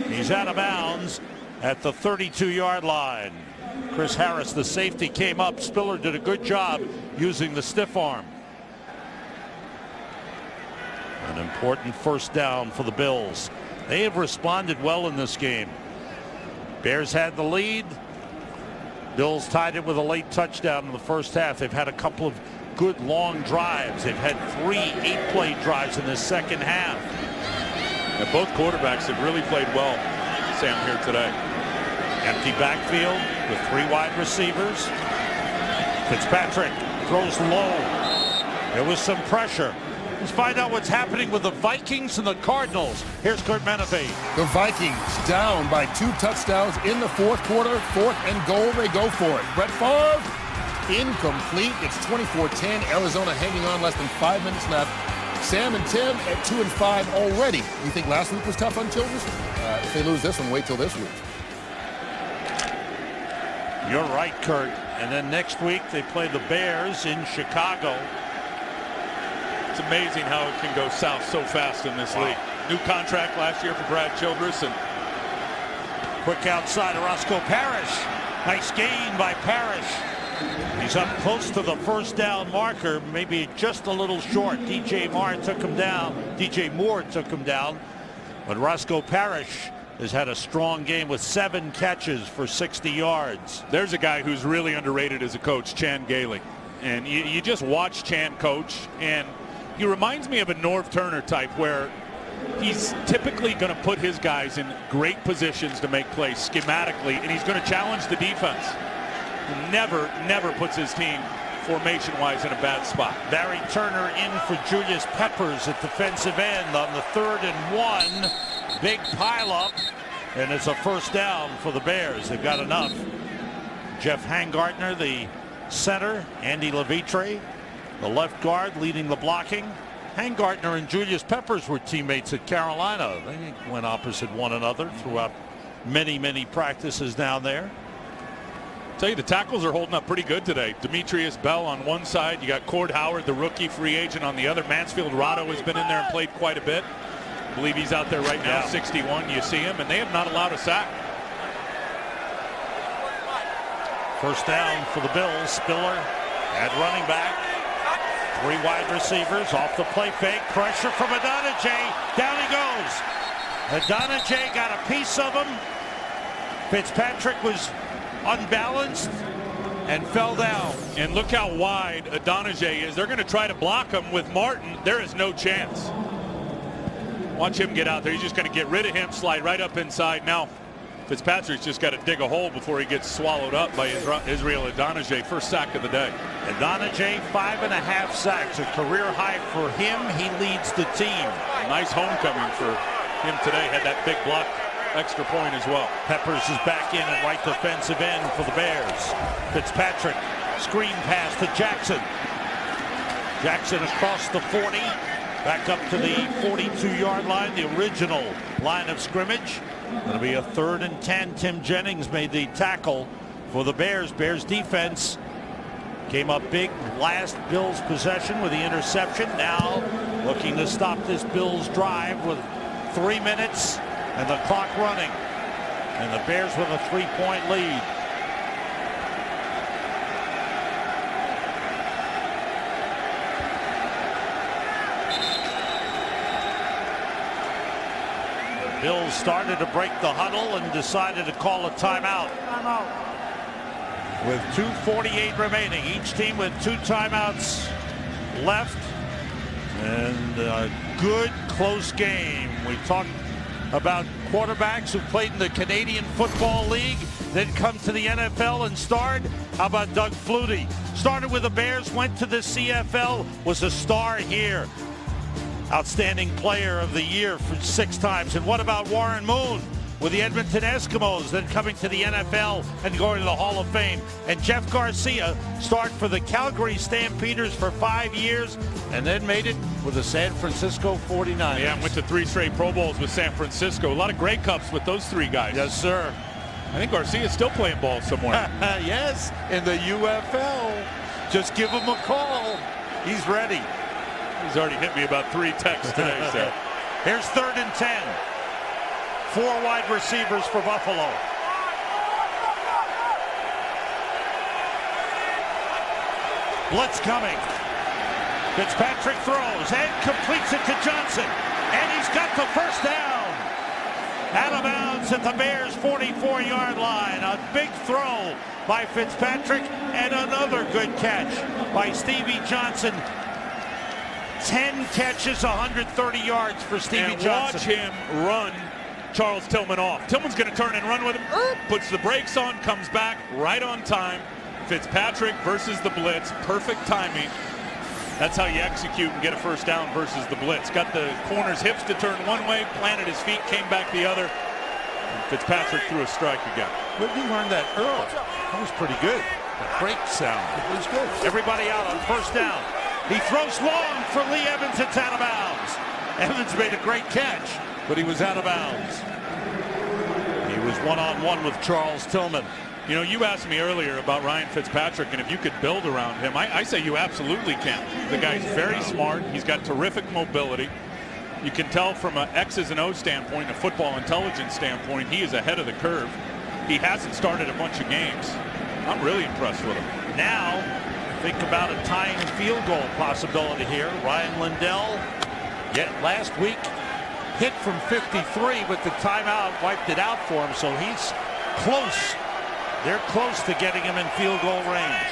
He's out of bounds at the 32-yard line. Chris Harris, the safety, came up. Spiller did a good job using the stiff arm. An important first down for the Bills. They have responded well in this game. Bears had the lead. Bills tied it with a late touchdown in the first half. They've had a couple of good long drives. They've had 3 8-play drives in the second half. And both quarterbacks have really played well, Sam, here today. Empty backfield with 3 wide receivers. Fitzpatrick throws low. There was some pressure. Let's find out what's happening with the Vikings and the Cardinals. Here's Kurt Menefee. The Vikings down by 2 touchdowns in the 4th quarter. 4th and goal, they go for it. Brett Favre, incomplete. It's 24-10. Arizona hanging on, less than 5 minutes left. Sam and Tim at 2-5 already. You think last week was tough on Childress? If they lose this one, wait till this week. You're right, Kurt. And then next week they play the Bears in Chicago. It's amazing how it can go south so fast in this league. New contract last year for Brad Childress. And quick outside of Roscoe Parrish. Nice gain by Parrish. He's up close to the first down marker, maybe just a little short. DJ Moore took him down. But Roscoe Parrish has had a strong game with 7 catches for 60 yards. There's a guy who's really underrated as a coach, Chan Gailey. And you just watch Chan coach, and he reminds me of a Norv Turner type where he's typically going to put his guys in great positions to make plays schematically, and he's going to challenge the defense. He never puts his team formation-wise in a bad spot. Barry Turner in for Julius Peppers at defensive end on the 3rd and 1. Big pile-up, and it's a first down for the Bears. They've got enough. Jeff Hangartner, the center. Andy Levitre, the left guard, leading the blocking. Hangartner and Julius Peppers were teammates at Carolina. They went opposite one another throughout many practices down there. Tell you, the tackles are holding up pretty good today. Demetrius Bell on one side. You got Cord Howard, the rookie free agent, on the other. Mansfield Rado has been in there and played quite a bit. I believe he's out there right now, 61. You see him, and they have not allowed a sack. First down for the Bills. Spiller at running back. 3 wide receivers off the play fake. Pressure from Adonijay. Down he goes. Adonijay got a piece of him. Fitzpatrick was unbalanced and fell down. And look how wide Adonijay is. They're going to try to block him with Martin. There is no chance. Watch him get out there. He's just going to get rid of him, slide right up inside. Now Fitzpatrick's just got to dig a hole before he gets swallowed up by Israel Adonijay. First sack of the day. Adonijay, 5.5 sacks, a career high for him. He leads the team. Nice homecoming for him today. Had that big block extra point as well. Peppers is back in at right defensive end for the Bears. Fitzpatrick, screen pass to Jackson. Jackson across the 40, back up to the 42-yard line, the original line of scrimmage. It'll be a 3rd and 10. Tim Jennings made the tackle for the Bears. Bears defense came up big last Bills possession with the interception. Now looking to stop this Bills drive with 3 minutes and the clock running. And the Bears with a 3-point lead. Bills started to break the huddle and decided to call a timeout. With 2:48 remaining, each team with 2 timeouts left, and a good close game. We talked about quarterbacks who played in the Canadian Football League, then come to the NFL and starred. How about Doug Flutie? Started with the Bears, went to the CFL, was a star here. Outstanding player of the year for 6 times. And what about Warren Moon? with the Edmonton Eskimos, then coming to the NFL and going to the Hall of Fame. And Jeff Garcia started for the Calgary Stampeders for 5 years and then made it with the San Francisco 49ers. Yeah, went to 3 straight Pro Bowls with San Francisco. A lot of Grey Cups with those 3 guys. Yes, sir. I think Garcia's still playing ball somewhere. Yes, in the UFL. Just give him a call. He's ready. He's already hit me about 3 texts today, so. Here's 3rd and 10. 4 wide receivers for Buffalo. Blitz coming. Fitzpatrick throws and completes it to Johnson. And he's got the first down. Out of bounds at the Bears' 44-yard line. A big throw by Fitzpatrick and another good catch by Stevie Johnson. 10 catches, 130 yards for Stevie Johnson. Watch him run Charles Tillman off. Tillman's going to turn and run with him. Puts the brakes on, comes back right on time. Fitzpatrick versus the blitz. Perfect timing. That's how you execute and get a first down versus the blitz. Got the corner's hips to turn one way, planted his feet, came back the other. And Fitzpatrick threw a strike again. But you learned that early. That was pretty good. The brake sound. It was good. Everybody out on first down. He throws long for Lee Evans. It's out of bounds. Evans made a great catch, but he was out of bounds. He was one-on-one with Charles Tillman. You know, you asked me earlier about Ryan Fitzpatrick and if you could build around him. I say you absolutely can. The guy's very smart. He's got terrific mobility. You can tell from an X's and O's standpoint, a football intelligence standpoint, he is ahead of the curve. He hasn't started a bunch of games. I'm really impressed with him. Now, think about a tying field goal possibility here. Ryan Lindell, yet last week, hit from 53, but the timeout wiped it out for him, so he's close. They're close to getting him in field goal range.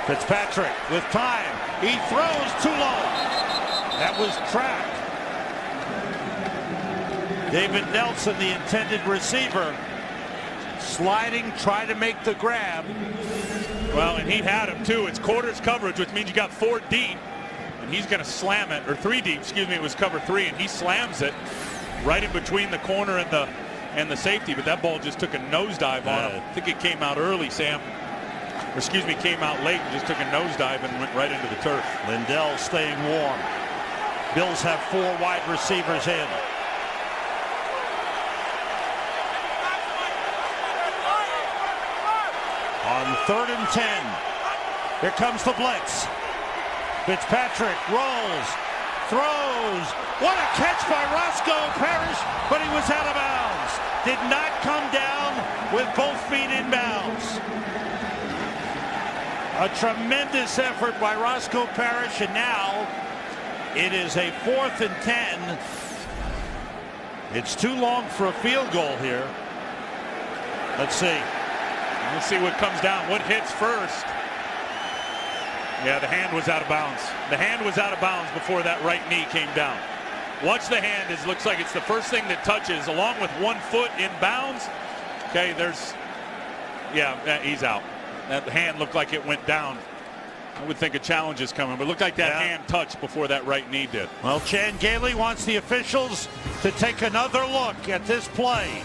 Fitzpatrick with time. He throws too low. That was trapped. David Nelson, the intended receiver, sliding, trying to make the grab. Well, and he had him too. It's quarters coverage, which means you got 4 deep, and he's going to slam it, or 3 deep, excuse me, it was cover 3, and he slams it right in between the corner and the safety, but that ball just took a nosedive on him. I think it came out early, Sam. Or excuse me, came out late and just took a nosedive and went right into the turf. Lindell staying warm. Bills have 4 wide receivers in. On 3rd and 10. Here comes the blitz. Fitzpatrick rolls, throws. What a catch by Roscoe Parrish, but he was out of bounds. Did not come down with both feet in bounds. A tremendous effort by Roscoe Parrish, and now it is a 4th and 10. It's too long for a field goal here. Let's see. Let's see what comes down. What hits first? Yeah, the hand was out of bounds. The hand was out of bounds before that right knee came down. Watch the hand. It looks like it's the first thing that touches, along with 1 foot in bounds. Okay, he's out. That hand looked like it went down. I would think a challenge is coming, but it looked like that hand touched before that right knee did. Well, Chan Gailey wants the officials to take another look at this play.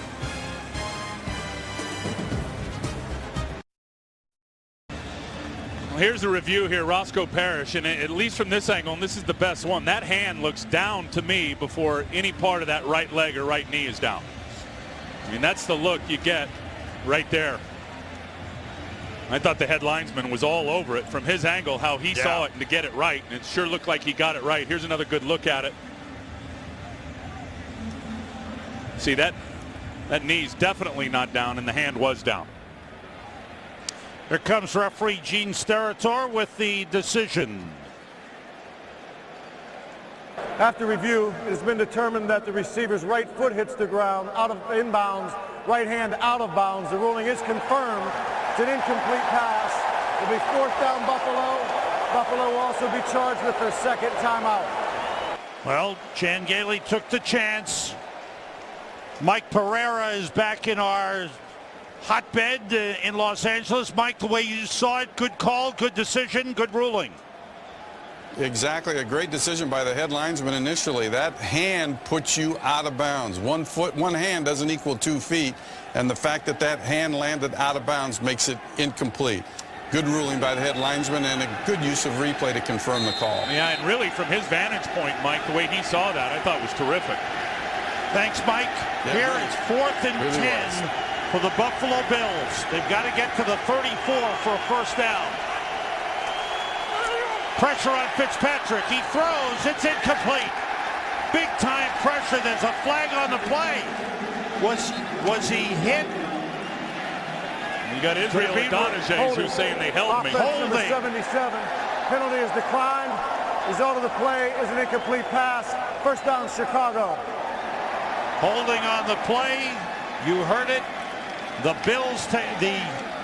Here's a review here, Roscoe Parrish, and at least from this angle, and this is the best one, that hand looks down to me before any part of that right leg or right knee is down. I mean, that's the look you get right there. I thought the head linesman was all over it from his angle, how he saw it and to get it right, and it sure looked like he got it right. Here's another good look at it. See, that knee's definitely not down, and the hand was down. Here comes referee Gene Steratore with the decision. After review, it has been determined that the receiver's right foot hits the ground out of inbounds, right hand out of bounds. The ruling is confirmed. It's an incomplete pass. It'll be 4th down Buffalo. Buffalo will also be charged with their 2nd timeout. Well, Chan Gailey took the chance. Mike Pereira is back in our hotbed in Los Angeles. Mike, the way you saw it, good call, good decision, good ruling. Exactly, a great decision by the head linesman initially. That hand puts you out of bounds. 1 foot, one hand doesn't equal 2 feet, and the fact that that hand landed out of bounds makes it incomplete. Good ruling by the head linesman and a good use of replay to confirm the call. Yeah, and really from his vantage point, Mike, the way he saw that, I thought was terrific. Thanks, Mike. Yeah, Here really. it's 4th and Really 10 for the Buffalo Bills. They've got to get to the 34 for a first down. Pressure on Fitzpatrick. He throws. It's incomplete. Big time pressure. There's a flag on the play. Was he hit? You got Israel Adonijay who's saying they held me. Offense number 77. Penalty is declined. Result of the play is an incomplete pass. First down, Chicago. Holding on the play. You heard it. The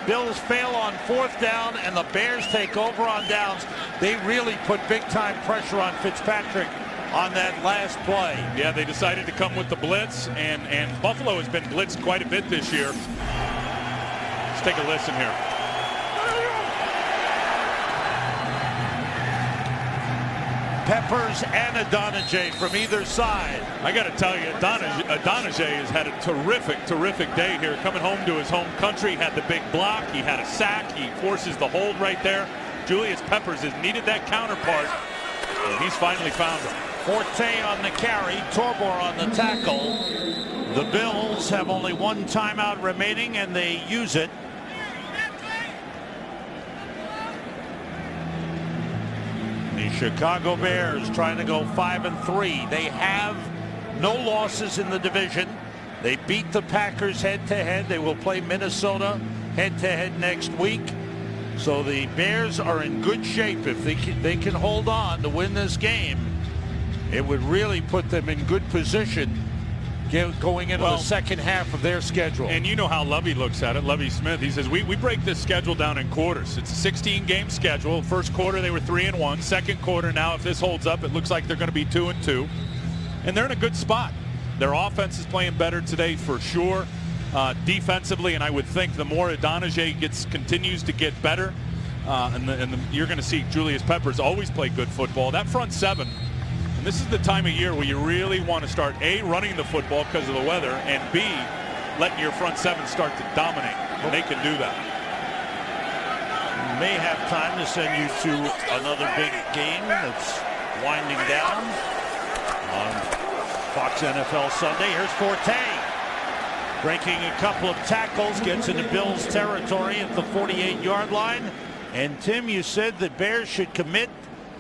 Bills fail on 4th down, and the Bears take over on downs. They really put big-time pressure on Fitzpatrick on that last play. Yeah, they decided to come with the blitz, and Buffalo has been blitzed quite a bit this year. Let's take a listen here. Peppers and Adonijay from either side. I got to tell you, Adonijay has had a terrific day here. Coming home to his home country, had the big block, he had a sack, he forces the hold right there. Julius Peppers has needed that counterpart, and he's finally found him. Forte on the carry, Torbor on the tackle. The Bills have only 1 timeout remaining, and they use it. The Chicago Bears trying to go 5-3. They have no losses in the division. They beat the Packers head-to-head. They will play Minnesota head-to-head next week. So the Bears are in good shape. If they can hold on to win this game, it would really put them in good position going into the second half of their schedule. And you know how Lovey looks at it, Lovey Smith. He says, we break this schedule down in quarters. It's a 16-game schedule. First quarter, they were 3-1. Second quarter, now, if this holds up, it looks like they're going to be 2-2. And they're in a good spot. Their offense is playing better today for sure. Defensively, and I would think the more Adonijay continues to get better, you're going to see Julius Peppers always play good football. That front seven, and this is the time of year where you really want to start, A, running the football because of the weather, and B, letting your front seven start to dominate. And they can do that. May have time to send you to another big game that's winding down on Fox NFL Sunday. Here's Forte. Breaking a couple of tackles, gets into Bills territory at the 48-yard line. And Tim, you said the Bears should commit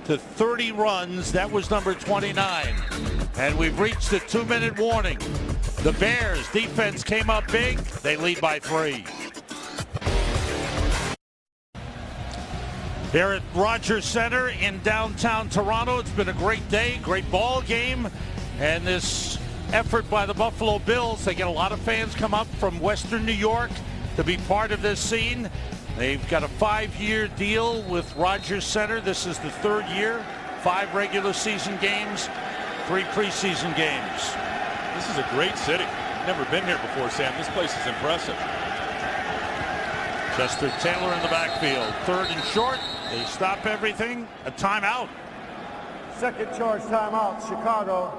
to 30 runs. That was number 29. And we've reached the 2-minute warning. The Bears defense came up big. They lead by 3. Here at Rogers Center in downtown Toronto. It's been a great day, great ball game. And this effort by the Buffalo Bills, they get a lot of fans come up from Western New York to be part of this scene. They've got a 5-year deal with Rogers Center. This is the 3rd year. 5 regular season games, 3 preseason games. This is a great city. Never been here before, Sam. This place is impressive. Chester Taylor in the backfield. 3rd and short. They stop everything. A timeout. Second charge timeout, Chicago.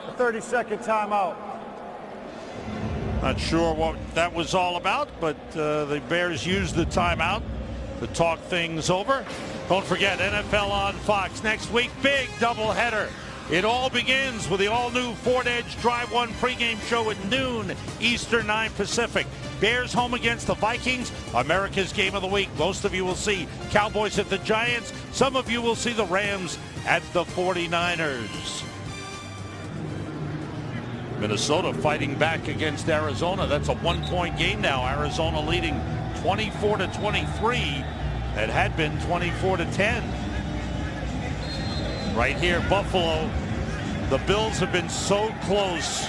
A 30-second timeout. Not sure what that was all about, but the Bears used the timeout to talk things over. Don't forget, NFL on Fox next week. Big doubleheader. It all begins with the all-new Ford Edge Drive 1 pregame show at noon Eastern, 9 Pacific. Bears home against the Vikings, America's game of the week. Most of you will see Cowboys at the Giants. Some of you will see the Rams at the 49ers. Minnesota fighting back against Arizona. That's a 1-point game now. Arizona leading 24-23. It had been 24-10. Right here, Buffalo. The Bills have been so close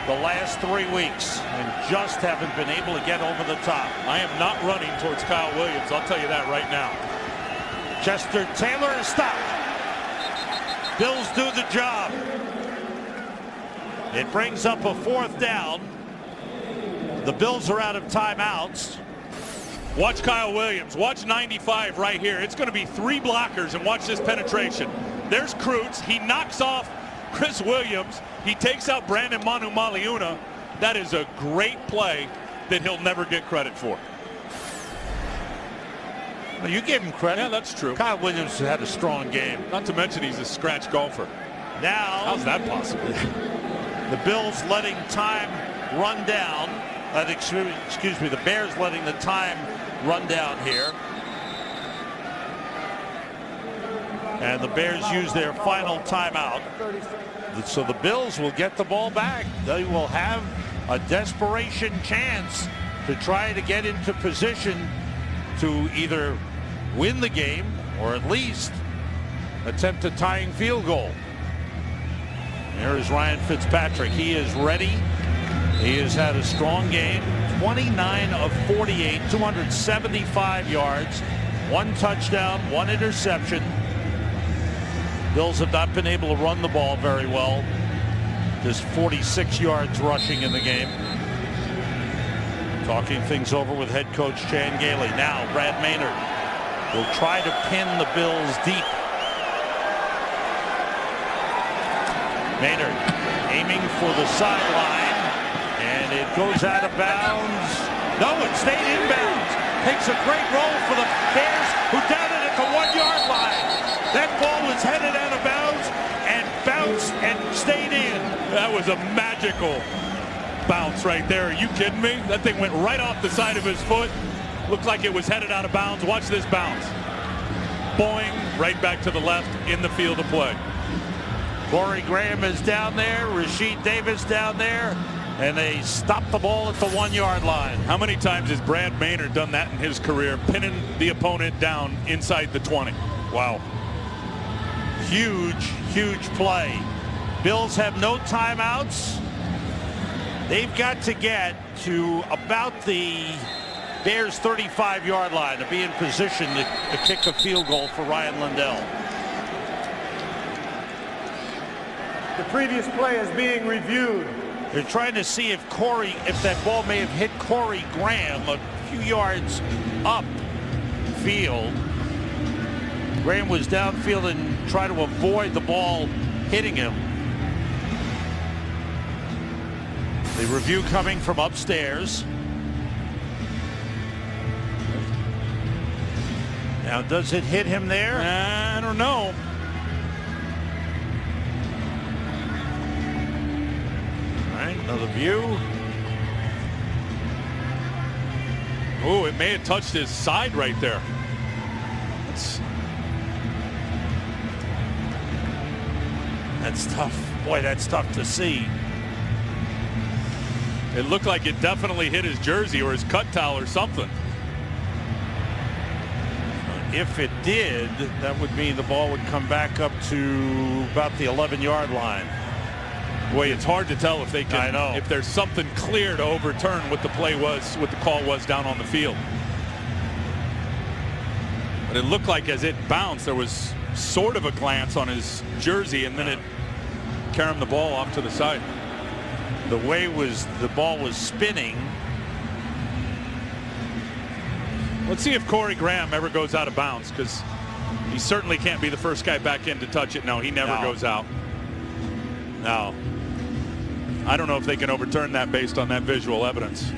the last 3 weeks and just haven't been able to get over the top. I am not running towards Kyle Williams. I'll tell you that right now. Chester Taylor is stopped. Bills do the job. It brings up a 4th down. The Bills are out of timeouts. Watch Kyle Williams. Watch 95 right here. It's going to be 3 blockers, and watch this penetration. There's Kreutz. He knocks off Chris Williams. He takes out Brandon Manu-Maliuna. That is a great play that he'll never get credit for. Well, you gave him credit. Yeah, that's true. Kyle Williams had a strong game. Not to mention he's a scratch golfer. Now, how's that possible? The Bills letting time run down. Excuse me, the Bears letting the time run down here. And the Bears use their final timeout. So the Bills will get the ball back. They will have a desperation chance to try to get into position to either win the game or at least attempt a tying field goal. There is Ryan Fitzpatrick. He is ready. He has had a strong game. 29 of 48, 275 yards, 1 touchdown, 1 interception. Bills have not been able to run the ball very well. Just 46 yards rushing in the game. Talking things over with head coach Chan Gailey. Now Brad Maynard will try to pin the Bills deep. Maynard aiming for the sideline, and it goes out of bounds. No, it stayed inbounds. Takes a great roll for the Bears, who down it at the 1-yard line. That ball was headed out of bounds and bounced and stayed in. That was a magical bounce right there. Are you kidding me? That thing went right off the side of his foot. Looked like it was headed out of bounds. Watch this bounce. Boing, right back to the left in the field of play. Corey Graham is down there. Rasheed Davis down there. And they stop the ball at the 1-yard line. How many times has Brad Maynard done that in his career, pinning the opponent down inside the 20? Wow. Huge, huge play. Bills have no timeouts. They've got to get to about the Bears' 35-yard line to be in position to kick a field goal for Ryan Lindell. The previous play is being reviewed. They're trying to see if that ball may have hit Corey Graham a few yards up field. Graham was downfield and tried to avoid the ball hitting him. The review coming from upstairs. Now, does it hit him there? I don't know. All right, another view. Oh, it may have touched his side right there. That's tough. Boy, that's tough to see. It looked like it definitely hit his jersey or his cut towel or something. If it did, that would mean the ball would come back up to about the 11-yard line. Boy, it's hard to tell if they can. I know. If there's something clear to overturn what the play was, what the call was down on the field. But it looked like as it bounced, there was sort of a glance on his jersey, and then it carried the ball off to the side. The way the ball was spinning. Let's see if Corey Graham ever goes out of bounds, because he certainly can't be the first guy back in to touch it. No, he never goes out. No. I don't know if they can overturn that based on that visual evidence.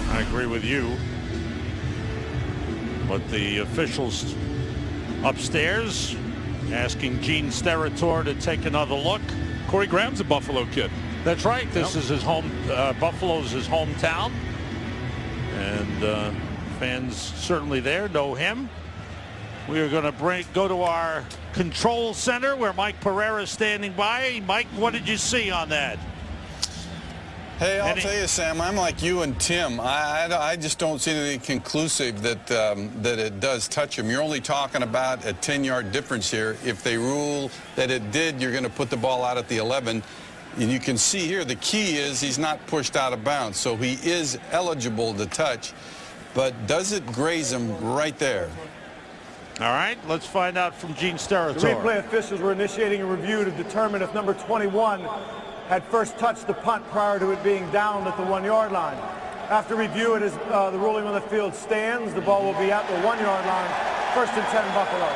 I agree with you. But the officials upstairs asking Gene Steratore to take another look. Corey Graham's a Buffalo kid. That's right. This is his home. Buffalo's his hometown. And fans certainly there know him. We are going to go to our control center where Mike Pereira is standing by. Mike, what did you see on that? Hey, I'll tell you, Sam, I'm like you and Tim. I just don't see anything conclusive that it does touch him. You're only talking about a 10-yard difference here. If they rule that it did, you're going to put the ball out at the 11. And you can see here the key is he's not pushed out of bounds, so he is eligible to touch. But does it graze him right there? All right, let's find out from Gene Steratore. The replay officials were initiating a review to determine if number 21 had first touched the punt prior to it being downed at the 1-yard line. After review, it is the ruling on the field stands. The ball will be at the 1-yard line. First and 10 Buffalo.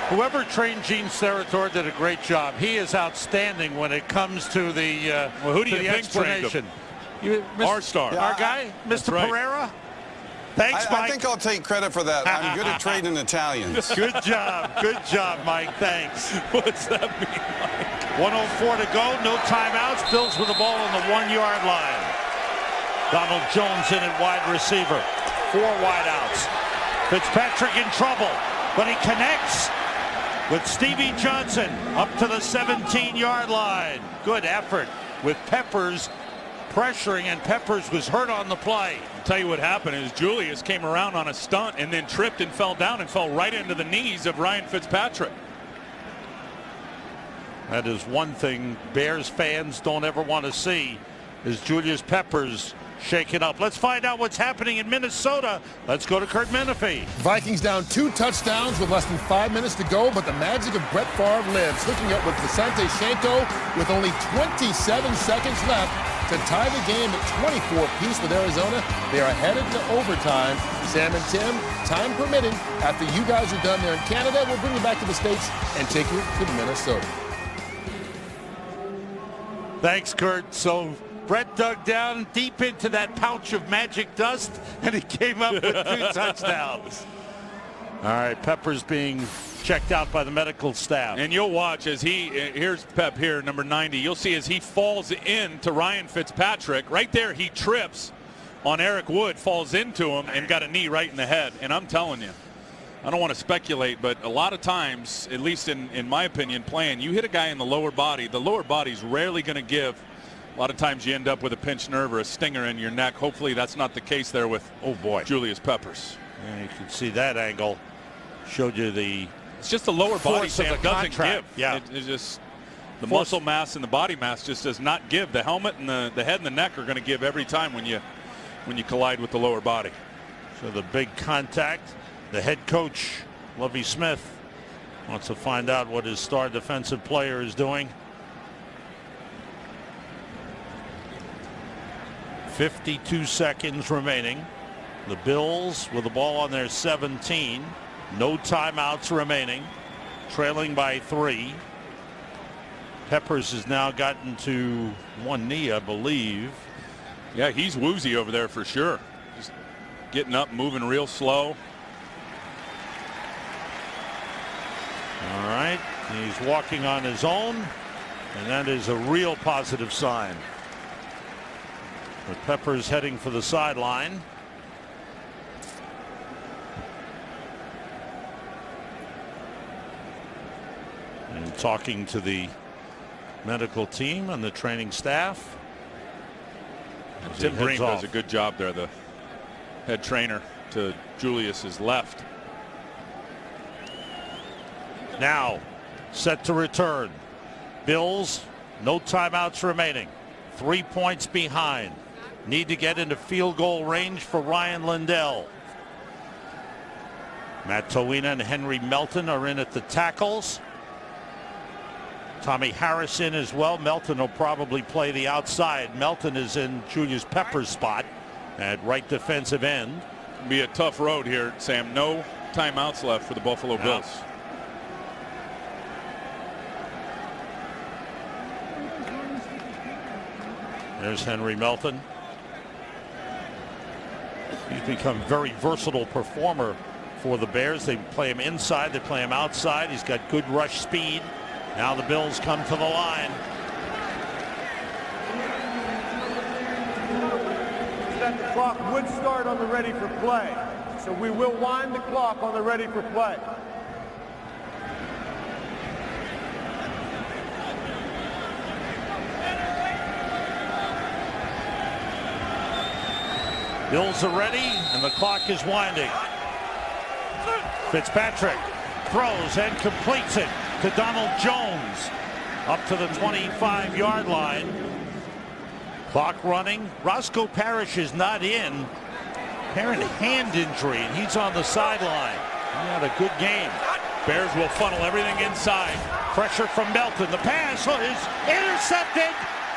Whoever trained Gene Steratore did a great job. He is outstanding when it comes to the well, who do you think explanation. Our star. Our guy, Mr. right. Pereira. Thanks, Mike. I think I'll take credit for that. I'm good at trading Italians. Good job. Good job, Mike. Thanks. What's that mean, Mike? 1:04 to go. No timeouts. Bills with the ball on the 1-yard line. Donald Jones in at wide receiver. 4 wideouts. Fitzpatrick in trouble, but he connects with Stevie Johnson up to the 17-yard line. Good effort with Peppers pressuring, and Peppers was hurt on the play. I'll tell you what happened is Julius came around on a stunt and then tripped and fell down and fell right into the knees of Ryan Fitzpatrick. That is one thing Bears fans don't ever want to see, is Julius Peppers shaken up. Let's find out what's happening in Minnesota. Let's go to Kurt Menefee. Vikings down 2 touchdowns with less than 5 minutes to go, but the magic of Brett Favre lives, hooking up with Visante Shanko with only 27 seconds left to tie the game at 24 apiece with Arizona. They are headed to overtime. Sam and Tim, time permitting, after you guys are done there in Canada, we'll bring you back to the States and take you to Minnesota. Thanks, Kurt. So Brett dug down deep into that pouch of magic dust, and he came up with 2 touchdowns. All right, Peppers being checked out by the medical staff. And you'll watch as here's Pep here, number 90. You'll see as he falls into Ryan Fitzpatrick. Right there, he trips on Eric Wood, falls into him, and got a knee right in the head. And I'm telling you, I don't want to speculate, but a lot of times, at least in my opinion, playing, you hit a guy in the lower body's rarely going to give. A lot of times you end up with a pinched nerve or a stinger in your neck. Hopefully that's not the case there with, oh boy, Julius Peppers. And you can see that angle. Showed you the It's just the lower body, Sam, doesn't give. Yeah. It's just the muscle mass and the body mass just does not give. The helmet and the head and the neck are going to give every time when you collide with the lower body. So the big contact. The head coach, Lovie Smith, wants to find out what his star defensive player is doing. 52 seconds remaining. The Bills with the ball on their 17. No timeouts remaining. Trailing by 3. Peppers has now gotten to one knee, I believe. Yeah, he's woozy over there for sure. Just getting up, moving real slow. All right, he's walking on his own, and that is a real positive sign. But Peppers heading for the sideline. And talking to the medical team and the training staff. Tim Breen does a good job there, the head trainer to Julius's left. Now set to return. Bills, no timeouts remaining. 3 points behind. Need to get into field goal range for Ryan Lindell. Matt Towina and Henry Melton are in at the tackles. Tommy Harris in as well. Melton will probably play the outside. Melton is in Julius Peppers' spot at right defensive end. It'll be a tough road here, Sam. No timeouts left for the Buffalo Bills. There's Henry Melton. He's become a very versatile performer for the Bears. They play him inside, they play him outside. He's got good rush speed. Now the Bills come to the line. That the clock would start on the ready for play. So we will wind the clock on the ready for play. Bills are ready, and the clock is winding. Fitzpatrick throws and completes it to Donald Jones up to the 25-yard line. Clock running. Roscoe Parrish is not in. Apparent hand injury, and he's on the sideline. He had a good game. Bears will funnel everything inside. Pressure from Melton. The pass is intercepted.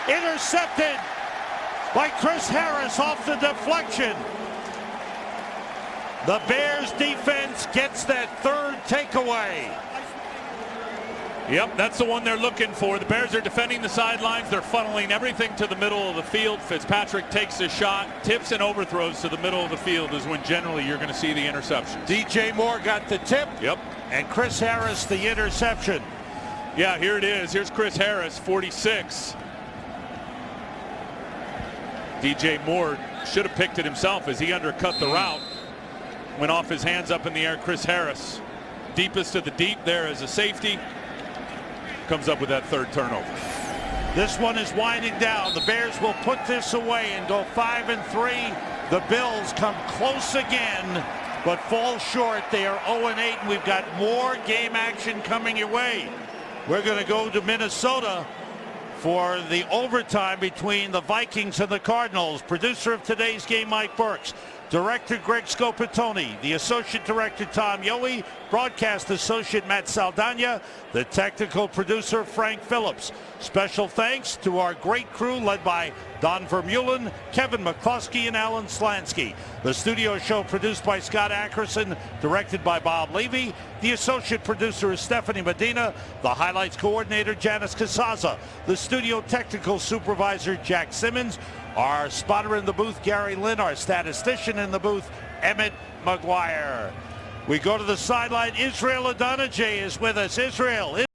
Intercepted by Chris Harris off the deflection. The Bears defense gets that third takeaway. Yep, that's the one they're looking for. The Bears are defending the sidelines. They're funneling everything to the middle of the field. Fitzpatrick takes a shot, tips and overthrows to the middle of the field is when generally you're going to see the interceptions. DJ Moore got the tip. Yep. And Chris Harris the interception. Yeah, here it is. Here's Chris Harris, 46. DJ Moore should have picked it himself as he undercut the route. Went off his hands up in the air. Chris Harris, deepest of the deep there as a safety. Comes up with that third turnover. This one is winding down. The Bears will put this away and go 5-3. The Bills come close again, but fall short. They are 0-8, and we've got more game action coming your way. We're going to go to Minnesota for the overtime between the Vikings and the Cardinals. Producer of today's game, Mike Burks. Director Greg Scopatoni, the Associate Director Tom Yohe, Broadcast Associate Matt Saldana, the Technical Producer Frank Phillips. Special thanks to our great crew led by Don Vermeulen, Kevin McCluskey, and Alan Slansky. The studio show produced by Scott Ackerson, directed by Bob Levy. The Associate Producer is Stephanie Medina. The Highlights Coordinator Janice Casaza. The Studio Technical Supervisor Jack Simmons. Our spotter in the booth, Gary Lynn. Our statistician in the booth, Emmett McGuire. We go to the sideline. Israel Adonijah is with us. Israel.